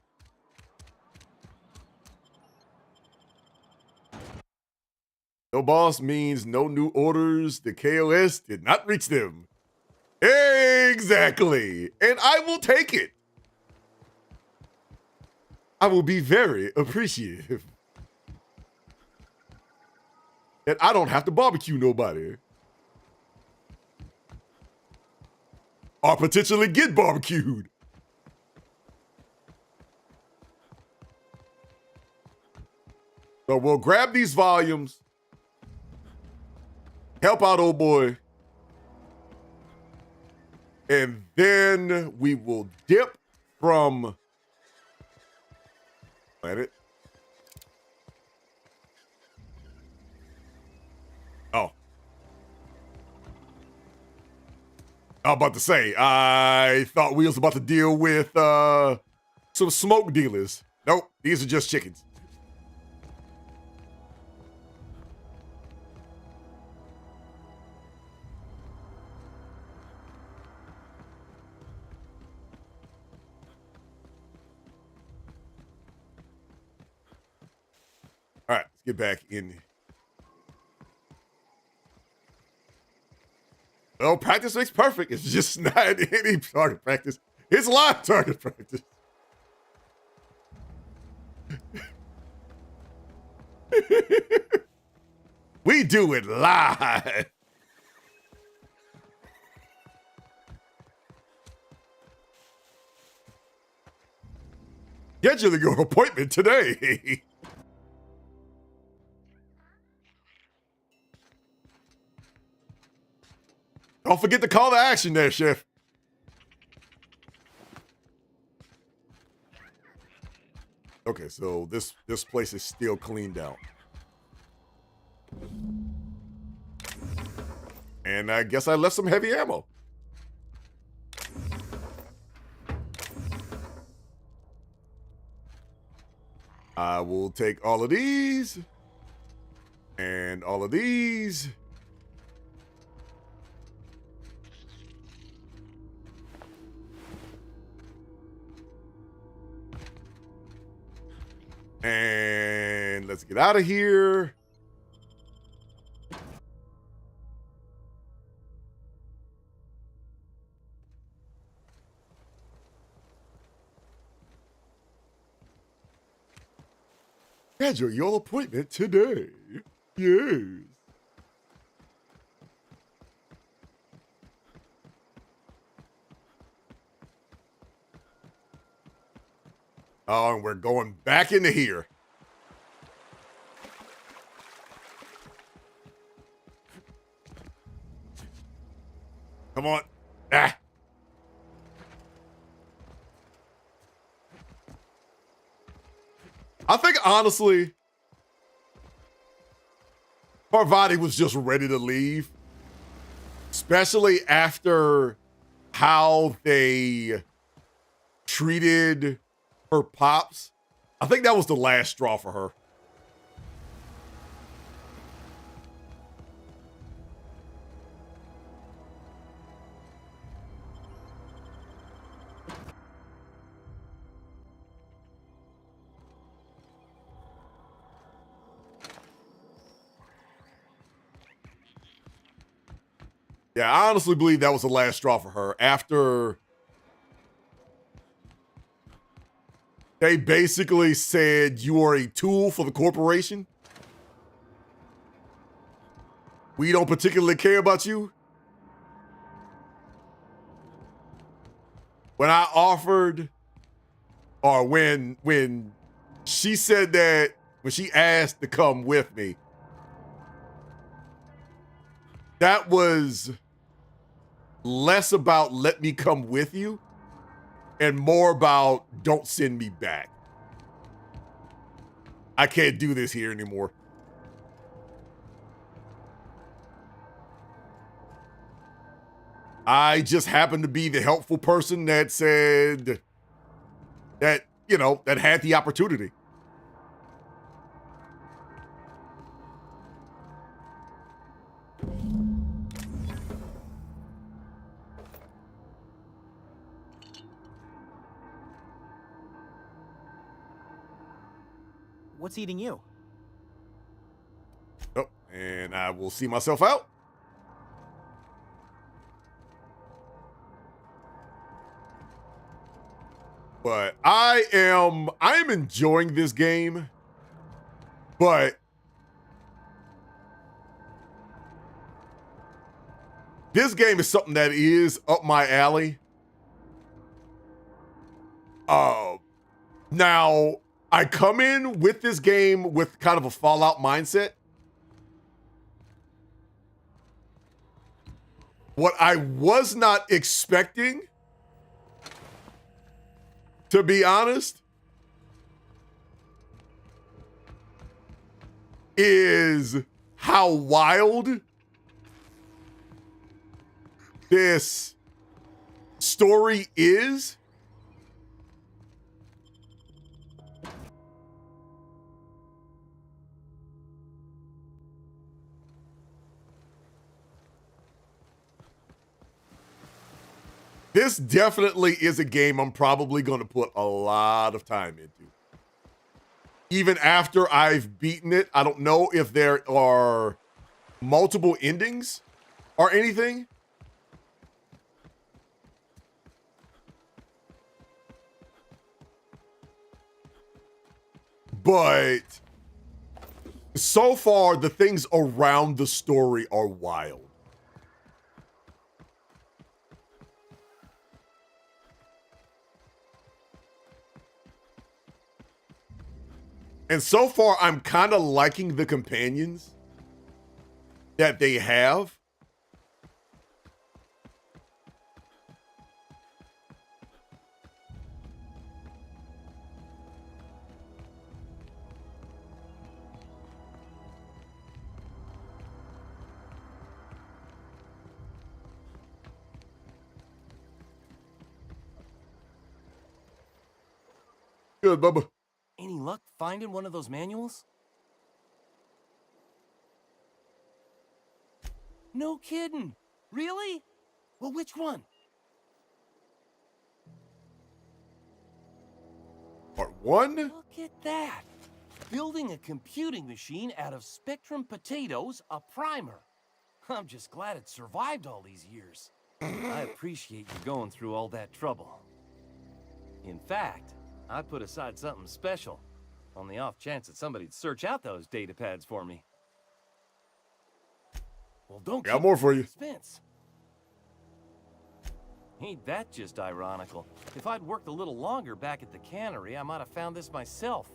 No boss means no new orders. The KOS did not reach them. Exactly. And I will take it. I will be very appreciative. And I don't have to barbecue nobody. Or potentially get barbecued. So we'll grab these volumes, help out old boy, and then we will dip from planet. Oh. I was about to say, I thought we was about to deal with some smoke dealers. Nope, these are just chickens. All right, let's get back in. Well, practice makes perfect. It's just not any target practice. It's live target practice. We do it live. Scheduling your appointment today. Don't forget to call to action there, Chef. Okay, so this place is still cleaned out. And I guess I left some heavy ammo. I will take all of these and all of these. And let's get out of here. Schedule your appointment today. Yes. Oh, and we're going back into here. Come on. Ah. I think, honestly, Parvati was just ready to leave. Especially after how they treated her pops. I think that was the last straw for her. Yeah, I honestly believe that was the last straw for her. After they basically said you are a tool for the corporation, we don't particularly care about you. When I offered, or when she said that, when she asked to come with me, that was less about let me come with you and more about don't send me back. I can't do this here anymore. I just happened to be the helpful person that said that, you know, that had the opportunity. What's eating you? Oh, and I will see myself out. But I am enjoying this game, but this game is something that is up my alley. Now I come in with this game with kind of a Fallout mindset. What I was not expecting, to be honest, is how wild this story is. This definitely is a game I'm probably going to put a lot of time into. Even after I've beaten it, I don't know if there are multiple endings or anything. But so far, the things around the story are wild. And so far, I'm kind of liking the companions that they have. Good, Bubba. Any luck finding one of those manuals? No kidding. Really? Well, which one? Part 1? Look at that. Building a computing machine out of Spectrum potatoes, a primer. I'm just glad it survived all these years. I appreciate you going through all that trouble. In fact, I put aside something special on the off chance that somebody'd search out those data pads for me. Well, don't got more for you. Suspense. Ain't that just ironical? If I'd worked a little longer back at the cannery, I might have found this myself.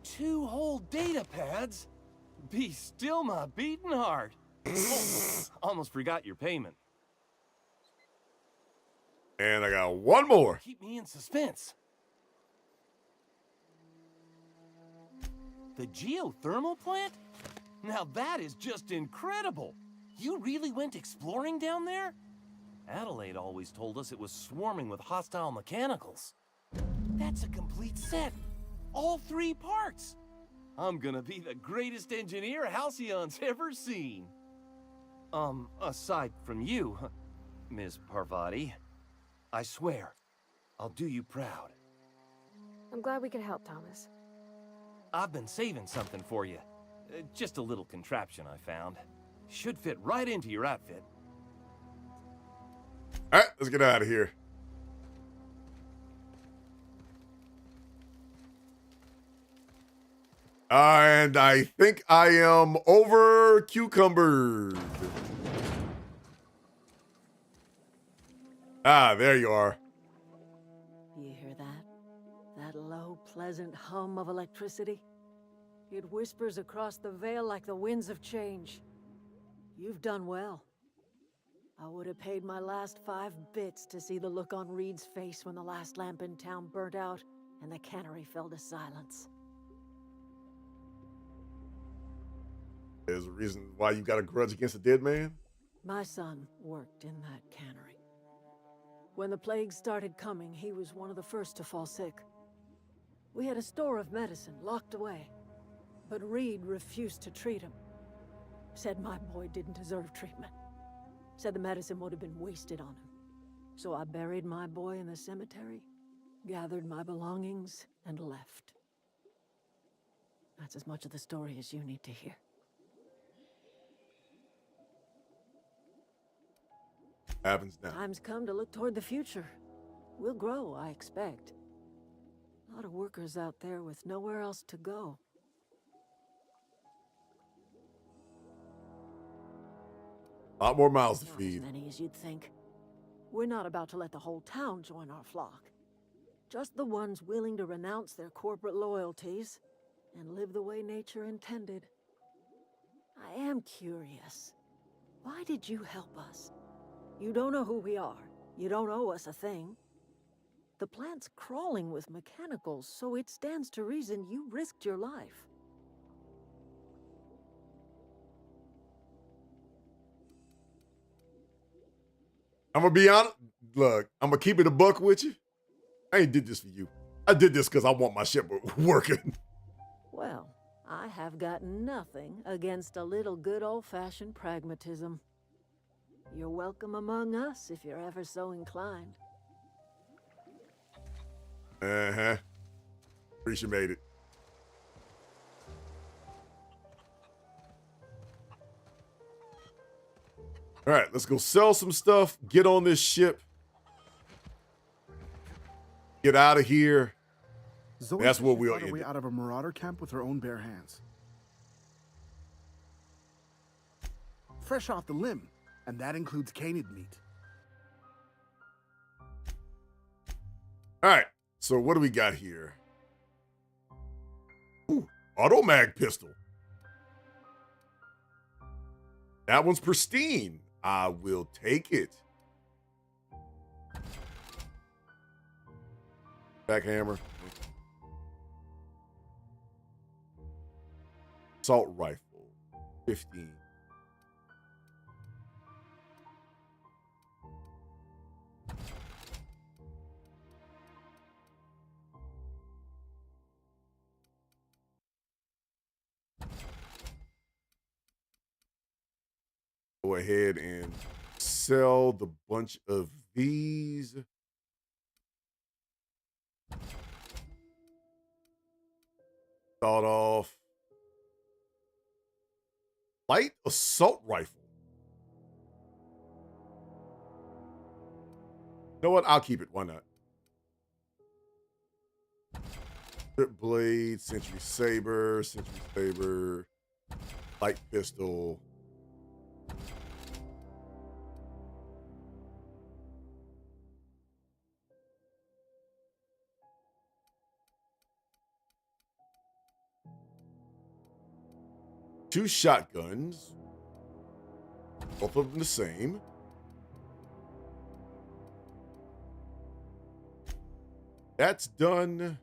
2 whole data pads? Be still my beating heart. Oh, almost forgot your payment. And I got one more. Keep me in suspense. The geothermal plant? Now that is just incredible. You really went exploring down there? Adelaide always told us it was swarming with hostile mechanicals. That's a complete set. All 3 parts. I'm gonna be the greatest engineer Halcyon's ever seen. Aside from you, Ms. Parvati, I swear, I'll do you proud. I'm glad we could help, Thomas. I've been saving something for you. Just a little contraption I found. Should fit right into your outfit. All right, let's get out of here. And I think I am over cucumbered. Ah, there you are. You hear that? That low, pleasant hum of electricity? It whispers across the veil like the winds of change. You've done well. I would have paid my last 5 bits to see the look on Reed's face when the last lamp in town burnt out and the cannery fell to silence. There's a reason why you got a grudge against a dead man? My son worked in that cannery. When the plague started coming, he was one of the first to fall sick. We had a store of medicine locked away, but Reed refused to treat him. Said my boy didn't deserve treatment. Said the medicine would have been wasted on him. So I buried my boy in the cemetery, gathered my belongings, and left. That's as much of the story as you need to hear. Happens now. Time's come to look toward the future. We'll grow, I expect. A lot of workers out there with nowhere else to go. A lot more mouths to Not feed. as many as you'd think. We're not about to let the whole town join our flock. Just the ones willing to renounce their corporate loyalties and live the way nature intended. I am curious. Why did you help us? You don't know who we are. You don't owe us a thing. The plant's crawling with mechanicals, so it stands to reason you risked your life. I'm gonna be honest. Look, I'm gonna keep it a buck with you. I ain't did this for you. I did this because I want my ship working. Well, I have got nothing against a little good old-fashioned pragmatism. You're welcome among us if you're ever so inclined. Uh-huh. Appreciate it. All right, let's go sell some stuff, get on this ship, get out of here. Zoe That's said what she we'll fought her end way it. out of a marauder camp with her own bare hands. Fresh off the limb, and that includes canid meat. All right, so what do we got here? Ooh, automag pistol. That one's pristine. I will take it. Backhammer. Assault rifle. 15. Go ahead and sell the bunch of these. Start off. Light assault rifle. You know what? I'll keep it. Why not? Strip blade, century saber, light pistol. Two shotguns. Both of them the same. That's done.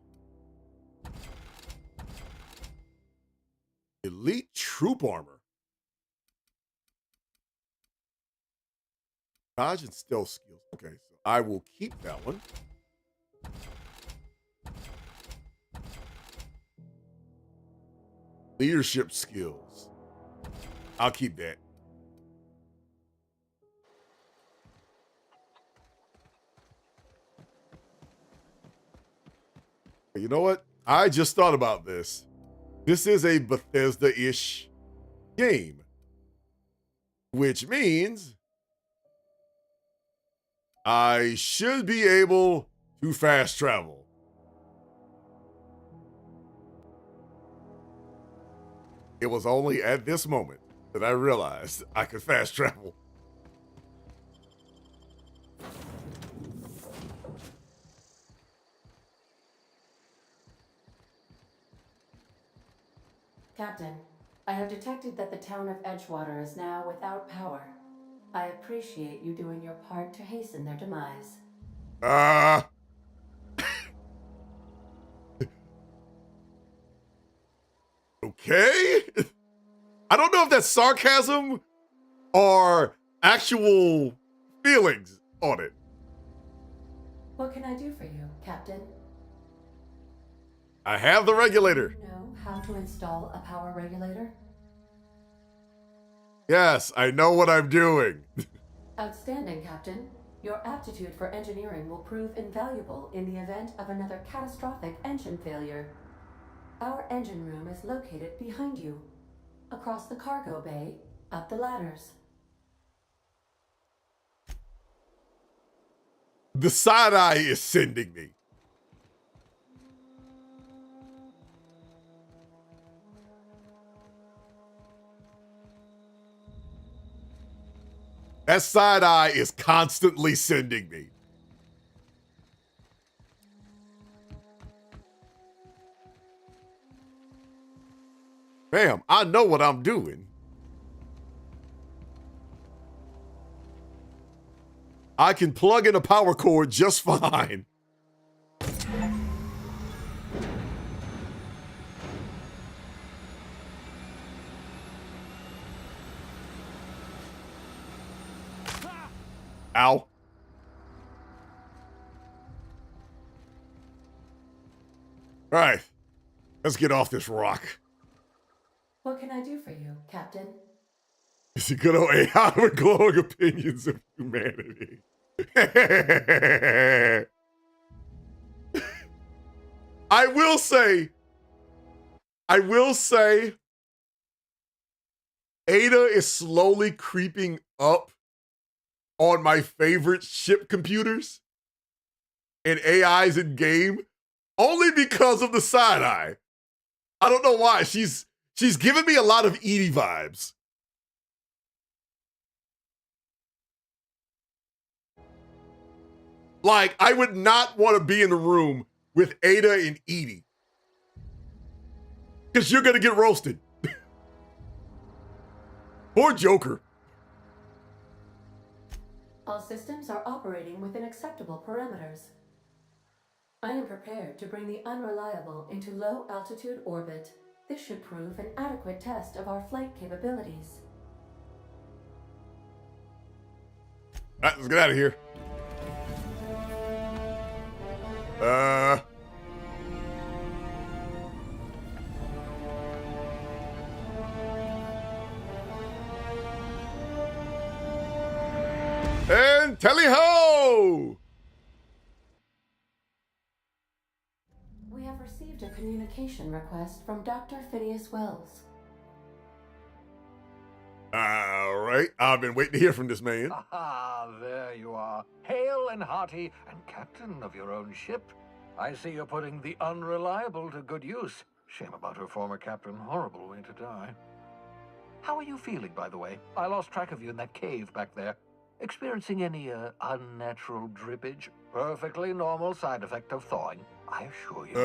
Elite troop armor. Dodge and stealth skills. Okay, so I will keep that one. Leadership skills. I'll keep that. You know what? I just thought about this. This is a Bethesda-ish game, which means I should be able to fast travel. It was only at this moment that I realized I could fast travel. Captain, I have detected that the town of Edgewater is now without power. I appreciate you doing your part to hasten their demise. Okay. I don't know if that's sarcasm or actual feelings on it. What can I do for you, Captain? I have the regulator. Do you know how to install a power regulator? Yes, I know what I'm doing. Outstanding, Captain. Your aptitude for engineering will prove invaluable in the event of another catastrophic engine failure. Our engine room is located behind you, across the cargo bay, up the ladders. The side eye is sending me. That side eye is constantly sending me. Bam, I know what I'm doing. I can plug in a power cord just fine. Ow. All right, let's get off this rock. What can I do for you, Captain? It's a good old AI with glowing opinions of humanity. I will say, Ada is slowly creeping up on my favorite ship computers and AIs in game, only because of the side eye. I don't know why. She's giving me a lot of Edie vibes. Like, I would not want to be in the room with Ada and Edie, because you're going to get roasted. Poor Joker. All systems are operating within acceptable parameters. I am prepared to bring the unreliable into low-altitude orbit. This should prove an adequate test of our flight capabilities. All right, let's get out of here. And tally-ho! We have received a communication request from Dr. Phineas Wells. All right, I've been waiting to hear from this man. Ah, there you are, hale and hearty, and captain of your own ship. I see you're putting the unreliable to good use. Shame about her former captain. Horrible way to die. How are you feeling, by the way? I lost track of you in that cave back there. Experiencing any unnatural drippage? Perfectly normal side effect of thawing, I assure you.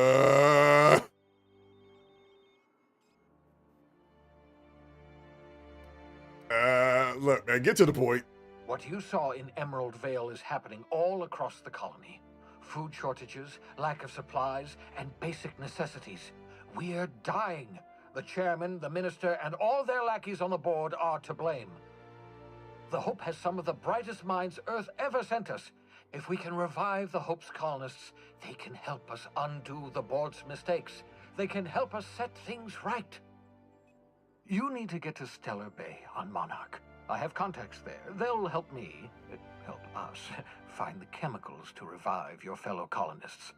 Look, man, get to the point. What you saw in Emerald Vale is happening all across the colony. Food shortages, lack of supplies, and basic necessities. We're dying. The chairman, the minister, and all their lackeys on the board are to blame. The Hope has some of the brightest minds Earth ever sent us. If we can revive the Hope's colonists, they can help us undo the board's mistakes. They can help us set things right. You need to get to Stellar Bay on Monarch. I have contacts there. They'll help me, help us, find the chemicals to revive your fellow colonists.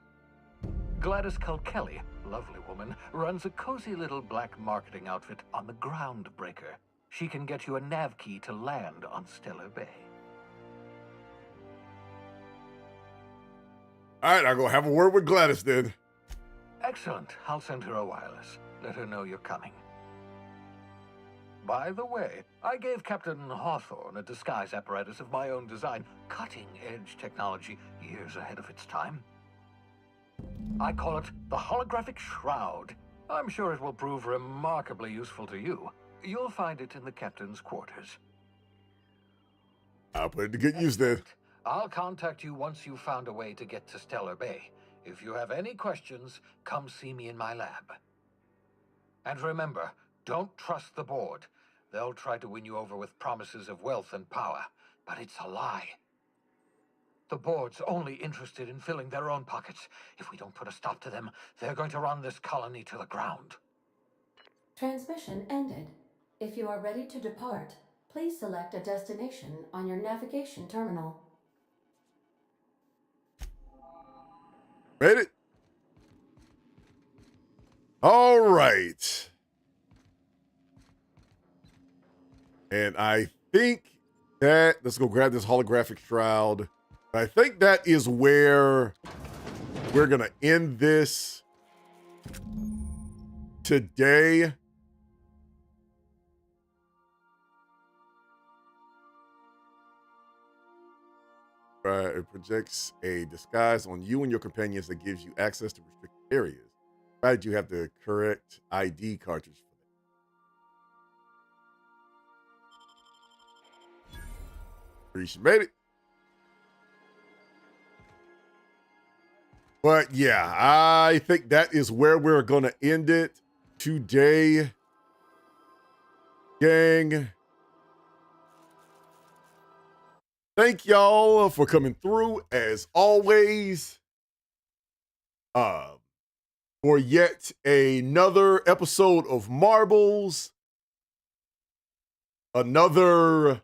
Gladys Culkelly, lovely woman, runs a cozy little black marketing outfit on the Groundbreaker. She can get you a nav key to land on Stellar Bay. All right, I'll go have a word with Gladys then. Excellent. I'll send her a wireless. Let her know you're coming. By the way, I gave Captain Hawthorne a disguise apparatus of my own design, cutting-edge technology years ahead of its time. I call it the Holographic Shroud. I'm sure it will prove remarkably useful to you. You'll find it in the captain's quarters. I'll put it to good use then. I'll contact you once you've found a way to get to Stellar Bay. If you have any questions, come see me in my lab. And remember, don't trust the board. They'll try to win you over with promises of wealth and power, but it's a lie. The board's only interested in filling their own pockets. If we don't put a stop to them, they're going to run this colony to the ground. Transmission ended. If you are ready to depart, please select a destination on your navigation terminal. Made it. All right. And I think that, let's go grab this holographic shroud. I think that is where we're going to end this today. It projects a disguise on you and your companions that gives you access to restricted areas. Provided you have the correct ID cartridge for that. Reese made it. But yeah, I think that is where we're going to end it today, gang. Thank y'all for coming through as always. For yet another episode of Marbles. Another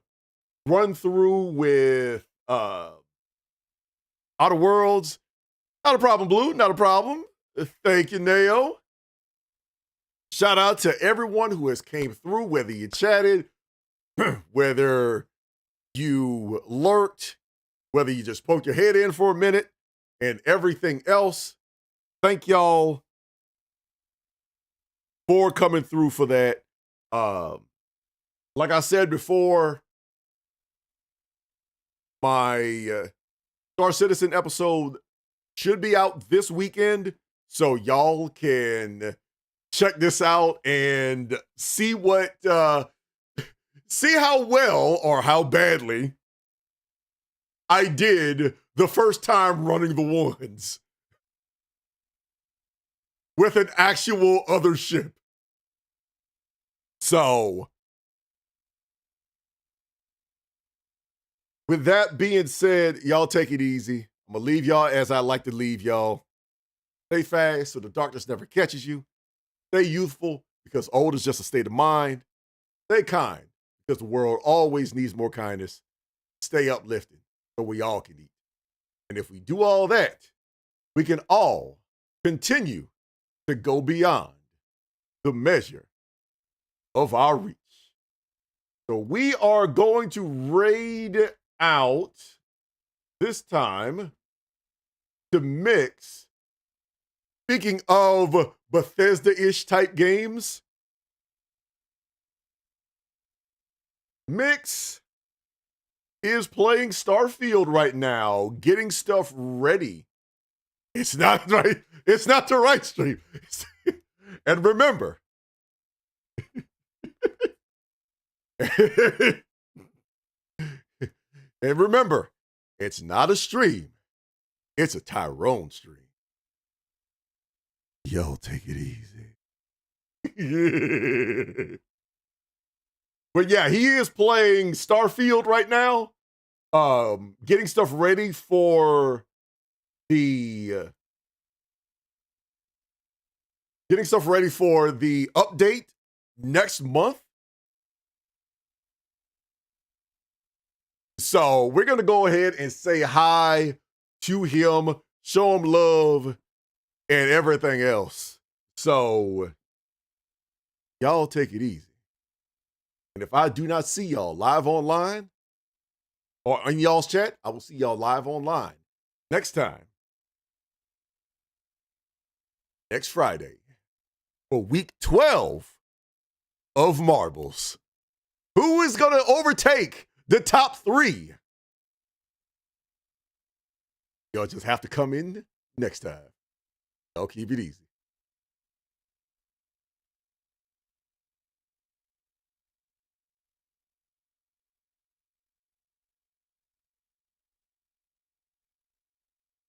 run through with Outer Worlds. Not a problem, Blue. Not a problem. Thank you, Nao. Shout out to everyone who has came through, whether you chatted, whether you lurked, whether you just poked your head in for a minute, and everything else. Thank y'all for coming through for that. Like I said before, my Star Citizen episode should be out this weekend, so y'all can check this out and see what see how well or how badly I did the first time running the ones with an actual other ship. So, with that being said, y'all take it easy. I'm going to leave y'all as I like to leave y'all. Stay fast so the darkness never catches you. Stay youthful because old is just a state of mind. Stay kind because the world always needs more kindness. Stay uplifted so we all can eat. And if we do all that, we can all continue to go beyond the measure of our reach. So we are going to raid out this time to Mix. Speaking of Bethesda-ish type games, Mix is playing Starfield right now, getting stuff ready. It's not right. It's not the right stream. And remember, it's not a stream. It's a Tyrone stream. Y'all take it easy. But yeah, he is playing Starfield right now, getting stuff ready for the update next month. So we're going to go ahead and say hi to him, show him love, and everything else. So y'all take it easy. And if I do not see y'all live online or in y'all's chat, I will see y'all live online next time. Next Friday for week 12 of Marbles. Who is going to overtake the top 3? Y'all just have to come in next time. Y'all keep it easy.